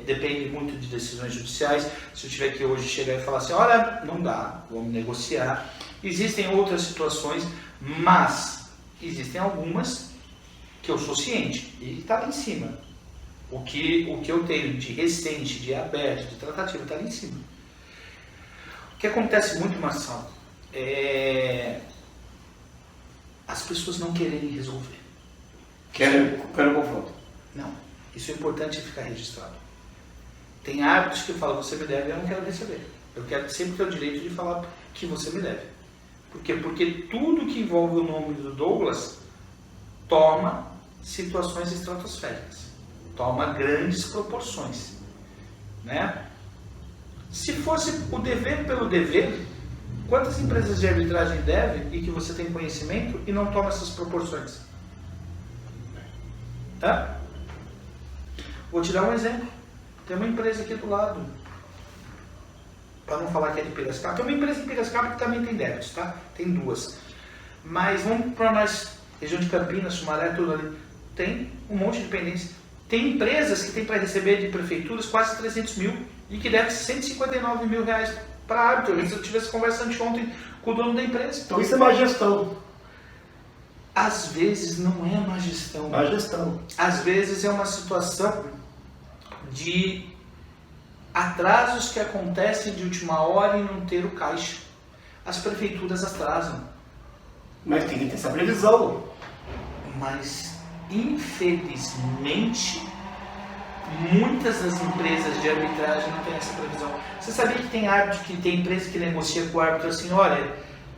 depende muito de decisões judiciais. Se eu tiver que hoje chegar e falar assim, olha, não dá, vamos negociar. Existem outras situações, mas existem algumas que eu sou ciente e está lá em cima. O que eu tenho de recente, de aberto, de tratativa, está lá em cima. O que acontece muito, Marçal, as pessoas não quererem resolver. Quero confronto. Não. Isso é importante ficar registrado. Tem árbitros que falam, você me deve, eu não quero receber. Eu quero sempre ter o direito de falar que você me deve. Por quê? Porque tudo que envolve o nome do Douglas toma situações estratosféricas. Toma grandes proporções. Né? Se fosse o dever pelo dever, quantas empresas de arbitragem devem e que você tem conhecimento e não toma essas proporções? Tá? Vou te dar um exemplo. Tem uma empresa aqui do lado, para não falar que é de Piracicaba, tem uma empresa em Piracicaba que também tem débitos, tá? Tem 2. Mas vamos para nós, região de Campinas, Sumaré, tudo ali. Tem um monte de pendência. Tem empresas que têm para receber de prefeituras quase 300 mil e que devem 159 mil reais para árbitro. Eu estivesse conversando ontem com o dono da empresa. Então isso é má gestão. Às vezes não é má gestão. Má gestão. Às vezes é uma situação de atrasos que acontecem de última hora e não ter o caixa. As prefeituras atrasam. Mas tem que ter essa previsão. Mas, infelizmente, muitas das empresas de arbitragem não têm essa previsão. Você sabia que tem árbitro, que tem empresa que negocia com o árbitro assim, olha,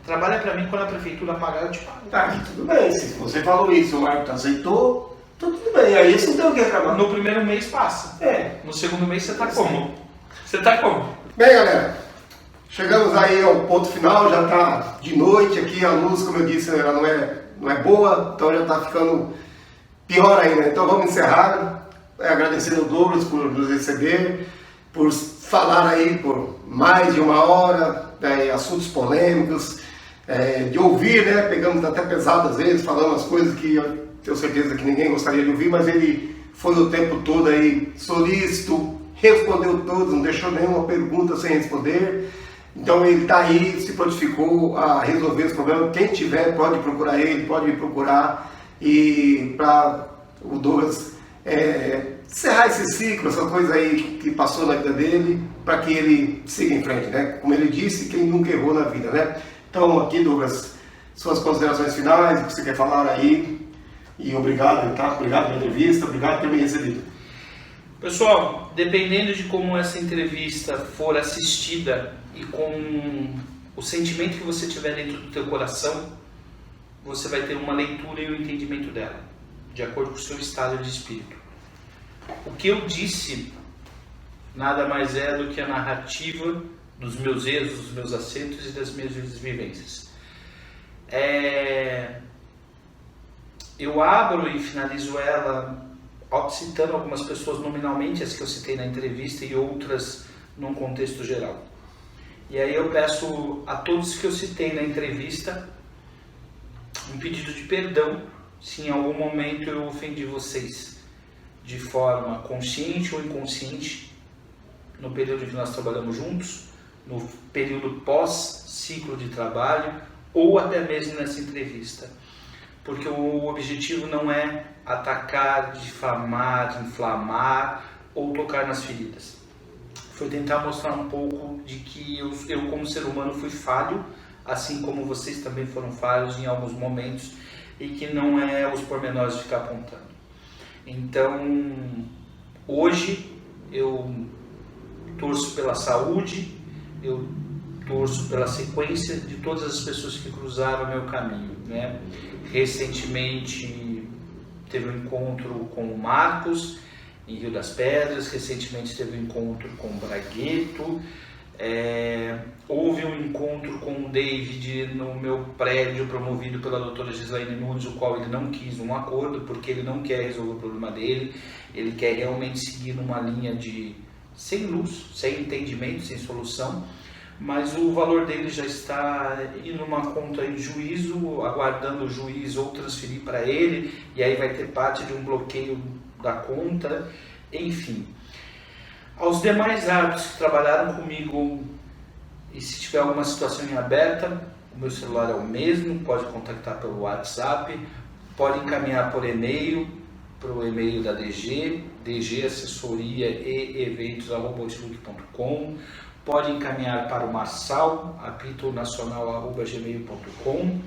trabalha para mim, quando a prefeitura pagar, eu te pago. Tá, tudo bem. Se você falou isso, o árbitro aceitou, tudo bem. Aí você não tem o que reclamar. No primeiro mês passa. No segundo mês você tá como? Você tá como? Bem, galera, chegamos aí ao ponto final, já tá de noite aqui, a luz, como eu disse, ela não é boa, então já tá ficando pior ainda. Então vamos encerrar. agradecendo o Douglas por nos receber, por falar aí por mais de 1 hora, assuntos polêmicos, de ouvir, né? Pegamos até pesado às vezes, falando as coisas que eu tenho certeza que ninguém gostaria de ouvir, mas ele foi o tempo todo aí solícito, respondeu todos, não deixou nenhuma pergunta sem responder. Então ele está aí, se prontificou a resolver esse problema. Quem tiver pode procurar ele, pode me procurar, e para o Douglas encerrar esse ciclo, essa coisa aí que passou na vida dele, para que ele siga em frente, né? Como ele disse, quem nunca errou na vida, né? Então aqui, Douglas, suas considerações finais, o que você quer falar aí, e obrigado, tá? Obrigado pela entrevista, obrigado por ter me recebido. Pessoal, dependendo de como essa entrevista for assistida e com o sentimento que você tiver dentro do teu coração, você vai ter uma leitura e um entendimento dela, de acordo com o seu estado de espírito. O que eu disse nada mais é do que a narrativa dos meus erros, dos meus acertos e das minhas vivências. Eu abro e finalizo ela citando algumas pessoas nominalmente, as que eu citei na entrevista, e outras num contexto geral. E aí eu peço a todos que eu citei na entrevista um pedido de perdão se em algum momento eu ofendi vocês de forma consciente ou inconsciente, no período que nós trabalhamos juntos, no período pós-ciclo de trabalho, ou até mesmo nessa entrevista. Porque o objetivo não é atacar, difamar, inflamar ou tocar nas feridas. Foi tentar mostrar um pouco de que eu como ser humano fui falho, assim como vocês também foram falhos em alguns momentos, e que não é os pormenores de ficar apontando. Então, hoje eu torço pela saúde, eu torço pela sequência de todas as pessoas que cruzaram o meu caminho, né? Recentemente teve um encontro com o Marcos em Rio das Pedras, recentemente teve um encontro com o Bragueto, houve um encontro com o David no meu prédio promovido pela doutora Gislaine Nunes, o qual ele não quis um acordo, porque ele não quer resolver o problema dele, ele quer realmente seguir numa linha de sem luz, sem entendimento, sem solução, mas o valor dele já está indo numa conta em juízo, aguardando o juiz ou transferir para ele, e aí vai ter parte de um bloqueio da conta, enfim. Aos demais árbitros que trabalharam comigo, e se tiver alguma situação em aberta, o meu celular é o mesmo, pode contactar pelo WhatsApp, pode encaminhar por e-mail, para o e-mail da DG assessoria e eventos@outlook.com, pode encaminhar para o Marçal, apitonacional@gmail.com,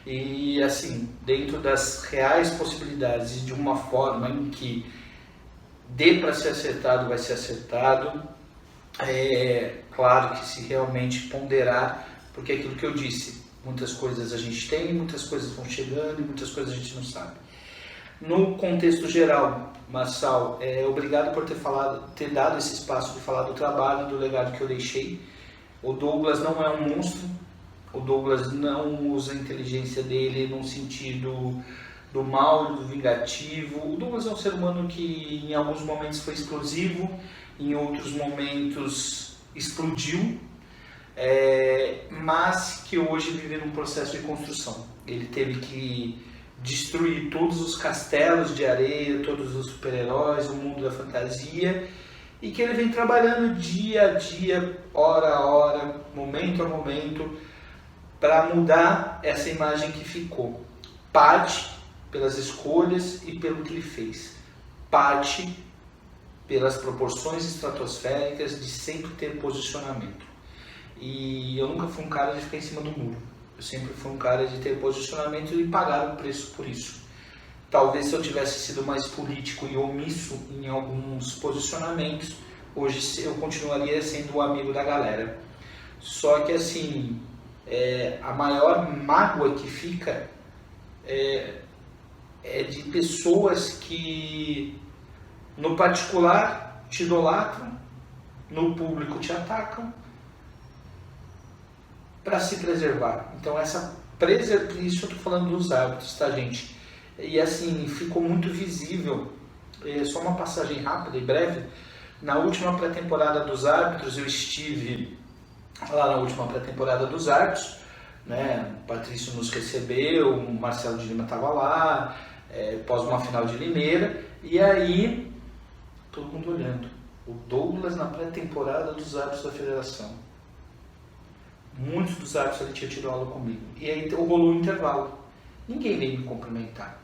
e assim, dentro das reais possibilidades e de uma forma em que dê para ser acertado, vai ser acertado. Claro que se realmente ponderar, porque é aquilo que eu disse, muitas coisas a gente tem, muitas coisas vão chegando e muitas coisas a gente não sabe. No contexto geral, Marçal, obrigado por ter dado esse espaço de falar do trabalho, do legado que eu deixei. O Douglas não é um monstro, o Douglas não usa a inteligência dele num sentido do mal, do vingativo. O Douglas é um ser humano que em alguns momentos foi explosivo, em outros momentos explodiu, mas que hoje vive num processo de construção. Ele teve que destruir todos os castelos de areia, todos os super-heróis, o mundo da fantasia, e que ele vem trabalhando dia a dia, hora a hora, momento a momento, para mudar essa imagem que ficou. Parte pelas escolhas e pelo que ele fez. Parte pelas proporções estratosféricas de sempre ter posicionamento. E eu nunca fui um cara de ficar em cima do muro. Eu sempre fui um cara de ter posicionamento e pagar o preço por isso. Talvez se eu tivesse sido mais político e omisso em alguns posicionamentos, hoje eu continuaria sendo o amigo da galera. Só que assim, a maior mágoa que fica é de pessoas que no particular te idolatram, no público te atacam, para se preservar. Então isso eu estou falando dos hábitos, tá, gente? E assim, ficou muito visível só uma passagem rápida e breve. Na última pré-temporada dos árbitros, eu estive lá na última pré-temporada dos árbitros, né? O Patrício nos recebeu, o Marcelo de Lima estava lá, pós uma final de Limeira, e aí todo mundo olhando. O Douglas na pré-temporada dos árbitros da federação. Muitos dos árbitros ali tinham tido aula comigo. E aí rolou um intervalo. Ninguém veio me cumprimentar.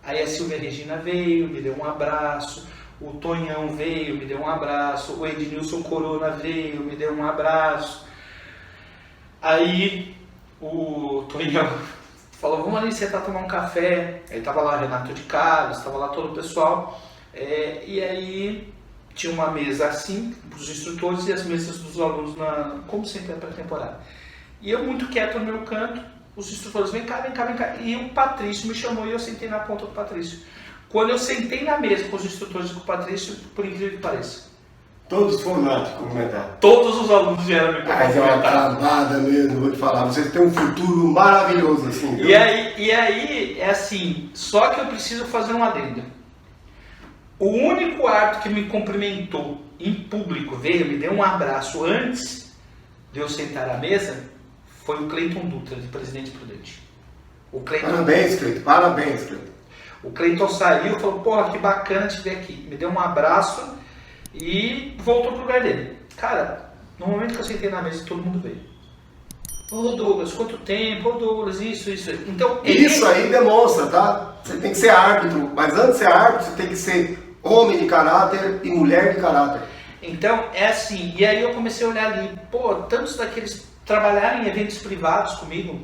Aí a Silvia Regina veio, me deu um abraço. O Tonhão veio, me deu um abraço. O Ednilson Corona veio, me deu um abraço. Aí o Tonhão falou, vamos ali sentar tomar um café. Aí tava lá Renato de Carlos, tava lá todo o pessoal. E aí tinha uma mesa assim, para os instrutores, e as mesas dos alunos, como sempre é pré-temporada. E eu muito quieto no meu canto, os instrutores, vem cá, vem cá, vem cá. E o Patrício me chamou e eu sentei na ponta do Patrício. Quando eu sentei na mesa com os instrutores e com o Patrício, por incrível que pareça, todos foram lá te cumprimentar. todos os alunos vieram me Mas é uma cumprimentar. travada mesmo, vou te falar. Você tem um futuro maravilhoso, assim. Viu? E aí, é assim, só que eu preciso fazer um adendo. O único árbitro que me cumprimentou em público, veio, me deu um abraço antes de eu sentar à mesa, foi o Cleiton Dutra, de Presidente Prudente. Parabéns, Cleiton. Parabéns, Cleiton. O Cleiton saiu e falou, porra, que bacana te ver aqui. Me deu um abraço e voltou pro lugar dele. Cara, no momento que eu sentei na mesa, todo mundo veio. Ô Douglas, quanto tempo? Ô Douglas, isso. Então, Isso aí demonstra, tá? Você tem que ser árbitro, mas antes de ser árbitro, você tem que ser homem de caráter e mulher de caráter. Então, é assim, e aí eu comecei a olhar ali, pô, tantos daqueles trabalharam em eventos privados comigo,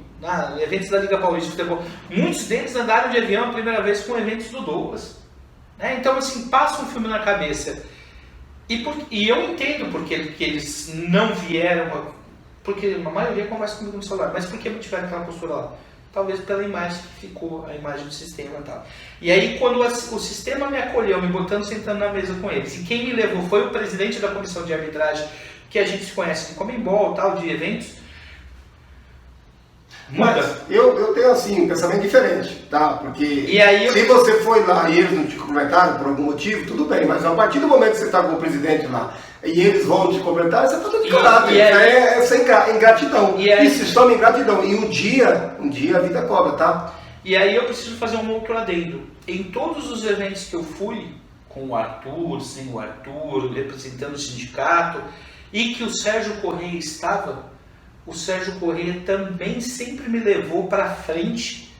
eventos da Liga Paulista de Futebol, muitos deles andaram de avião a primeira vez com eventos do Douglas. Né? Então, assim, passa um filme na cabeça. E eu entendo porque eles não vieram, porque a maioria conversa comigo no celular, mas por que não tiveram aquela postura lá? Talvez pela imagem que ficou, a imagem do sistema e tal. E aí, quando o sistema me acolheu, me botando, sentando na mesa com eles, e quem me levou foi o presidente da comissão de arbitragem, que a gente se conhece de Comembol, tal, de eventos. Mas eu tenho, assim, um pensamento diferente, tá? Porque se você foi lá e eles não te cumprimentaram por algum motivo, tudo bem, mas a partir do momento que você está com o presidente lá, e eles vão te cumprimentar, você está tudo de caráter. Isso é ingratidão. Isso se chama ingratidão. E um dia a vida cobra, tá? E aí eu preciso fazer um outro adendo. Em todos os eventos que eu fui, com o Arthur, sem o Arthur, representando o sindicato, e que o Sérgio Correia estava, o Sérgio Correia também sempre me levou para frente,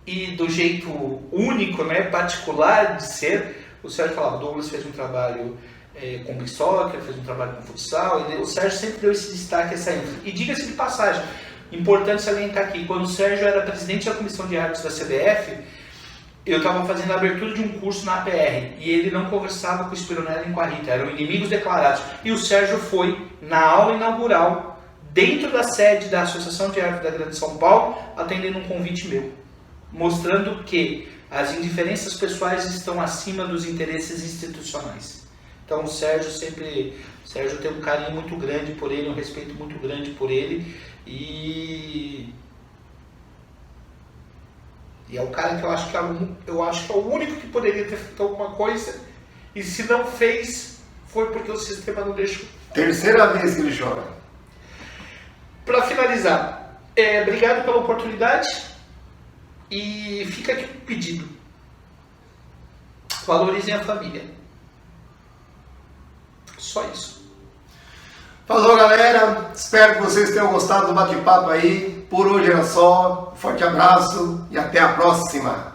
e do jeito único, né, particular de ser. O Sérgio falava, o Douglas fez um trabalho com o soccer, fez um trabalho com futsal, o Sérgio sempre deu esse destaque, essa ênfase. E diga-se de passagem, importante salientar aqui, quando o Sérgio era presidente da comissão de árbitros da CBF, eu estava fazendo a abertura de um curso na APR, e ele não conversava com o Spironelli e com a Rita, eram inimigos declarados. E o Sérgio foi na aula inaugural, dentro da sede da Associação de Árbitros da Grande São Paulo, atendendo um convite meu, mostrando que as indiferenças pessoais estão acima dos interesses institucionais. Então o Sérgio tem um carinho muito grande por ele, um respeito muito grande por ele, e é o cara que eu acho que é o único que poderia ter feito alguma coisa, e se não fez, foi porque o sistema não deixou. Terceira vez que ele chora. Para finalizar, obrigado pela oportunidade, e fica aqui um pedido: valorizem a família. Só isso. Falou, galera. Espero que vocês tenham gostado do bate-papo aí. Por hoje era só. Forte abraço e até a próxima.